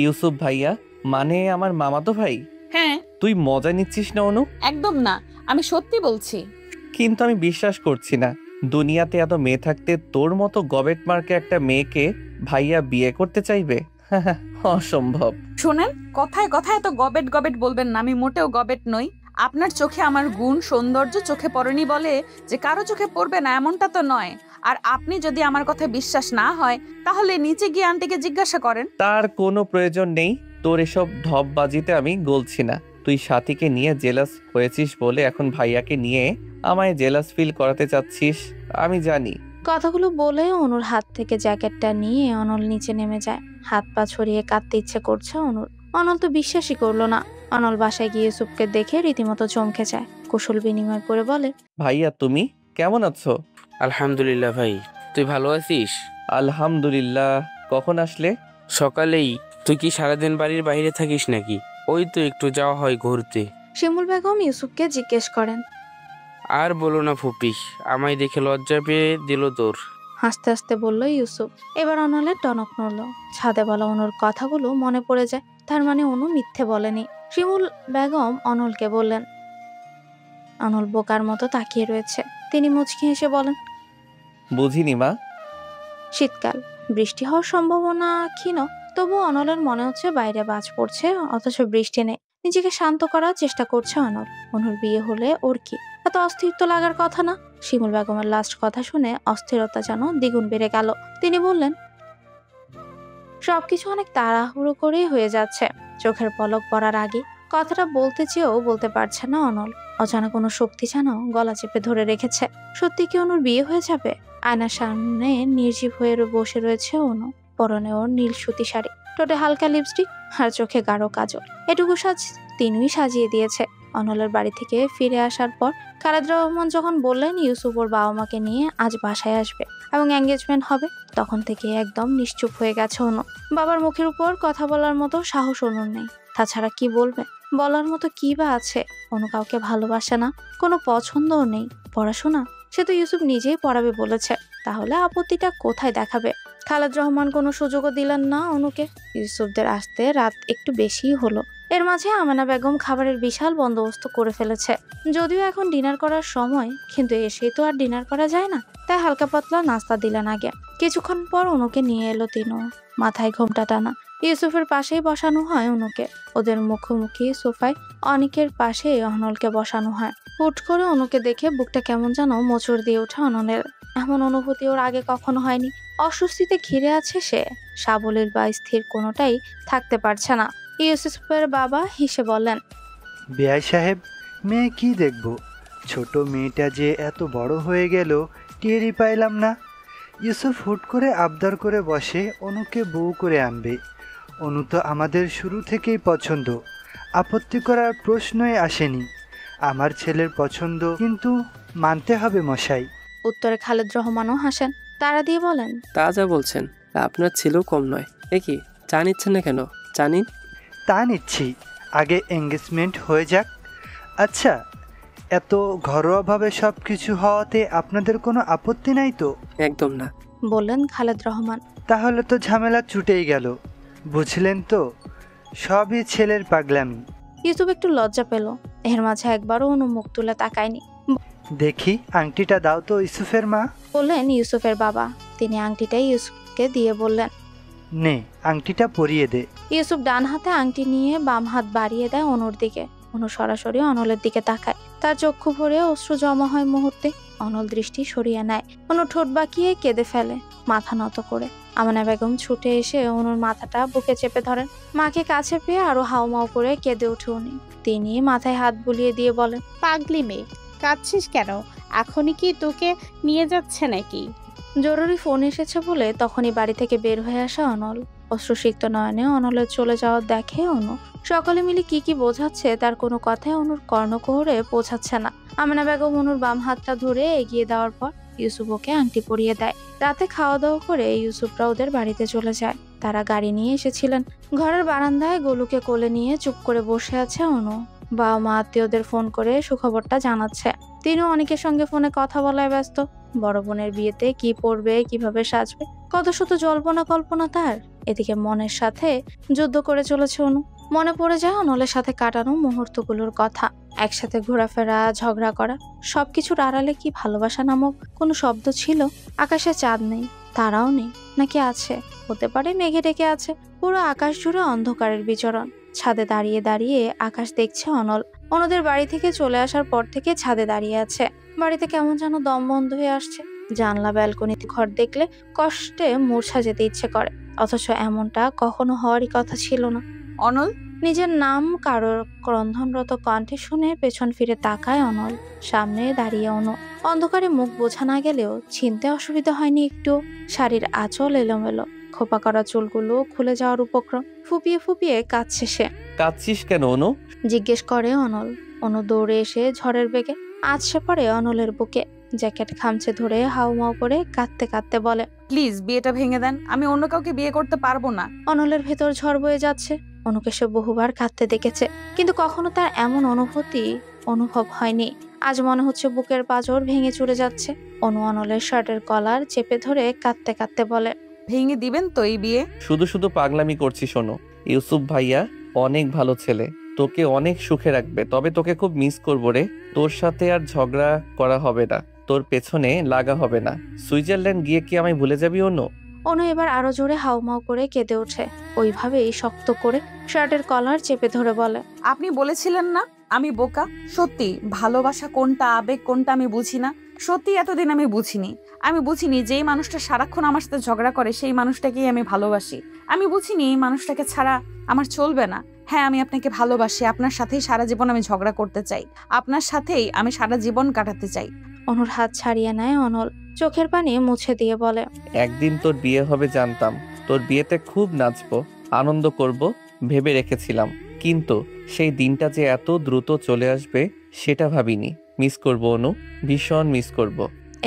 ইউসুফ ভাইয়া মানে আমার মামাতো ভাই? হ্যাঁ। তুই মজা নিচ্ছিস না অনু? একদম না, আমি সত্যি বলছি। কিন্তু আমি বিশ্বাস করছি না, দুনিয়াতে এত মেয়ে থাকতে তোর মতো গবেট মার্কে একটা মেয়েকে ভাইয়া বিয়ে করতে চাইবে? অসম্ভব। শোনেন, কথায় কথায় এত গবেট গবেট বলবেন না, আমি মোটেও গবেট নই। আপনার চোখে আমার গুণ সৌন্দর্য চোখে পড়েনি বলে যে কারো চোখে পড়বে না এমনটা তো নয়। আর আপনি যদি আমার কথা বিশ্বাস না হয় তাহলে নিচে গিয়ে আন্টিকে জিজ্ঞাসা করেন। তার কোনো প্রয়োজন নেই, তোর এসব ঢপবাজিতে আমি গলছি না। তুই সাথীকে নিয়ে জেলাস হয়েছিস বলে এখন ভাইয়াকে নিয়ে আমায় জেলাস ফিল করাতে চাচ্ছিস, আমি জানি। কথাগুলো বলে অনুর হাত থেকে জ্যাকেটটা নিয়ে অনল নিচে নেমে যায়। হাত পা ছড়িয়ে কাঁদতে ইচ্ছে করছে অনুর। অনল তো বিশ্বাসই করলো না। অনল বাসায় গিয়ে ইউসুফকে দেখে রীতিমতো চমকে যায়। কুশল বিনিময় করে বলে, ভাইয়া তুমি কেমন আছো? আলহামদুলিল্লাহ ভাই, তুই ভালো আছিস? আলহামদুলিল্লাহ। কখন আসলে? সকালেই। তুই কি সারাদিন বাড়ির বাইরে থাকিস নাকি? ওই তো একটু যাওয়া হয় ঘুরতে। শিমুল বেগম ইউসুফকে জিজ্ঞেস করেন, আর বলো না ফুপি, আমায় দেখে লজ্জা পেয়ে দিল তোর। হাসতে হাসতে বলল ইউসুফ। এবার অনলের টনক নড়ল। ছাদে বলা অনুর কথাগুলো মনে পড়ে যায়। তার মানে অনু মিথ্যে বলেনি। শিমুল বেগম অনলকে বললেন। অনল বোকার মতো তাকিয়ে রয়েছে। তিনি মুচকি হেসে বলেন, বুঝিনি মা। শীতকাল, বৃষ্টি হওয়ার সম্ভাবনা ক্ষীণ। তবু অনলের মনে হচ্ছে বাইরে বাজ পড়ছে, অথচ বৃষ্টি নেই। নিজেকে শান্ত করার চেষ্টা করছে অনল। অনুর বিয়ে হলে ওর কি এত অস্থির তো লাগার কথা না। শিমুল বেগমের লাস্ট কথা শুনে অস্থিরতা যেন দ্বিগুণ বেড়ে গেল। তিনি বললেন, সবকিছু অনেক তাড়াহুড়ো করেই হয়ে যাচ্ছে। চোখের পলক পড়ার আগে কথাটা বলতে চেয়েও বলতে পারছে না অনল। অজানা কোনো শক্তি যেন গলা চেপে ধরে রেখেছে। সত্যি কি অনুর বিয়ে হয়ে যাবে? আয়নার সামনে নির্জীব হয়ে বসে রয়েছে অনু। পরনে ওর নীল সুতি শাড়ি, ঠোঁটে হালকা লিপস্টিক আর চোখে গাঢ় কাজল। এটুকু সাজ তিনিই সাজিয়ে দিয়েছে। অনলের বাড়ি থেকে ফিরে আসার পর খালেদ রহমান যখন বললেন ইউসুফ ওর বাবা মাকে নিয়ে আজ বাসায় আসবে এবং এঙ্গেজমেন্ট হবে, তখন থেকে একদম নিশ্চুপ হয়ে গেছে অনু। বাবার মুখের উপর কথা বলার মতো সাহস অনুর নেই। তাছাড়া কি বলবে? বলার মতো কি বা আছে? অনু কাউকে ভালোবাসে না, কোনো পছন্দও নেই। পড়াশোনা সে তো ইউসুফ নিজেই পড়াবে বলেছে, তাহলে আপত্তিটা কোথায় দেখাবে? খালেদ রহমান কোনো সুযোগও দিলেন না অনুকে। ইউসুফদের আসতে রাত একটু বেশিই হলো। এর মাঝে আমেনা বেগম খাবারের বিশাল বন্দোবস্ত করে ফেলেছে। যদিও এখন ডিনার করার সময়, কিন্তু এসেই তো আর ডিনার করা যায় না, তাই হালকা পাতলা নাস্তা দিলেন আগে। কিছুক্ষণ পর অনুকে নিয়ে এলো তিনু, মাথায় ঘোমটা টানা। ইউসুফের পাশেই বসানো হয় অনুকে। ওদের মুখোমুখি সোফায় অনেকের পাশে অনলকে বসানো হয়। হুট করে অনুকে দেখে বুকটা কেমন যেন মোচড় দিয়ে ওঠে অনলের। এমন অনুভূতি ওর আগে কখনো হয়নি। অস্বস্তিতে ঘিরে আছে সে। সাবলীল বা স্থির কোনোটাই থাকতে পারছে না। ইউসুফের বাবা হেসে বললেন, বেয়াই সাহেব, মেয়ে কি দেখব, ছোট মেয়েটা যে এত বড় হয়ে গেল টেরই পাইলাম না। ইউসুফ হুট করে আবদার করে বসে অনুকে বউ করে আনবে। অনু তো আমাদের শুরু থেকেই পছন্দ, আপত্তি করার প্রশ্নই আসেনি। আমার ছেলের পছন্দ কিন্তু মানতে হবে মশাই। উত্তরে খালেদ রহমানও হাসেন। তারা দিয়ে বলেন, তা যা বলছেন আপনার ছেলেও কম নয়। এ কি চা নিচ্ছেন না কেন? চা নিন। তা নিচ্ছি, আগে এঙ্গেজমেন্ট হয়ে যাক। আচ্ছা, এত ঘরোয়াভাবে সব কিছু হওয়াতে আপনাদের কোনো আপত্তি নাই তো? একদম না, বললেন খালেদ রহমান। তাহলে তো ঝামেলা ছুটেই গেল। বুঝলেন তো, সবই ছেলের পাগলামি। ইউসুফ একটু লজ্জা পেল। এর মাঝে একবারও অনু মুখ তুলে তাকায়নি। দেখি আংটিটা দাও তো ইউসুফের মা, বললেন ইউসুফের বাবা। তিনি আংটিটাই ইউসুফকে দিয়ে বললেন, নে আংটিটা পরিয়ে দে। ইউসুফ ডান হাতে আংটি নিয়ে বাম হাত বাড়িয়ে দেয় অনুর দিকে। অনু সরাসরি অনলের দিকে তাকায়। তার চক্ষু ভরে অশ্রু জমা হয় মুহূর্তে। অনল দৃষ্টি সরিয়ে নেয়। অনু ঠোঁট বাঁকিয়ে কেঁদে ফেলে, মাথা নত করে। আমানা বেগম ছুটে এসে অনুর মাথাটা বুকে চেপে ধরেন। মাকে কাছে পেয়ে আরো হাউমাউ করে কেঁদে ওঠে উনি। তিনি মাথায় হাত বুলিয়ে দিয়ে বলেন, পাগলি মেয়ে, কাঁদছিস কেন? এখনই কি তোকে নিয়ে যাচ্ছে নাকি? জরুরি ফোন এসেছে বলে তখনই বাড়ি থেকে বের হয়ে আসা অনল। অশ্রুসিক্ত নয়নে অনলের চলে যাওয়া দেখে অনু। সকলে মিলে কি কি বোঝাচ্ছে তার কোনো কথায় অনুর কর্ণকুহরে পৌঁছাচ্ছে না। আমেনা বেগম অনুর বাম হাতটা ধরে এগিয়ে দেওয়ার পর ইউসুফ ওকে আংটি পরিয়ে দেয়। রাতে খাওয়া দাওয়া করে ইউসুফরা ওদের বাড়িতে চলে যায়। তারা গাড়ি নিয়ে এসেছিলেন। ঘরের বারান্দায় গোলুকে কোলে নিয়ে চুপ করে বসে আছে অনু। বাবা মা আত্মীয়দের ফোন করে সুখবরটা জানাচ্ছে। তিনিও অনেকের সঙ্গে ফোনে কথা বলায় ব্যস্ত। বড় বোনের বিয়েতে কি পরবে, কিভাবে সাজবে, কত শত জল্পনা কল্পনা তার। এদিকে মনের সাথে যুদ্ধ করে চলেছে অনু। মনে পড়ে যায় অনলের সাথে কাটানো মুহূর্তগুলোর কথা। একসাথে ঘোরাফেরা, ঝগড়া করা, সবকিছুর আড়ালে কি ভালোবাসা নামক কোনো শব্দ ছিল? আকাশে চাঁদ নেই, তারাও নেই, নাকি আছে? হতে পারে মেঘে ডেকে আছে। পুরো আকাশ জুড়ে অন্ধকারের বিচরণ। ছাদে দাঁড়িয়ে দাঁড়িয়ে আকাশ দেখছে অনল। অনুদের বাড়ি থেকে চলে আসার পর থেকে ছাদে দাঁড়িয়ে আছে। বাড়িতে কেমন যেন দম বন্ধ হয়ে আসছে। জানলা ব্যালকনিতে ঘর দেখলে কষ্টে মূর্ছা যেতে ইচ্ছে করে, অথচ এমনটা কখনো হওয়ারই কথা ছিল না। অনল, নিজের নাম কারোর ক্রন্ধনরত কণ্ঠে শুনে পেছন ফিরে তাকায় অনল। সামনে দাঁড়িয়ে অনু। অন্ধকারে মুখ বোঝা না গেলেও চিনতে অসুবিধা হয়নি একটু। শাড়ির আঁচল এলোমেলো, খোপা করা চুলগুলো খুলে যাওয়ার উপক্রম। ফুপিয়ে ফুপিয়ে কাঁদছে সে। কাঁদছিস কেন অনু? জিজ্ঞেস করে অনল। অনু দৌড়ে এসে ঝড়ের বেগে আছড়ে পড়ে অনলের বুকে। জ্যাকেট খামচে ধরে হাউমাউ করে কাঁদতে কাঁদতে বলে, প্লিজ বিয়েটা ভেঙে দেন, আমি অন্য কাউকে বিয়ে করতে পারবো না। অনলের ভেতর ঝড় বয়ে যাচ্ছে। অনুকে সে বহুবার কাঁদতে দেখেছে, কিন্তু কখনো তার এমন অনুভব হয়নি। আজ মনে হচ্ছে বুকের পাঁজর ভেঙে চুরে যাচ্ছে। অনু অনলের শার্টের কলার চেপে ধরে কাঁদতে কাঁদতে বলে, ভেঙে দিবেন তো এই বিয়ে? শুধু শুধু পাগলামি করছিস শোনো। ইউসুফ ভাইয়া অনেক ভালো ছেলে, তোকে অনেক সুখে রাখবে। তবে তোকে খুব মিস করবো রে। তোর সাথে আর ঝগড়া করা হবে না, তোর পেছনে লাগা হবে না। সুইজারল্যান্ড গিয়ে কি আমায় ভুলে যাবি অনু? অনু এবার আরো জোরে হাউমাউ করে কেঁদে ওঠে। ওইভাবেই শক্ত করে শার্টের কলার চেপে ধরে বলে, আপনি বলেছিলেন না আমি বোকা? সত্যি ভালোবাসা কোনটা, আবেগ কোনটা আমি বুঝি না। সত্যি এতদিন আমি বুঝিনি যেই মানুষটা সারাক্ষণ আমার সাথে ঝগড়া করে সেই মানুষটাকেই আমি ভালোবাসি। আমি বুঝিনি এই মানুষটাকে ছাড়া আমার চলবে না। হ্যাঁ, আমি আপনাকে ভালোবাসি, আপনার সাথেই সারা জীবন আমি ঝগড়া করতে চাই, আপনার সাথেই আমি সারা জীবন কাটাতে চাই। অনুর হাত ছাড়িয়ে নেয় অনল। চোখের পানি মুছে দিয়ে বলে, একদিন তোর বিয়ে হবে জানতাম। তোর বিয়েতে খুব নাচবো, আনন্দ করব ভেবে রেখেছিলাম, কিন্তু সেই দিনটা যে এত দ্রুত চলে আসবে সেটা ভাবিনি। মিস করব অনু, ভীষণ মিস করব।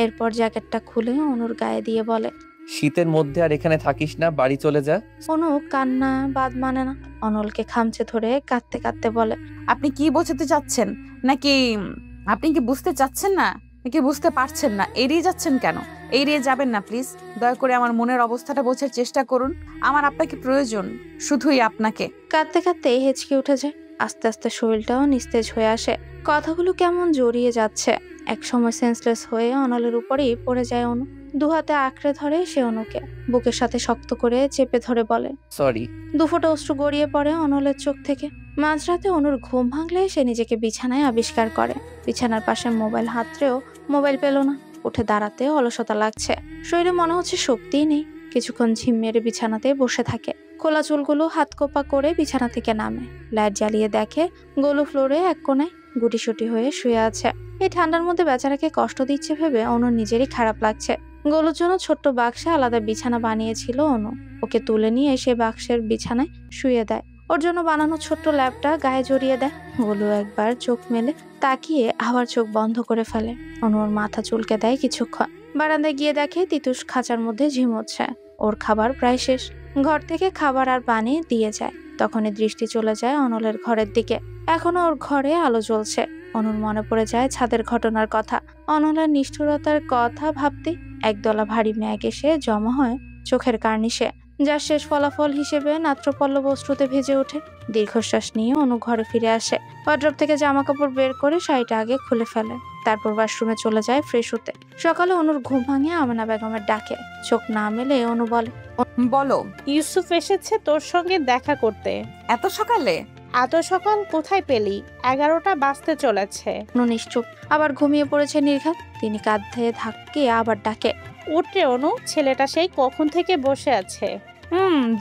এরপর জ্যাকেটটা খুলে অনুর গায়ে দিয়ে বলে, শীতের মধ্যে আর এখানে থাকিস না, বাড়ি চলে যা। অনু কান্না বাদ মানে না। অনলকে খামচে ধরে কাঁদতে কাঁদতে বলে, আপনি কি বোঝাতে চাচ্ছেন? নাকি আপনি কি বুঝতে চাচ্ছেন না, নাকি বুঝতে পারছেন না? এড়িয়ে যাচ্ছেন কেন? এড়িয়ে যাবেন না প্লিজ। দয়া করে আমার মনের অবস্থাটা বোঝার চেষ্টা করুন। আমার আপনাকে প্রয়োজন, শুধুই আপনাকে। কাঁদতে কাঁদতে হেঁচকে উঠে যায়। আস্তে আস্তে শরীরটাও নিস্তেজ হয়ে আসে। কথাগুলো কেমন জড়িয়ে যাচ্ছে। একসময় সেন্সলেস হয়ে অনলের উপরেই পড়ে যায় অনু। দুহাতে আঁকড়ে ধরে সে অনুকে। বুকের সাথে শক্ত করে চেপে ধরে বলে, সরি। দুফোঁটা অশ্রু গড়িয়ে পড়ে অনলের চোখ থেকে। মাঝরাতে অনুর ঘুম ভাঙলে সে নিজেকে বিছানায় আবিষ্কার করে। বিছানার পাশে মোবাইল হাতড়েও মোবাইল পেল না। উঠে দাঁড়াতে অলসতা লাগছে। শরীরে মনে হচ্ছে শক্তিই নেই। কিছুক্ষণ ঝিম মেরে বিছানাতে বসে থাকে। খোলা চুলগুলো হাত কোপা করে বিছানা থেকে নামে। লাইট জ্বালিয়ে দেখে গোলু ফ্লোরে এক কোণায় গুটিসুটি হয়ে শুয়ে আছে। এই ঠান্ডার মধ্যে বেচারাকে কষ্ট দিচ্ছে ভেবে অনুর নিজেরই খারাপ লাগছে। গোলুর জন্য ছোট্ট বাক্সে আলাদা বিছানা বানিয়েছিল অনু। ওকে তুলে নিয়ে সে বাক্সের বিছানায় শুয়ে দেয়। ওর জন্য বানানো ছোট্ট ল্যাপটা গায়ে জড়িয়ে দেয়। গোলু একবার চোখ মেলে তাকিয়ে আবার চোখ বন্ধ করে ফেলে। অনু ওর মাথা চুলকে দেয় কিছুক্ষণ। বারান্দায় গিয়ে দেখে তিতুস খাঁচার মধ্যে ঝিমোচ্ছে। ওর খাবার প্রায় শেষ। ঘর থেকে খাবার আর পানি দিয়ে যায়। তখনই দৃষ্টি চলে যায় অনলের ঘরের দিকে। এখনো ওর ঘরে আলো জ্বলছে। অনুর মনে পড়ে যায় ছাদের ঘটনার কথা। অনলের নিষ্ঠুরতার কথা ভাবতে একদলা ভারী মেঘ এসে জমা হয় চোখের কার্নিশে, যার শেষ ফলাফল হিসেবে নাত্রপল্লব অশ্রুতে ভেজে ওঠে। দীর্ঘশ্বাস নিয়ে অনু ঘরে ফিরে আসে। ওয়ার্ড্রপ থেকে জামা কাপড় বের করে শাড়িটা আগে খুলে ফেলে। তারপর ওয়াশরুমে চলে যায় ফ্রেশ হতে। সকালে অনুর ঘুম ভাঙে আমেনা বেগমের ডাকে। চোখ না মেলে অনু বলে, বলো। ইউসুফ এসেছে তোর সঙ্গে দেখা করতে। এত সকালে? এত সকাল কোথায় পেলি? 11টা বাজতে চলেছে। অনু নিশ্চুপ। আবার ঘুমিয়ে পড়েছে নির্ঘাত। তিনি কাঁধে ধাক্কিয়ে আবার ডাকে, উঠরে অনু, ছেলেটা সেই কখন থেকে বসে আছে।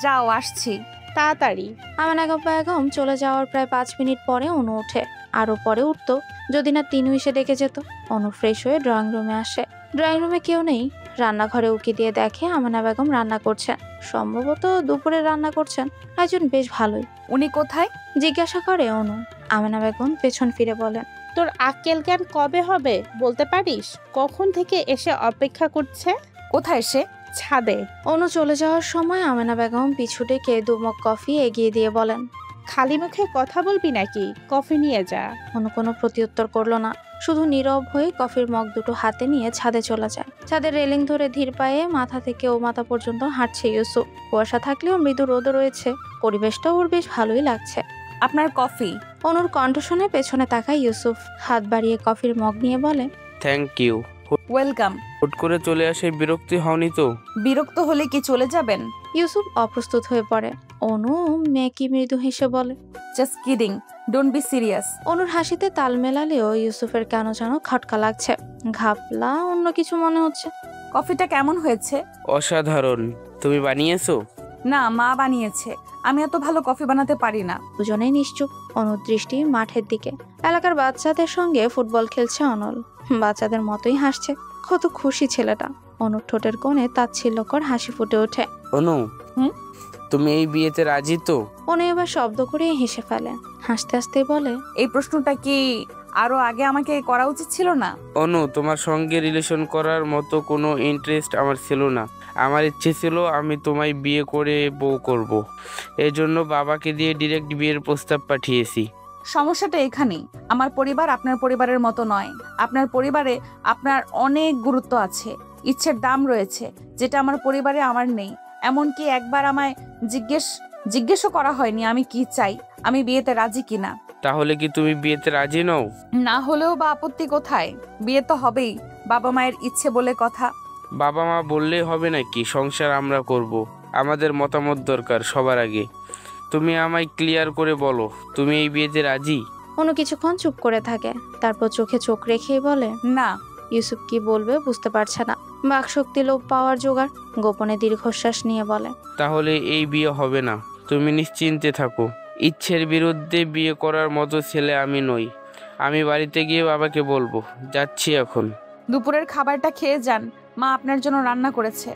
যাও, আসছি। তাড়াতাড়ি। আমেনা বেগম চলে যাওয়ার প্রায় 5 মিনিট পরে অনু ওঠে। আরো পরে উঠতো যদি না তিনু এসে ডেকে যেত। অনু ফ্রেশ হয়ে ড্রয়িং রুমে আসে। ড্রয়িং রুমে কেউ নেই। রান্নাঘরে উকি দিয়ে দেখে আমেনা বেগম রান্না করছেন। সম্ভবত দুপুরে রান্না করছেন। একজন বেশ ভালোই। উনি কোথায় জিজ্ঞাসা করে অনু। আমেনা বেগম পেছন ফিরে বলেন, তোর আক্কেল জ্ঞান কবে হবে বলতে পারিস? কখন থেকে এসে অপেক্ষা করছে? কোথায় এসে? ছাদে। অনু চলে যাওয়ার সময় আমেনা বেগম পিছু ডেকে 2 মগ কফি এগিয়ে দিয়ে বলেন, খালি মুখে কথা বলবি নাকি? কফি নিয়ে যা। অনু কোনো প্রত্যুত্তর করলো না। শুধু নীরব হয়ে কফির মগ দুটো হাতে নিয়ে ছাদে চলে যায়। ছাদের রেলিং ধরে ধীর পায়ে মাথা থেকে ও মাথা পর্যন্ত হাঁটছে ইউসুফ। কুয়াশা থাকলেও মৃদু রোদ রয়েছে। পরিবেশটা ওর বেশ ভালোই লাগছে। আপনার কফি। অনুর কণ্ঠ শুনে পেছনে তাকায় ইউসুফ। হাত বাড়িয়ে কফির মগ নিয়ে বলে, থ্যাংক ইউ। ওয়েলকাম। হুট করে চলে আসে বিরক্তি হওনি তো? বিরক্ত হলে কি চলে যাবেন? ইউসুফ অপ্রস্তুত হয়ে পড়ে। অনু মেকি মৃদু হেসে বলে, just kidding, don't be serious. অনুর হাসিতে তাল মেলালেও ইউসুফের কেন যেন খটকা লাগছে। ঘাপলা অন্য কিছু মনে হচ্ছে। কফিটা কেমন হয়েছে? অসাধারণ। তুমি বানিয়েছো? না, মা বানিয়েছে। আমি এত ভালো কফি বানাতে পারি না। দুজনেই নিশ্চুপ। অনুর দৃষ্টি মাঠের দিকে। এলাকার বাচ্চাদের সঙ্গে ফুটবল খেলছে অনল। বাচ্চাদের মতোই হাসছে। কত খুশি ছেলেটা। অনুর ঠোঁটের কোণে তাচ্ছিল্যকর হাসি ফুটে ওঠে। অনু, তুমি এই বিয়েতে রাজি তো? অনু এবার শব্দ করে হেসে ফেলে। হাসতে হাসতে বলে, এই প্রশ্নটা কি আরো আগে আমাকে করা উচিত ছিল না? অনু, তোমার সঙ্গে রিলেশন করার মতো কোনো ইন্টারেস্ট আমার ছিল না। আমার ইচ্ছে ছিল আমি তোমায় বিয়ে করে বউ করব। এজন্য বাবাকে দিয়ে ডিরেক্ট বিয়ের প্রস্তাব পাঠিয়েছি। সমস্যাটা এখানেই। আমার পরিবার আপনার পরিবারের মতো নয়। আপনার পরিবারে আপনার অনেক গুরুত্ব আছে, ইচ্ছের দাম রয়েছে, যেটা আমার পরিবারে আমার নেই। এমনকি একবার আমায় জিজ্ঞেসও করা হয়নি আমি কি চাই, আমি বিয়েতে রাজি কিনা। তাহলে কি তুমি বিয়েতে রাজি নও? না হলেও বা আপত্তি কোথায়? বিয়ে তো হবেই। বাবা মায়ের ইচ্ছে বলে কথা। বাবা মা বললেই হবে নাকি? সংসার আমরা করব। আমাদের মতামত দরকার সবার আগে। তুমি আমায় ক্লিয়ার করে বলো, তুমি এই বিয়েতে রাজি? অনু কিছুক্ষণ চুপ করে থাকে। তারপর চোখে চোখ রেখেই বলে, না। ইউসুফ কি বলবে বুঝতে পারছে না। বাকশক্তি লোপ পাওয়ার জোগাড়। গোপনে দীর্ঘশ্বাস নিয়ে বলে, তাহলে এই বিয়ে হবে না। তুমি নিশ্চিন্তে থাকো। ইচ্ছের বিরুদ্ধে বিয়ে করার মতো ছেলে আমি নই। আমি বাড়িতে গিয়ে বাবাকে বলবো। যাচ্ছি এখন। দুপুরের খাবারটা খেয়ে যান, মা আপনার জন্য রান্না করেছে।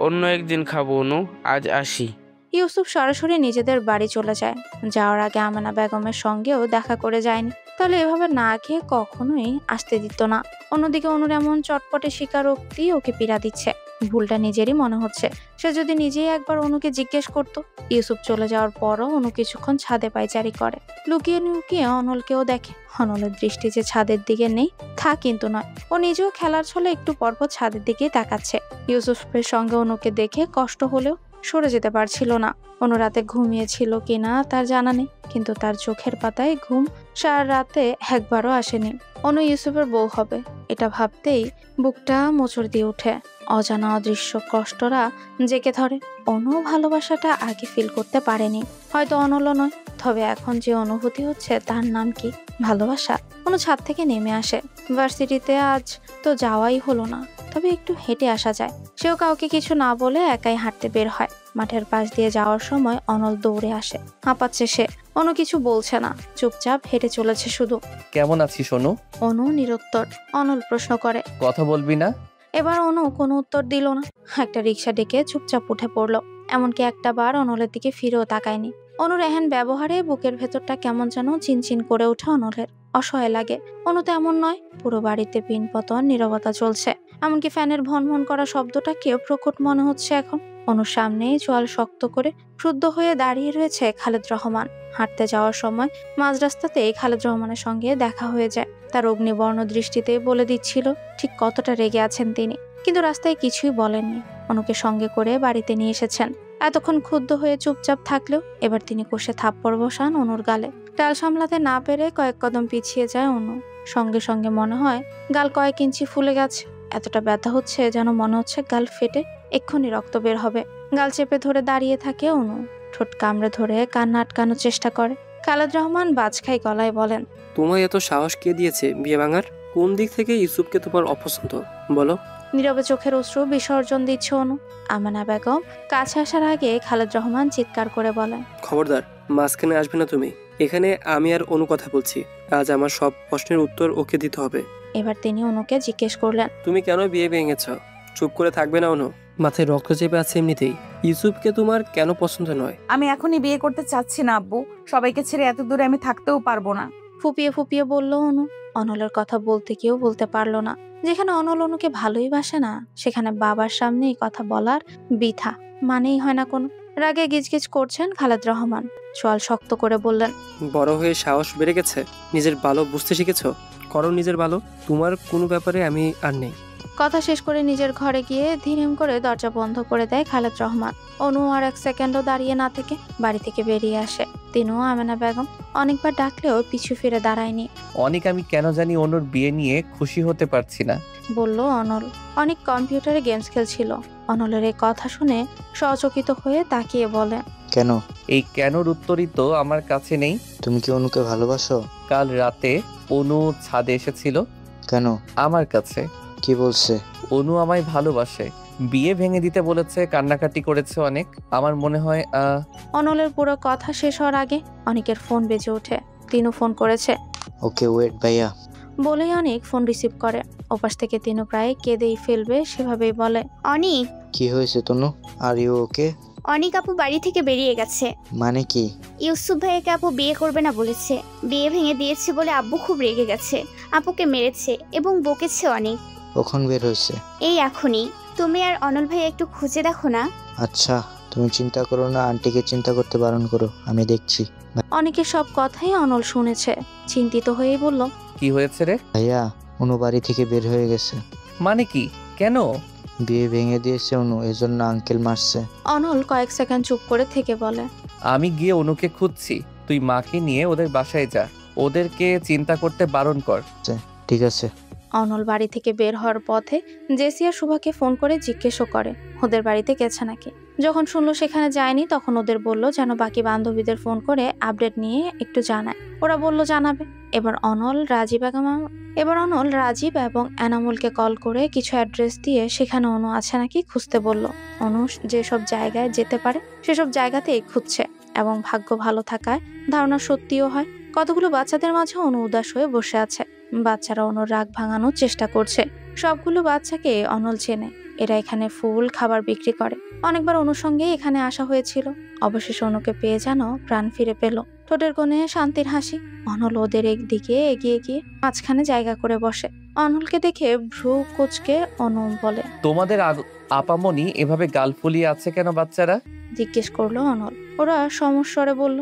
অন্য একদিন খাবো অনু, আজ আসি। ইউসুফ সরাসরি নিজেদের বাড়ি চলে যায়। যাওয়ার আগে আমেনা বেগমের সঙ্গেও দেখা করে যায়নি। তাহলে এভাবে না খেয়ে কখনোই আসতে দিত না। অন্যদিকে অনুর এমন চটপটে স্বীকারোক্তি ওকে পীড়া দিচ্ছে। ভুলটা নিজেরই মনে হচ্ছে। সে যদি নিজেই একবার অনুকে জিজ্ঞেস করতো। ইউসুফ চলে যাওয়ার পরও অনু কিছুক্ষণ ছাদে পায়চারি করে। লুকিয়ে লুকিয়ে অনলকেও দেখে। অনলের দৃষ্টি যে ছাদের দিকে নেই তা কিন্তু নয়। ও নিজেও খেলার ছলে একটু পরপর ছাদের দিকেই তাকাচ্ছে। ইউসুফের সঙ্গে অনুকে দেখে কষ্ট হলেও সরে যেতে পারছিল না। অনু রাতে ঘুমিয়েছিল কিনা তার জানা নেই, কিন্তু তার চোখের পাতায় ঘুম সারা রাতে একবারও আসেনি। অনু ইউসুফের বউ হবে এটা ভাবতেই বুকটা মোচড় দিয়ে ওঠে। অজানা অদৃশ্য কষ্টরা জেগে ধরে। অনু ভালোবাসাটা আগে ফিল করতে পারেনি, হয়তো অনলও নয়। তবে এখন যে অনুভূতি হচ্ছে তার নাম কি? ভালোবাসা। অনু ছাদ থেকে নেমে আসে। ভার্সিটিতে আজ তো যাওয়াই হলো না, তবে একটু হেঁটে আসা যায়। সেও কাউকে কিছু না বলে একাই হাঁটতে বের হয়। মাঠের পাশ দিয়ে যাওয়ার সময় অনল দৌড়ে আসে। হাঁপাচ্ছে সে। অনু কিছু বলছে না, চুপচাপ হেঁটে চলেছে শুধু। কেমন আছিস অনু? অনু নিরুত্তর। অনল প্রশ্ন করে, কথা বলবি না? এবার অনু কোনো উত্তর দিল না। একটা রিক্সা ডেকে চুপচাপ উঠে পড়লো। এমনকি একটা বার অনলের দিকে ফিরেও তাকায়নি। অনুর এহেন ব্যবহারে বুকের ভেতরটা কেমন যেন চিনচিন করে ওঠে অনলের। অসহায় লাগে। অনু তো এমন নয়। পুরো বাড়িতে পিনপতন নীরবতা চলছে। এমনকি ফ্যানের ভনভন করা শব্দটাকেও প্রকট মনে হচ্ছে এখন। অনুর সামনেই চোয়াল শক্ত করে ক্রুদ্ধ হয়ে দাঁড়িয়ে রয়েছে খালেদ রহমান। হাঁটতে যাওয়ার সময় মাঝ রাস্তাতেই খালেদ রহমানের সঙ্গে দেখা হয়ে যায়। তার অগ্নিবর্ণ দৃষ্টিতে বলে দিচ্ছিল ঠিক কতটা রেগে আছেন তিনি। কিন্তু রাস্তায় কিছুই বলেননি। অনুকে সঙ্গে করে বাড়িতে নিয়ে এসেছেন। এতক্ষণ ক্ষুব্ধ হয়ে চুপচাপ থাকলেও এবার তিনি কষে থাপ্পড় বসান অনুর গালে। টাল সামলাতে না পেরে কয়েক কদম পিছিয়ে যায় অনু। সঙ্গে সঙ্গে মনে হয় গাল কয়েক ইঞ্চি ফুলে গেছে। এতটা ব্যথা হচ্ছে যেন মনে হচ্ছে গাল ফেটে এক্ষুনি রক্ত বের হবে। গাল চেপে ধরে দাঁড়িয়ে থাকে অনু। ঠোঁট কামড়ে ধরে কান্না আটকানোর চেষ্টা করে। খালেদ রহমান বাজখাই গলায় বলেন, তোমায় এত সাহস কে দিয়েছে বিয়ে ভাঙার? কোন দিক থেকে ইউসুফকে তোমার অপছন্দ বলো? নীরবে চোখের অশ্রু বিসর্জন দিচ্ছে অনু। আমানা বেগম কাছে আসার আগে খালেদ রহমান চিৎকার করে বলেন, খবরদার, মাঝখানে আসবে না তুমি। এখানে আমি আর অনু কথা বলছি। আজ আমার সব প্রশ্নের উত্তর ওকে দিতে হবে। এবার তিনি অনুকে জিজ্ঞেস করলেন, তুমি কেন বিয়ে ভেঙেছ? চুপ করে থাকবে না অনু? মাথায় রক্ত চেপে আছে এমনিতেই। ইউসুফকে তোমার কেন পছন্দ নয়? আমি এখনই বিয়ে করতে চাচ্ছি না আব্বু। সবাইকে ছেড়ে এত দূরে আমি থাকতেও পারবো না। ফুপিয়ে ফুপিয়ে বলল অনু। অনলের কথা বলতে কেউ বলতে পারলো না। যেখানে অনল অনুকে ভালোই বাসে না, সেখানে বাবার সামনে এই কথা বলার বৃথা মানেই হয় না কোনো। রাগে গিজগিজ করছেন খালেদ রহমান। চোয়াল শক্ত করে বললেন, বড় হয়ে সাহস বেড়ে গেছে? নিজের ভালো বুঝতে শিখেছো? করো নিজের ভালো। তোমার কোনো ব্যাপারে আমি আর নেই। কথা শেষ করে নিজের ঘরে গিয়ে ধীরেম করে দরজা বন্ধ করে দেয় খালেদ রহমান। অনু আর এক সেকেন্ডও দাঁড়িয়ে না থেকে বাড়ি থেকে বেরিয়ে আসে। তিনিও আমেনা বেগম অনেকবার ডাকলেও পিছু ফিরে দাঁড়ায়নি। অনেক আমি কেন জানি অনুর বিয়ে নিয়ে খুশি হতে পারছি না, বলল অনল। অনেক কম্পিউটারে গেমস খেলছিল। অনলের এই কথা শুনে সচকিত হয়ে তাকিয়ে বলে, কেন? এই কেনর উত্তরই তো আমার কাছে নেই। তুমি কি অনুকে ভালোবাসো? কাল রাতে অনু ছাদে এসেছিল। কেন? আমার কাছে। কি বলছে? অনু আমায় ভালোবাসে, বিয়ে ভেঙে দিতে বলেছে, কান্নাকাটি করেছে অনেক। আমার মনে হয় অনলের পুরো কথা শেষ হওয়ার আগে অনেকের ফোন বেজে ওঠে। তিনু ফোন করেছে। ওকে ওয়েট ভাইয়া বলেই অনেক ফোন রিসিভ করে। ওপাশ থেকে তিনু প্রায় কেঁদেই ফেলবে সেভাবেই বলে, অনিক। কি হয়েছে তনু? Are you okay? অনিক আপু বাড়ি থেকে বেরিয়ে গেছে। মানে কি? ইউসুফ ভাইয়াকে আপু বিয়ে করবে না বলেছে। বিয়ে ভেঙে দিয়েছে বলে আব্বু খুব রেগে গেছে। আপুকে মেরেছে এবং বকেছে অনেক। কখন বের হয়েছে? এই এখনই। তুমি আর অনল ভাই একটু খুঁজে দেখো না। আচ্ছা, তুমি চিন্তা করো না, আন্টিকে চিন্তা করতে বারণ করো, আমি দেখছি। অনেকের সব কথাই অনল শুনেছে। চিন্তিত হয়েই বলল, কি হয়েছে রে? ভাইয়া, অনু বাড়ি থেকে বের হয়ে গেছে। মানে কি? কেন? বিয়ে ভেঙে দিয়েছে অনু, এজন্য আঙ্কেল মারছে। অনল কয়েক সেকেন্ড চুপ করে থেকে বলে, আমি গিয়ে অনুকে খুঁজছি, তুই মাকে নিয়ে ওদের বাসায় যা, ওদেরকে চিন্তা করতে বারণ কর। ঠিক আছে। অনল বাড়ি থেকে বের হওয়ার পথে জেসিয়া শুভাকে ফোন করে জিজ্ঞেসও করে ওদের বাড়িতে গেছে নাকি। যখন শুনলো সেখানে যায়নি, তখন ওদের বলল যেন বাকি বান্ধবীদের ফোন করে আপডেট নিয়ে একটু জানায়। ওরা বলল জানাবে। এবার অনল রাজীব এবং এনামুলকে কল করে কিছু অ্যাড্রেস দিয়ে সেখানে অনু আছে নাকি খুঁজতে বলল। অনু যেসব জায়গায় যেতে পারে সেসব জায়গাতেই খুঁজছে এবং ভাগ্য ভালো থাকায় ধারণা সত্যিও হয়। কতগুলো বাচ্চাদের মাঝে অনু উদাস হয়ে বসে আছে। বাচ্চারা অনুর রাগ ভাঙানোর চেষ্টা করছে। সবগুলো বাচ্চাকে অনল চেনে। এরা এখানে ফুল খাবার বিক্রি করে। অনেকবার অনুর সঙ্গে এখানে আসা হয়েছিল। অবশেষে অনুকে পেয়ে যেন প্রাণ ফিরে পেল। ঠোঁটের কোণে শান্তির হাসি। অনল ওদের দিকে এগিয়ে গিয়ে মাঝখানে জায়গা করে বসে। অনলকে দেখে ভ্রু কুঁচকে অনু বলে, তোমাদের আপামনি এভাবে গাল ফুলিয়ে আছে কেন বাচ্চারা? জিজ্ঞেস করলো অনল। ওরা সমস্বরে বলল,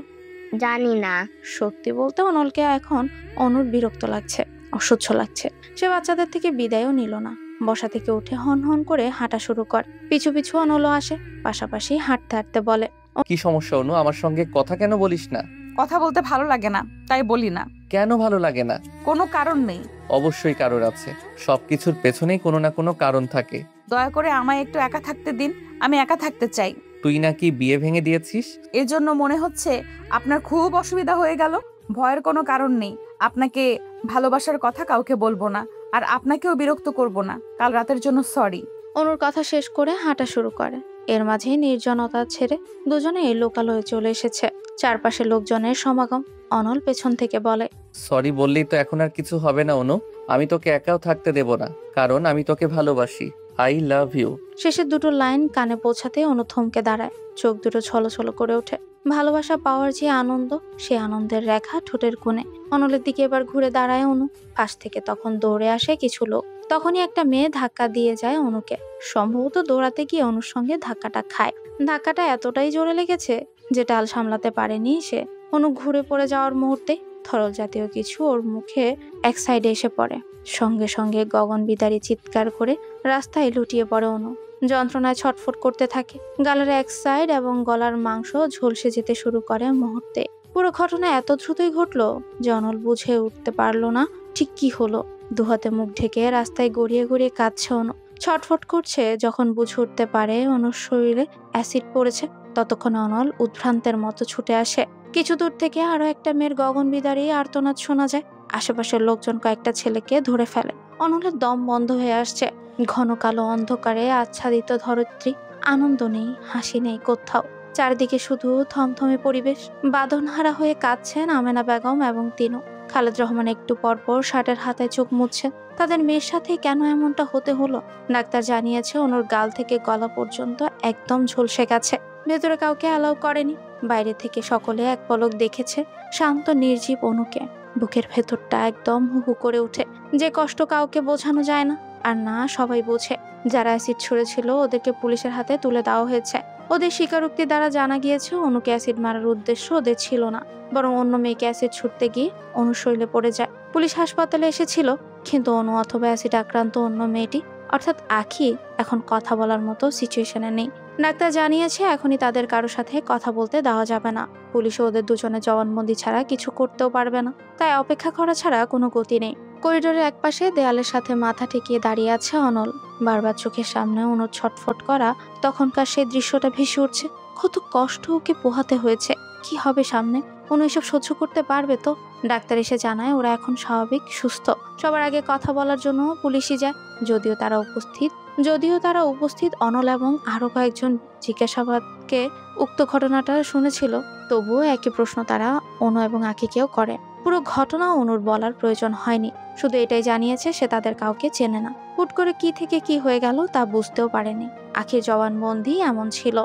জানি না। সত্যি বলতে অনলকে এখন অনুর বিরক্ত লাগছে, অসহ্য লাগছে। সে বাচ্চাদের থেকে বিদায়ও নিল না। বসা থেকে উঠে হন হন করে হাঁটা শুরু করে। পিছু পিছু অনলও আসে। পাশাপাশি হাঁটতে হাঁটতে বলে, কি সমস্যা অনু? আমার সঙ্গে কথা কেন বলিস না? কথা বলতে ভালো লাগে না, তাই বলি না। কেন ভালো লাগে না? কোনো কারণ নেই। অবশ্যই কারণ আছে। সবকিছুর পেছনেই কোনো না কোনো কারণ থাকে। দয়া করে আমায় একটু একা থাকতে দিন। আমি একা থাকতে চাই। তুই নাকি বিয়ে ভেঙে দিয়েছিস? এর জন্য মনে হচ্ছে আপনার খুব অসুবিধা হয়ে গেল। ভয়ের কোনো কারণ নেই। আপনাকে ভালোবাসার কথা কাউকে বলবো না, আর আপনাকেও বিরক্ত করব না। কাল রাতের জন্য সরি। অনুর কথা শেষ করে হাঁটা শুরু করে। এর মাঝে নির্জনতা ছেড়ে দুজনে লোকালয়ে চলে এসেছে। চারপাশে লোকজনের সমাগম। অনল পেছন থেকে বলে, সরি বললেই তো এখন আর কিছু হবে না অনু। আমি তোকে একাও থাকতে দেব না, কারণ আমি তোকে ভালোবাসি। I love you. শেষের দুটো লাইন কানে পৌঁছাতে অনু থমকে দাঁড়ায়, চোখ দুটো ছলছল করে ওঠে। ভালোবাসা পাওয়ার যে আনন্দ, সে আনন্দের রেখা ঠোঁটের কোণে। অনলের দিকে এবার ঘুরে দাঁড়ায় অনু। পাশ থেকে তখন দৌড়ে আসে কিছু লোক। তখনই একটা মেয়ে ধাক্কা দিয়ে যায় অনুকে। সম্ভবত দৌড়াতে গিয়ে অনুর সঙ্গে ধাক্কাটা খায়। ধাক্কাটা এতটাই জোরে লেগেছে যে টাল সামলাতে পারেনি সে। অনু ঘুরে পড়ে যাওয়ার মুহূর্তে তরল জাতীয় কিছু ওর মুখে এক সাইডে এসে পড়ে। সঙ্গে সঙ্গে গগন বিদারী চিৎকার করে রাস্তায় লুটিয়ে পড়ে অনু। যন্ত্রণায় ছটফট করতে থাকে। গালের এক সাইড এবং গলার মাংস ঝলসে যেতে শুরু করে মুহূর্তে। পুরো ঘটনা এত দ্রুতই ঘটলো যে অনল বুঝে উঠতে পারলো না ঠিক কি হলো। দুহাতে মুখ ঢেকে রাস্তায় গড়িয়ে গড়িয়ে কাঁদছে অনু। ছটফট করছে। যখন বুঝে উঠতে পারে অনুর শরীরে অ্যাসিড পড়েছে, ততক্ষণ অনল উদ্ভ্রান্তের মতো ছুটে আসে। কিছু দূর থেকে আরো একটা মেয়ের গগন বিদারী আর্তনাদ শোনা যায়। আশেপাশের লোকজন কয়েকটা ছেলেকে ধরে ফেলে। অনলের দম বন্ধ হয়ে আসছে। ঘন কালো অন্ধকারে আচ্ছাদিত ধরিত্রী। আনন্দ নেই, হাসি নেই কোথাও। চারিদিকে শুধু থমথমে পরিবেশ। বাঁধনহারা হয়ে কাঁদছেন আমেনা বেগম এবং তিনু। খালেদ রহমান একটু পরপর শার্টের হাতায় চোখ মুছছেন। তাদের মেয়ের সাথে কেন এমনটা হতে হলো? ডাক্তার জানিয়েছে অনুর গাল থেকে গলা পর্যন্ত একদম ঝলসে গেছে। ভেতরে কাউকে অ্যালাউ করেনি। বাইরে থেকে সকলে এক পলক দেখেছে শান্ত নির্জীব অনুকে। বুকের ভেতরটা একদম হুহু করে ওঠে। যে কষ্ট কাউকে বোঝানো যায় না, আর না সবাই বোঝে। যারা অ্যাসিড ছুঁড়েছিল ওদেরকে পুলিশের হাতে তুলে দেওয়া হয়েছে। ওদের স্বীকারোক্তি দ্বারা জানা গিয়েছে অনুকে অ্যাসিড মারার উদ্দেশ্য ওদের ছিল না, বরং অন্য মেয়েকে অ্যাসিড ছুটতে গিয়ে অনু শরীরে পড়ে যায়। পুলিশ হাসপাতালে এসেছিল, কিন্তু অনু অথবা অ্যাসিড আক্রান্ত অন্য মেয়েটি অর্থাৎ আখি এখন কথা বলার মতো সিচুয়েশনে নেই। ডাক্তার জানিয়েছে এখনই তাদের কারোর সাথে কথা বলতে দেওয়া যাবে না। পুলিশও ওদের দুজনের জবানবন্দি ছাড়া কিছু করতেও পারবে না, তাই অপেক্ষা করা ছাড়া কোনো গতি নেই। করিডোরের একপাশে দেয়ালের সাথে মাথা ঠেকিয়ে দাঁড়িয়ে আছে অনল। বারবার চোখের সামনে অনুর ছটফট করা তখনকার সেই দৃশ্যটা ভেসে উঠছে। কত কষ্ট ওকে পোহাতে হয়েছে। কি হবে সামনে? অনু এসব সহ্য করতে পারবে তো? ডাক্তার এসে জানায় ওরা এখন স্বাভাবিক, সুস্থ। সবার আগে কথা বলার জন্য পুলিশই যায়। যদিও তারা উপস্থিত অনল এবং আরো কয়েকজন জিজ্ঞাসাবাদকে উক্ত ঘটনাটা শুনেছিল, তবুও একই প্রশ্ন তারা অনু এবং আখিকেও করে। পুরো ঘটনা অনুর বলার প্রয়োজন হয়নি, শুধু এটাই জানিয়েছে সে তাদের কাউকে চেনে না। হুট করে কি থেকে কি হয়ে গেল তা বুঝতেও পারেনি। আখির জবানবন্দি এমন ছিল।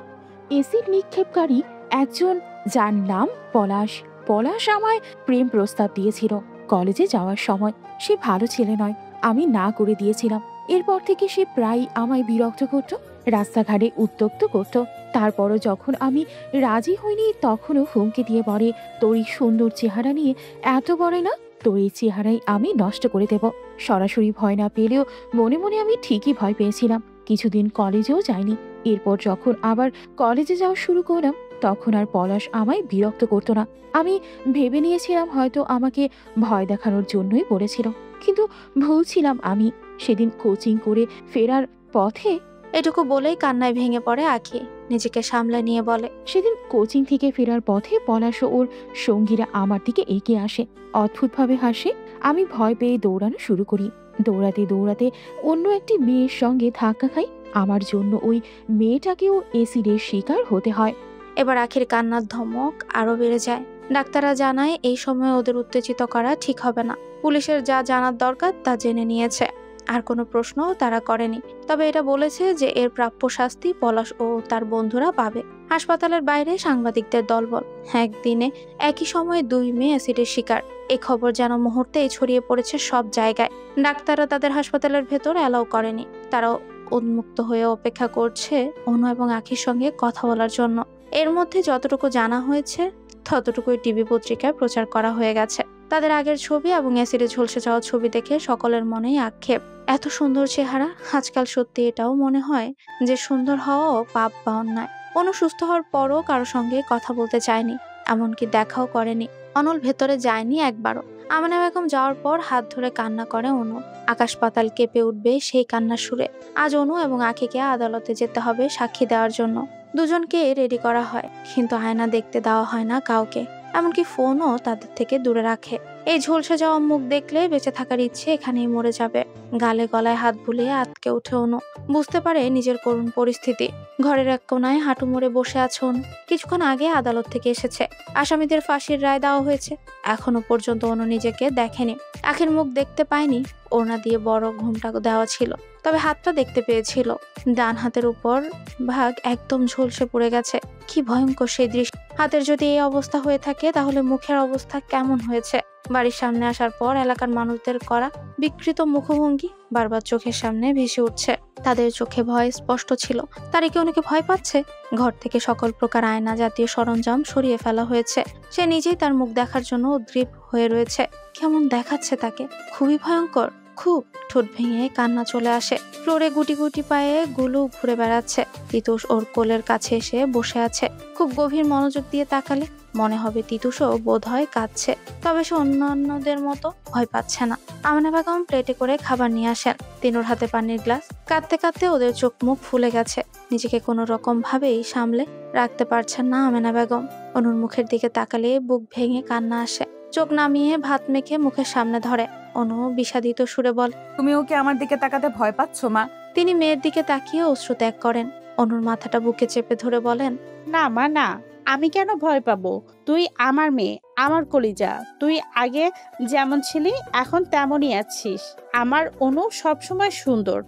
এসিড নিক্ষেপকারী একজন, যার নাম পলাশ। পলাশ আমায় প্রেম প্রস্তাব দিয়েছিল কলেজে যাওয়ার সময়। সে ভালো ছেলে নয়, আমি না করে দিয়েছিলাম। এরপর থেকে সে প্রায় আমায় বিরক্ত করত, রাস্তাঘাটে উত্ত্যক্ত করত। তারপরও যখন আমি রাজি হইনি তখনও হুমকি দিয়ে বলে, তোর এই সুন্দর চেহারা নিয়ে এত বড় না, তোর এই চেহারাই আমি নষ্ট করে দেব। সরাসরি ভয় না পেলেও মনে মনে আমি ঠিকই ভয় পেয়েছিলাম। কিছুদিন কলেজেও যাইনি। এরপর যখন আবার কলেজে যাওয়া শুরু করলাম তখন আর পলাশ আমায় বিরক্ত করতো না। আমি ভেবে নিয়েছিলাম হয়তো আমাকে ভয় দেখানোর জন্যই বলেছিল, কিন্তু ভুল ছিলাম আমি। সেদিন কোচিং করে ফেরার পথে, এটুকু বলেই কান্নায় ভেঙে পড়ে আখি। নিজেকে সামলে নিয়ে বলে, সেদিন কোচিং থেকে ফেরার পথে পলাশ ও ওর সঙ্গীরা আমার দিকে এগিয়ে আসে, অদ্ভুতভাবে হাসে। আমি ভয় পেয়ে দৌড়ানো শুরু করি। দৌড়াতে দৌড়াতে অন্য একটি মেয়ের সঙ্গে ধাক্কা খাই। আমার জন্য ওই মেয়েটাকেও এসিডের শিকার হতে হয়। এবার আখির কান্নার ধমক আরো বেড়ে যায়। ডাক্তাররা জানায় এই সময় ওদের উত্তেজিত করা ঠিক হবে না। পুলিশের যা জানার দরকার তা জেনে নিয়েছে, আর কোনো প্রশ্নও তারা করেনি। তবে এটা বলেছে যে এর প্রাপ্য শাস্তি পলাশ ও তার বন্ধুরা পাবে। হাসপাতালের বাইরে সাংবাদিকদের দলবল। একদিনে একই সময়ে 2 মেয়ে অ্যাসিডের শিকার। এই খবর যেন মুহূর্তেই ছড়িয়ে পড়েছে সব জায়গায়। ডাক্তাররা তাদের হাসপাতালের ভেতর অ্যালাউ করেনি। তারা উন্মুক্ত হয়ে অপেক্ষা করছে অনু এবং আখির সঙ্গে কথা বলার জন্য। এর মধ্যে যতটুকু জানা হয়েছে ততটুকুই টিভি পত্রিকায় প্রচার করা হয়ে গেছে। তাদের আগের ছবি এবং অ্যাসিডে ঝলসে যাওয়া ছবি দেখে সকলের মনেই আক্ষেপ। এত সুন্দর চেহারা, আজকাল সত্যি এটাও মনে হয় যে সুন্দর হওয়াও পাপ বা অন্যায়। অনু সুস্থ হওয়ার পরও কারো সঙ্গে কথা বলতে চায়নি, এমনকি দেখাও করেনি। অনল ভেতরে যায়নি একবারও। আমেনা বেগম যাওয়ার পর হাত ধরে কান্না করে অনু। আকাশ পাতাল কেঁপে উঠবে সেই কান্নার সুরে। আজ অনু এবং আখিকে আদালতে যেতে হবে সাক্ষী দেওয়ার জন্য। দুজনকে রেডি করা হয়, কিন্তু আয়না দেখতে দেওয়া হয় না কাউকে, এমনকি ফোনও তাদের থেকে দূরে রাখে। এই ঝলসে যাওয়া মুখ দেখলে বেঁচে থাকার ইচ্ছে এখানেই মরে যাবে। গালে গলায় হাত বুলিয়ে আটকে ওঠে অনু। বুঝতে পারে নিজের করুণ পরিস্থিতি। ঘরের এক কোনায় হাঁটু মুড়ে বসে আছে অনু। কিছুক্ষণ আগে আদালত থেকে এসেছে, আসামিদের ফাঁসির রায় দেওয়া হয়েছে। এখনো পর্যন্ত অনু নিজেকে দেখেনি, আখের মুখ দেখতে পায়নি। ওড়না দিয়ে বড় ঘুমটা দেওয়া ছিল, তবে হাতটা দেখতে পেয়েছিল। ডান হাতের উপর ভাগ একদম ঝলসে পড়ে গেছে। কি ভয়ঙ্কর সেই দৃশ্য! হাতের যদি এই অবস্থা হয়ে থাকে তাহলে মুখের অবস্থা কেমন হয়েছে? বাড়ির সামনে আসার পর এলাকার মানুষদের করা বিকৃত মুখভঙ্গি বারবার চোখের সামনে ভেসে উঠছে। তাদের চোখে ভয় স্পষ্ট ছিল। তারা কি অনেকে ভয় পাচ্ছে? ঘর থেকে সকল প্রকার আয়না জাতীয় সরঞ্জাম সরিয়ে ফেলা হয়েছে। সে নিজেই তার মুখ দেখার জন্য উদ্গ্রীব হয়ে রয়েছে। কেমন দেখাচ্ছে তাকে! খুবই ভয়ঙ্কর, খুব। ঠোঁট ভেঙে কান্না চলে আসে। ফ্লোরে গুটি গুটি পায়ে গুলু ঘুরে বেড়াচ্ছে। তিতুস ওর কোলের কাছে এসে বসে আছে। খুব গভীর মনোযোগ দিয়ে তাকালে মনে হবে তিতুসও বোধ হয় কাঁদছে, তবে সে অন্যান্যদের মতো ভয় পাচ্ছে না। আমেনা বেগম প্লেটে করে খাবার নিয়ে আসেন। তিনুর হাতে পানির গ্লাস। কাঁদতে কাঁদতে ওদের চোখ মুখ ফুলে গেছে। নিজেকে কোনো রকম ভাবেই সামলে রাখতে পারছেন না আমেনা বেগম। অনুর মুখের দিকে তাকালে বুক ভেঙে কান্না আসে। চোখ নামিয়ে ভাত মেখে মুখের সামনে ধরে। অনু বিষাদিত সুরে বলে, তুমি ওকে আমার দিকে তাকাতে ভয় পাচ্ছ মা? তিনি মেয়ের দিকে তাকিয়ে অশ্রু ত্যাগ করেন। অনুর মাথাটা বুকে চেপে ধরে বলেন, না মা না, আমি কেন ভয় পাবো? তুই আমার মেয়ে, আমার কলিজা। তুই আগে যেমন ছিলি এখন তেমনই আছিস। আমার অনু সবসময় সুন্দর।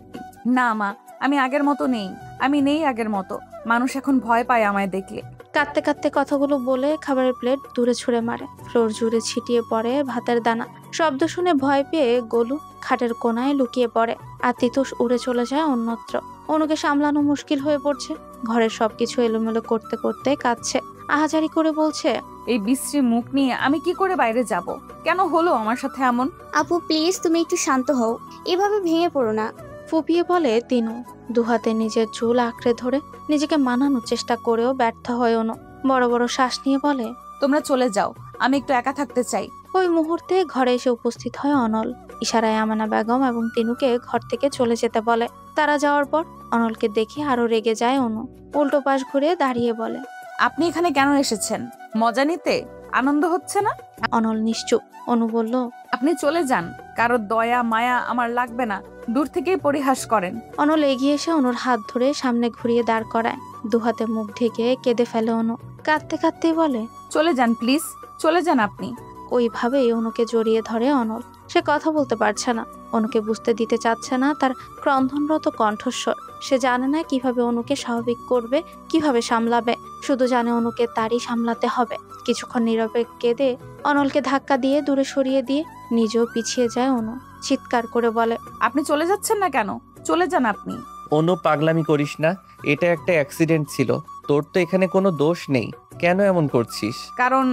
না মা, আমি আগের মতো নেই। আমি নেই আগের মতো। মানুষ এখন ভয় পায় আমায় দেখলে। কাঁদতে কাঁদতে কথাগুলো বলে খাবারের প্লেট দূরে ছুঁড়ে মারে। ফ্লোর জুড়ে ছিটিয়ে পড়ে ভাতের দানা। শব্দ শুনে ভয় পেয়ে গোলু খাটের কোনায় লুকিয়ে পড়ে। আর তিতুস উড়ে চলে যায় অন্যত্র। অনুকে সামলানো মুশকিল হয়ে পড়ছে। ঘরের সবকিছু এলোমেলো করতে করতে কাঁদছে। আহাজারি করে বলছে, এই বিশ্রী মুখ নিয়ে আমি কি করে বাইরে যাব? কেন হলো আমার সাথে এমন? আপু প্লিজ তুমি একটু শান্ত হও, এভাবে ভেঙে পড়ো না। ফুপিয়ে বলে তিনু। দুহাতে নিজের চুল আঁকড়ে ধরে নিজেকে মানানোর চেষ্টা করেও ব্যর্থ হয় অনু। বড় বড় শ্বাস নিয়ে বলে, তোমরা চলে যাও, আমি একটু একা থাকতে চাই। ওই মুহূর্তে ঘরে এসে উপস্থিত হয় অনল। ইশারায় আমেনা বেগম এবং তিনুকে ঘর থেকে চলে যেতে বলে। তারা যাওয়ার পর অনলকে দেখে আরো রেগে যায় অনু। উল্টো পাশ ঘুরে দাঁড়িয়ে বলে, আপনি এখানে কেন এসেছেন? মজা নিতে? আনন্দ হচ্ছে না? অনল নিশ্চুপ। অনু বলল, আপনি চলে যান, কারো দয়া মায়া আমার লাগবে না। দূর থেকেই পরিহাস করেন। অনল এগিয়ে এসে অনুর হাত ধরে সামনে ঘুরিয়ে দাঁড় করায়। দুহাতে মুখ ঢেকে কেঁদে ফেলে অনু। কাঁদতে কাঁদতেই বলে, চলে যান প্লিজ, চলে যান আপনি। ওইভাবেই অনুকে জড়িয়ে ধরে অনল। সে কথা বলতে পারছে না, অনুকে বুঝতে দিতে চাচ্ছে না তার ক্রন্দনরত কণ্ঠস্বর। সে জানে না কিভাবে অনুকে স্বাভাবিক করবে, কিভাবে সামলাবে। শুধু জানে অনুকে তারই সামলাতে হবে। কিছুক্ষণ নীরবে কেঁদে অনলকে ধাক্কা দিয়ে দূরে সরিয়ে দিয়ে নিজেও পিছিয়ে যায় অনু। চিৎকার করে বলে, আপনি চলে যাচ্ছেন না কেন? চলে যান আপনি। অনু পাগলামি করিস না, এটা একটা অ্যাক্সিডেন্ট ছিল। তোর তো এখানে কোনো দোষ নেই, কেন এমন করছিস? কারণ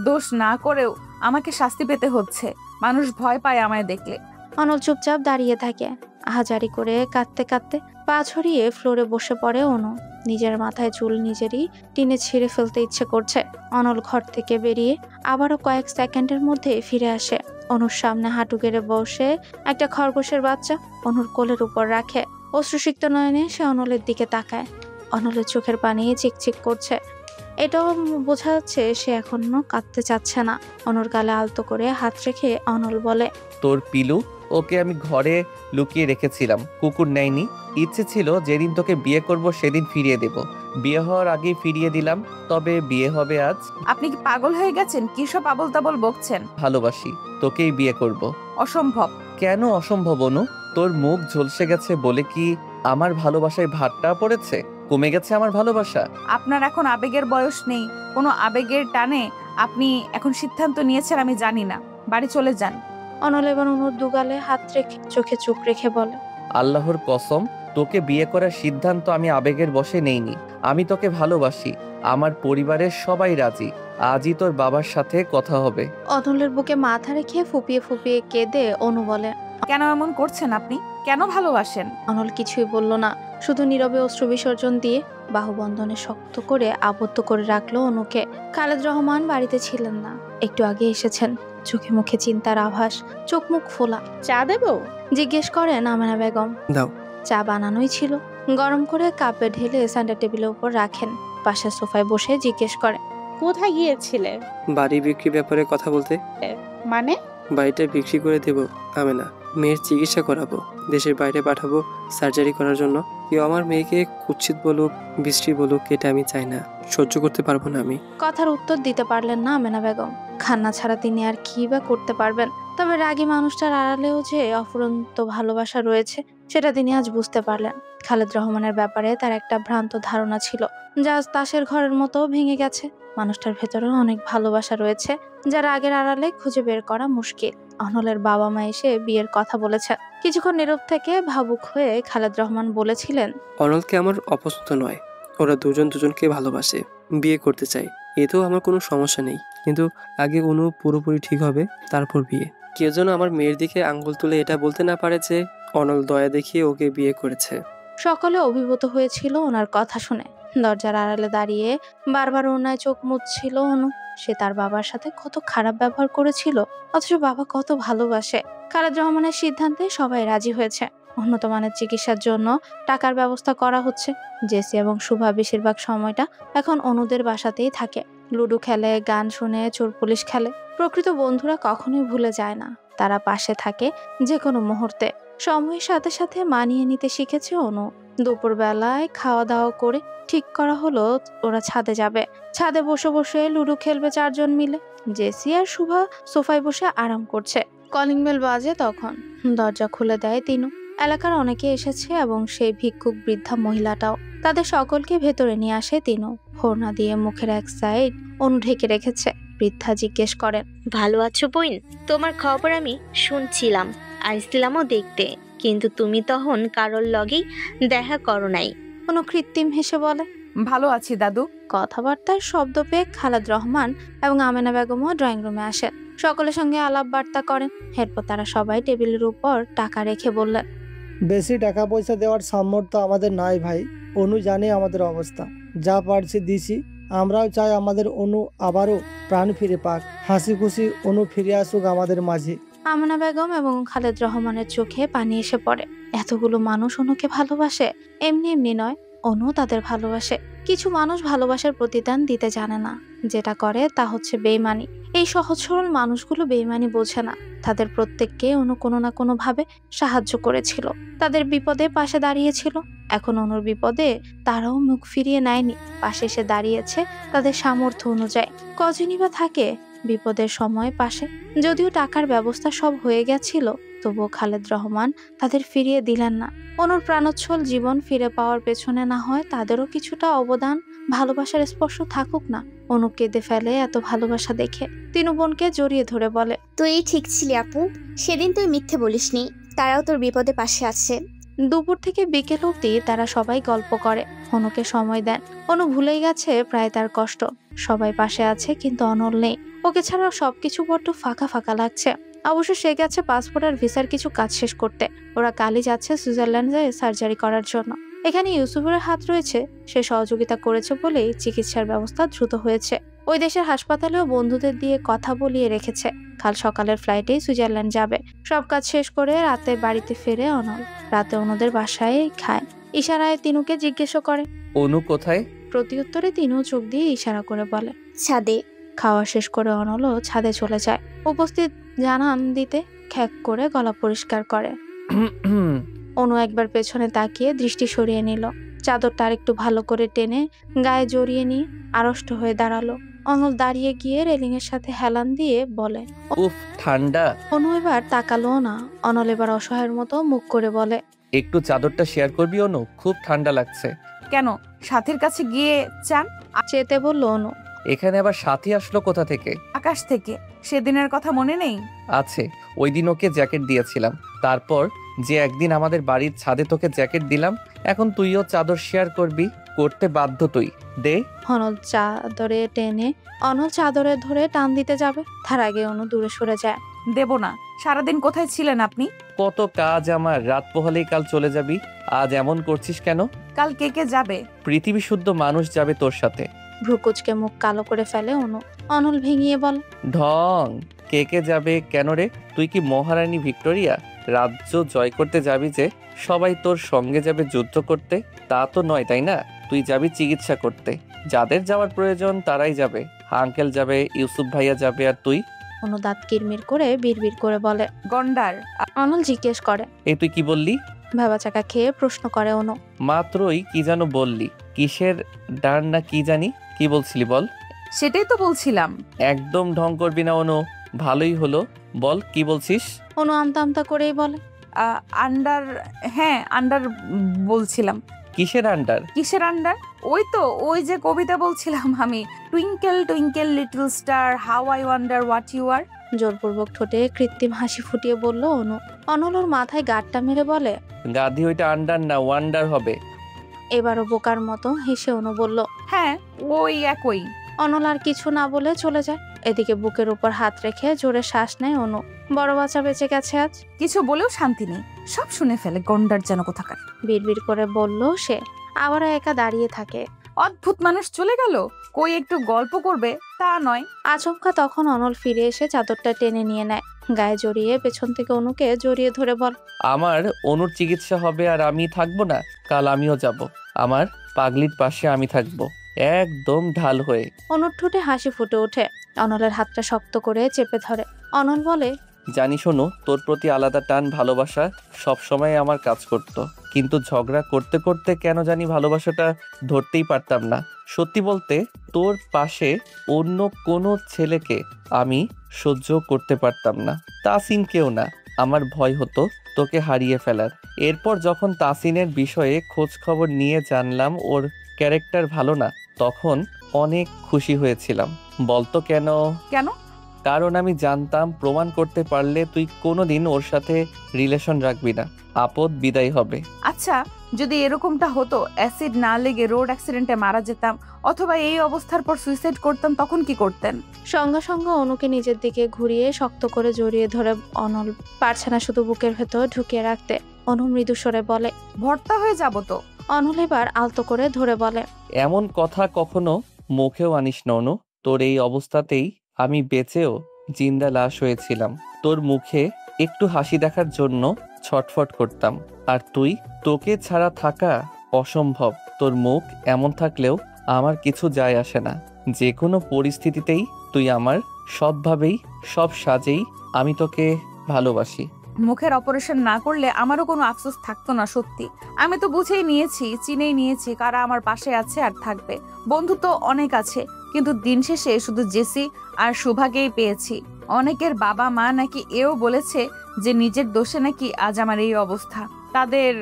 দোষ না করেও আমাকে শাস্তি পেতে হচ্ছে। মানুষ ভয় পায় আমায় দেখলে। অনল চুপচাপ দাঁড়িয়ে থাকে। আহাজারি করে কাঁদতে কাঁদতে পা ছড়িয়ে ফ্লোরে বসে পড়ে অনু। নিজের মাথায় চুল নিজেরই টেনে ছিঁড়ে ফেলতে ইচ্ছে করছে। অনল ঘর থেকে বেরিয়ে আবারও কয়েক সেকেন্ডের মধ্যে ফিরে আসে। অনুর সামনে হাঁটু গেড়ে বসে একটা খরগোশের বাচ্চা অনুর কোলের উপর রাখে। অশ্রুসিক্ত নয়নে সে অনলের দিকে তাকায়। অনলের চোখের পানি চিকচিক করছে। এটাও বোঝা যাচ্ছে সে এখনো কাঁদতে চাচ্ছে না। অনুর গালে আলতো করে হাত রেখে অনল বলে, তোর পিলু, ওকে আমি ঘরে লুকিয়ে রেখেছিলাম, কুকুর নেয়নি। ইচ্ছে ছিল যেদিন তোকে বিয়ে করব সেদিন ফিরিয়ে দেব। বিয়ে হওয়ার আগেই ফিরিয়ে দিলাম, তবে বিয়ে হবে আজ। আপনি কি পাগল হয়ে গেছেন? কি সব আবল তাবল বকছেন? ভালোবাসি, তোকেই বিয়ে করব। অসম্ভব। কেন অসম্ভব অনু? তোর মুখ ঝলসে গেছে বলে কি আমার ভালোবাসায় ভাটটা পড়েছে? কমে গেছে আমার ভালোবাসা? আপনার এখন আবেগের বয়স নেই। কোনো আবেগের টানে আপনি এখন সিদ্ধান্ত নিয়েছেন আমি জানি না। বাড়ি চলে যান। অনল এবার অনুর দুগালে হাত রেখে চোখে চোখ রেখে বলে, আল্লাহর কসম, তোকে বিয়ে করার সিদ্ধান্ত আমি আবেগের বশে নেইনি। আমি তোকে ভালোবাসি। আমার পরিবারের সবাই রাজি। আজই তোর বাবার সাথে কথা হবে। অনলের বুকে মাথা রেখে ফুপিয়ে ফুপিয়ে কেঁদে অনু বলে, কেন এমন করছেন আপনি? কেন ভালোবাসেন? অনল কিছুই বলল না, শুধু নীরবে অশ্রু বিসর্জন দিয়ে বাহুবন্ধনে শক্ত করে আবদ্ধ করে রাখলো অনুকে। খালেদ রহমান বাড়িতে ছিলেন না, একটু আগে এসেছেন। চোখে মুখে চিন্তার আভাস, চোখ মুখ ফোলা। চা দেবো? জিজ্ঞেস করেন আমেনা বেগম। দাও। চা বানানোই ছিল। গরম করে কাপে ঢেলে সেন্টার টেবিলের উপর রাখেন। পাশের সোফায় বসে জিজ্ঞেস করে, কোথায় গিয়েছিলে? বাড়ি বিক্রি ব্যাপারে কথা বলতে। মানে? বাড়িটা বিক্রি করে দেব আমেনা, মেয়ের চিকিৎসা করাবো, দেশের বাইরে পাঠাবো সার্জারি করার জন্য। কেউ আমার মেয়েকে কুৎসিত বলুক, বৃষ্টি বলুক, এটা আমি চাই না, সহ্য করতে পারবো না আমি। কথার উত্তর দিতে পারলেন না আমেনা বেগম। খান্না ছাড়া তিনি আর কি বা করতে পারবেন। তবে রাগী মানুষটার আড়ালেও যে অফুরন্ত ভালোবাসা রয়েছে সেটা তিনি আজ বুঝতে পারলেন। খালেদ রহমানের ব্যাপারে তার একটা ভ্রান্ত ধারণা ছিল, যা আজ তাসের ঘরের মতো ভেঙে গেছে। মানুষটার ভেতরেও অনেক ভালোবাসা রয়েছে, যার আগের আড়ালে খুঁজে বের করা মুশকিল। অনলের বাবা মা এসে বিয়ের কথা বলেছেন। কিছুক্ষণ নীরব থেকে ভাবুক হয়ে খালেদ রহমান বলেছিলেন, অনলকে আমার অপছন্দ নয়, ওরা দুজন দুজনকে ভালোবাসে, বিয়ে করতে চায়, এতেও আমার কোনো সমস্যা নেই, কিন্তু আগে অনু পুরোপুরি ঠিক হবে, তারপর বিয়ে। কেউ যেন আমার মেয়ের দিকে আঙ্গুল তুলে এটা বলতে না পারে যে অনল দয়া দেখিয়ে ওকে বিয়ে করেছে। সকলে অভিভূত হয়েছিল ওনার কথা শুনে। দরজার আড়ালে দাঁড়িয়ে বারবার ওনায় চোখ মুছছিল অনু। সে তার বাবার সাথে কত খারাপ ব্যবহার করেছিল, অথচ বাবা কত ভালোবাসে। খালেদ রহমানের সিদ্ধান্তে সবাই রাজি হয়েছে। উন্নত মানের চিকিৎসার জন্য টাকার ব্যবস্থা করা হচ্ছে। জেসি এবং শুভা বেশিরভাগ সময়টা এখন অনুদের বাসাতেই থাকে। লুডো খেলে, গান শুনে, চোর পুলিশ খেলে। প্রকৃত বন্ধুরা কখনোই ভুলে যায় না, তারা পাশে থাকে যে কোনো মুহূর্তে। সময়ের সাথে সাথে মানিয়ে নিতে শিখেছে অনু। দুপুরবেলায় খাওয়া দাওয়া করে ঠিক করা হলো ওরা ছাদে যাবে। ছাদে বসে বসে লুডো খেলবে চারজন মিলে। জেসি আর শুভা সোফায় বসে আরাম করছে। কলিং বেল বাজে তখন। দরজা খুলে দেয় তিনু। এলাকার অনেকে এসেছে এবং সেই ভিক্ষুক বৃদ্ধা মহিলাটাও। তাদের সকলকে ভেতরে নিয়ে আসে তিনু। হোরনা দিয়ে মুখের এক সাইড অনু ঢেকে রেখেছে। বৃদ্ধা জিজ্ঞেস করেন, ভালো আছো বইন? তোমার খবর আমি শুনছিলাম, আসছিলামও দেখতে, কিন্তু তুমি তখন কারোর লগেই দেখা করো নাই। অনু কৃত্রিম হেসে বলে, ভালো আছি দাদু। কথাবার্তার শব্দ পেয়ে খালেদ রহমান এবং আমেনা বেগমও ড্রয়িং রুমে আসেন। সকলের সঙ্গে আলাপ বার্তা করেন। এরপর তারা সবাই টেবিলের উপর টাকা রেখে বললেন, বেশি টাকা পয়সা দেওয়ার সামর্থ্য আমাদের নাই ভাই। অনু জানে আমাদের অবস্থা, যা পারছি দিছি। আমরাও চাই আমাদের অনু আবারও প্রাণ ফিরে পাক, হাসি খুশি অনু ফিরে আসুক আমাদের মাঝে। আমেনা বেগম এবং খালেদ রহমানের চোখে পানি এসে পড়ে। এতগুলো মানুষ অনুকে ভালোবাসে, এমনি এমনি নয়, অনু তাদের ভালোবাসে। কিছু মানুষ ভালোবাসার প্রতিদান দিতে জানে না, যেটা করে তা হচ্ছে বেইমানি। এই সহজ সরল মানুষগুলো বেইমানি বোঝে না। তাদের প্রত্যেককে অনু কোনো না কোনো ভাবে সাহায্য করেছিল, তাদের বিপদে পাশে দাঁড়িয়েছিল। এখন অনুর বিপদে তারাও মুখ ফিরিয়ে নেয়নি, পাশে এসে দাঁড়িয়েছে তাদের সামর্থ্য অনুযায়ী। কজনই বা থাকে বিপদের সময় পাশে। যদিও টাকার ব্যবস্থা সব হয়ে গেছিল, তবুও খালেদ রহমান তাদের ফিরিয়ে দিলেন না। অনুর প্রাণোচ্ছল জীবন ফিরে পাওয়ার পেছনে না হয় তাদেরও কিছুটা অবদান, ভালোবাসার স্পর্শ থাকুক না। অনু কেঁদে ফেলে এত ভালোবাসা দেখে। তিনু বোনকে জড়িয়ে ধরে বলে, তুই ঠিক ছিলি আপু, সেদিন তুই মিথ্যে বলিসনি, তারাও তোর বিপদে পাশে আছে। দুপুর থেকে বিকেল অবধি তারা সবাই গল্প করে, অনুকে সময় দেন। অনু ভুলেই গেছে প্রায় তার কষ্ট। সবাই পাশে আছে, কিন্তু অনল নেই। ওকে ছাড়া সবকিছু বড্ড ফাঁকা ফাঁকা লাগছে। অবশ্য সে গেছে পাসপোর্ট আর ভিসার কিছু কাজ শেষ করতে। ওরা কালই যাচ্ছে সুইজারল্যান্ডে সার্জারি করার জন্য। এখানে ইউসুফের হাত রয়েছে, সে সহযোগিতা করেছে বলেই চিকিৎসার ব্যবস্থা দ্রুত হয়েছে। ওই দেশের হাসপাতালেও বন্ধুদের দিয়ে কথা বলিয়ে রেখেছে। কাল সকালের ফ্লাইটেই সুইজারল্যান্ড যাবে। সব কাজ শেষ করে রাতে বাড়িতে ফেরে অনল। রাতে অনুদের বাসায় খায়। ইশারায় তিনুকে জিজ্ঞেস করে, অনু কোথায়? প্রতিউত্তরে তিনু চোখ দিয়ে ইশারা করে বলে, ছাদে। খাওয়া শেষ করে অনলও ছাদে চলে যায়। উপস্থিত জানান দিতে খ্যাক করে গলা পরিষ্কার করে। অনু একবার পেছনে তাকিয়ে দৃষ্টি সরিয়ে নিল। চাদরটা আরেকটু ভালো করে টেনে গায়ে জড়িয়ে নিয়ে আড়ষ্ট হয়ে দাঁড়ালো। অনল দাঁড়িয়ে গিয়ে রেলিং এর সাথে হেলান দিয়ে বলে, উফ ঠান্ডা। অনু এবার তাকালো না। অনল এবার অসহায়ের মতো মুখ করে বলে, একটু চাদরটা শেয়ার করবি অনু, খুব ঠান্ডা লাগছে। কেন, সাথীর কাছে গিয়ে চান? চেতে বলল অনু। এখানে আবার সাথী আসলো কোথা থেকে? আকাশ থেকে। সেদিনের কথা মনে নেই? আছে, ওই দিন ওকে জ্যাকেট দিয়েছিলাম। তারপর যে একদিন আমাদের বাড়ির ছাদে তোকে জ্যাকেট দিলাম, এখন তুইও চাদর শেয়ার করবি, করতে বাধ্য তুই। দে। অনল চাদরে ধরে টান দিতে যাবে, তার আগে অনু দূরে সরে যায়। দেব না। সারাদিন কোথায় ছিলেন আপনি? কত কাজ আমার, রাত পোহালেই কাল চলে যাবি। আজ এমন করছিস কেন? কাল কে কে যাবে? পৃথিবী শুদ্ধ মানুষ যাবে তোর সাথে। ভ্রুকুচকে মুখ কালো করে ফেলে অনু। অনল ভেঙিয়ে বল, ঢং। কে কে যাবে কেন রে? তুই কি মহারানী ভিক্টোরিয়া? রাজ্য জয় করতে যাবি যে সবাই তোর সঙ্গে যাবে যুদ্ধ করতে? তা তো নয়, তাই না? তুই যাবি চিকিৎসা করতে। যাদের যাওয়ার প্রয়োজন তারাই যাবে। আঙ্কেল যাবে, ইউসুফ ভাইয়া যাবে, আর তুই? অনু দাঁত কিরমির করে বিড়বিড় করে বলে, গন্ডার। অনল জিজ্ঞেস করে। এই তুই কি বললি? ভেবাচাকা খেয়ে প্রশ্ন করে অনু। মাত্রই কি যেন বললি, কিসের ডান না কি জানি, কি বলছিলি বল? সেটাই তো বলছিলাম। একদম ঢং করবি না অনু, ভালোই হলো, বল কি বলছিস? অনু আমতা আমতা করেই বলে, আন্ডার। হ্যাঁ, আন্ডার বলছিলাম। কিসের আন্ডার? কিসের আন্ডার? ওই যে কবিতা বলছিলাম আমি, twinkle twinkle little star how I wonder what you are. জোরপূর্বক ঠোঁটে কৃত্রিম হাসি ফুটিয়ে বলল অনু। অনল ওর মাথায় গাঁটটা মেরে বলে, গাধি, ওইটা আন্ডার না ওয়ান্ডার হবে। এবারও বোকার মতো হেসে অনু বলল, হ্যাঁ ওই একই। অনল আর কিছু না বলে চলে যায়। এদিকে বুকের উপর হাত রেখে জোরে শ্বাস নেয় অনু। বড় বাচ্চা বেঁচে গেছে আজ। কিছু বলেও শান্তি নেই, সব শুনে ফেলে, গন্ডার যেন কোথাকার। বিড়বিড় করে বলল সে, আবারও একা দাঁড়িয়ে থাকে। অদ্ভুত মানুষ চলে গেল, কই একটু গল্প করবে তা নয়। আচমকা তখন অনল ফিরে এসে চাদরটা টেনে নিয়ে নেয়, গায়ে জড়িয়ে পেছন থেকে অনুকে জড়িয়ে ধরে বল, আমার অনুর চিকিৎসা হবে আর আমি থাকবো না, কাল আমিও যাব, আমার পাগলির পাশে আমি থাকবো, একদম ঢাল হয়ে। অনুর ঠোঁটে হাসি ফুটে ওঠে, অনলের হাতটা শক্ত করে চেপে ধরে। অনল বলে, জানি শোনো, তোর প্রতি আলাদা টান ভালোবাসা সবসময় আমার কাজ করতো, কিন্তু ঝগড়া করতে করতে কেন জানি ভালোবাসাটা ধরতেই পারতাম না। সত্যি বলতে তোর পাশে অন্য কোনো ছেলেকে আমি সহ্য করতে পারতাম না, তাসিনকেও না। আমার ভয় হতো তোকে হারিয়ে ফেলার। এরপর যখন তাসিনের বিষয়ে খোঁজ খবর নিয়ে জানলাম ওর ক্যারেক্টার ভালো না, তখন অনেক খুশি হয়েছিলাম। বলতো কেন? কেন? কারণ আমি জানতাম প্রমাণ করতে পারলে তুই কোনোদিন ওর সাথে রিলেশন রাখবি না, আপদ বিদায় হবে। আচ্ছা, যদি এরকমটা হতো, অ্যাসিড না লেগে রোড অ্যাক্সিডেন্টে মারা যেতাম, অথবা এই অবস্থার পর সুইসাইড করতাম, তখন কি করতেন? সঙ্গে সঙ্গে অনুকে নিজের দিকে ঘুরিয়ে শক্ত করে জড়িয়ে ধরে অনল। পারছে না শুধু বুকের ভেতর ঢুকিয়ে রাখতে। অনু মৃদু স্বরে বলে, ভর্তা হয়ে যাব তো। অনল এবার আলতো করে ধরে বলে, এমন কথা কখনো মুখেও আনিস না অনু, তোর এই অবস্থাতেই আমি বেঁচেও জিন্দা লাশ হয়েছিলাম। তোর মুখে একটু হাসি দেখার জন্য ছটফট করতাম, আর তোকে ছাড়া থাকা অসম্ভব। তোর মুখ এমন থাকলেও আমার কিছু যায় আসে না, যে কোনো পরিস্থিতিতেই তুই আমার, সবভাবেই সব সাজেই আমি তোকে ভালোবাসি। মুখের অপারেশন না করলে আমারও কোনো আফসোস থাকতো না। সত্যি আমি তো বুঝেই নিয়েছি, চিনেই নিয়েছি কারা আমার পাশে আছে আর থাকবে। বন্ধু তো অনেক আছে, কিন্তু দিন শেষে শুধু জেসি আর সুভাগেই পেয়েছি। অনেকের বাবা মা নাকি এও বলেছে যে নিজের দোষে নাকি আজ আমার এই অবস্থা। তাদের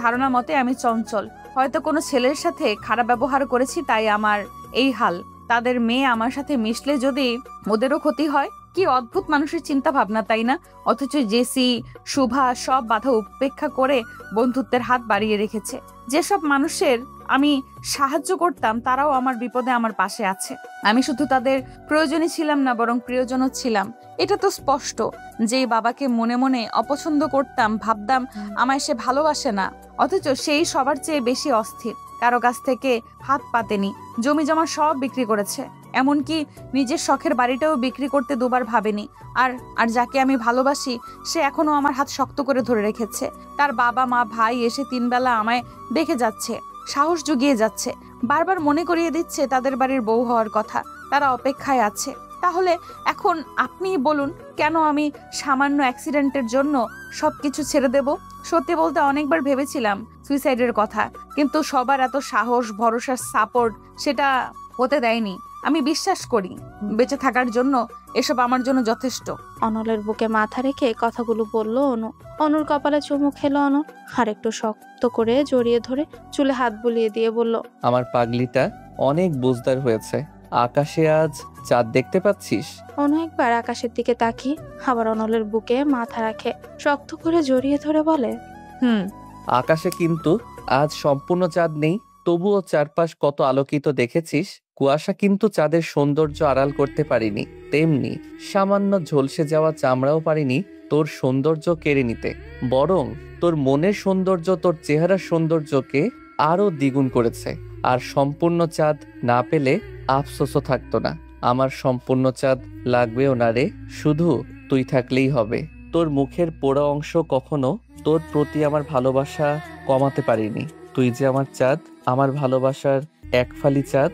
ধারণা মতে আমি চঞ্চল, হয়তো কোনো ছেলের সাথে খারাপ ব্যবহার করেছি, তাই আমার এই হাল। তাদের মেয়ে আমার সাথে মিশলে যদি ওদেরও ক্ষতি হয়। কি অদ্ভুত মানুষের চিন্তা ভাবনা, তাই না? অথচ জেসি, শুভা সব বাধা উপেক্ষা করে বন্ধুত্বের হাত বাড়িয়ে রেখেছে। যেসব মানুষের আমি সাহায্য করতাম তারাও আমার বিপদে আমার পাশে আছে। আমি শুধু তাদের প্রয়োজনই ছিলাম না, বরং প্রিয়জনও ছিলাম। এটা তো স্পষ্ট। যেই বাবাকে মনে মনে অপছন্দ করতাম, ভাবতাম আমায় সে ভালোবাসে না, অথচ সেই সবার চেয়ে বেশি অস্থির। কারো কাছ থেকে হাত পাতেনি, জমি জমা সব বিক্রি করেছে, এমনকি নিজের শখের বাড়িটাও বিক্রি করতে দুবার ভাবেনি। আর যাকে আমি ভালোবাসি সে এখনো আমার হাত শক্ত করে ধরে রেখেছে। তার বাবা মা ভাই এসে 3 বেলা আমায় দেখে যাচ্ছে, সাহস জুগিয়ে যাচ্ছে, বারবার মনে করিয়ে দিচ্ছে তাদের বাড়ির বউ হওয়ার কথা। তারা অপেক্ষায় আছে। তাহলে এখন আপনিই বলুন, কেন আমি সামান্য অ্যাক্সিডেন্টের জন্য সবকিছু ছেড়ে দেব? সত্যি বলতে অনেকবার ভেবেছিলাম সুইসাইডের কথা, কিন্তু সবার এত সাহস, ভরসা, সাপোর্ট সেটা হতে দেয়নি। আমি বিশ্বাস করি বেঁচে থাকার জন্য এসব আমার জন্য যথেষ্ট। অনলের বুকে মাথা রেখে কথাগুলো বলল অনু। অনুর কপালে চুমু খেলো অনু, আর একটু শক্ত করে জড়িয়ে ধরে চুলে হাত বুলিয়ে দিয়ে বলল, আমার পাগলিটা অনেক বুঝদার হয়েছে। আকাশে আজ চাঁদ দেখতে পাচ্ছিস? অনু একবার আকাশের দিকে তাকিয়ে আবার অনলের বুকে মাথা রাখে, শক্ত করে জড়িয়ে ধরে বলে, আকাশে কিন্তু আজ সম্পূর্ণ চাঁদ নেই, তবুও চারপাশ কত আলোকিত দেখেছিস। কুয়াশা কিন্তু চাঁদের সৌন্দর্য আড়াল করতে পারিনি, তেমনি সামান্য ঝলসে যাওয়া চামড়াও পারিনি তোর সৌন্দর্য কেড়ে নিতে। বরং তোর মনের সৌন্দর্য তোর চেহারার সৌন্দর্যকে আরো দ্বিগুণ করেছে। আর সম্পূর্ণ চাঁদ না পেলে আফসোসও থাকতো না। আমার সম্পূর্ণ চাঁদ লাগবেও না রে, শুধু তুই থাকলেই হবে। তোর মুখের পোড়া অংশ কখনো তোর প্রতি আমার ভালোবাসা কমাতে পারিনি। তুই যে আমার চাঁদ, আমার ভালোবাসার এক ফালি চাঁদ।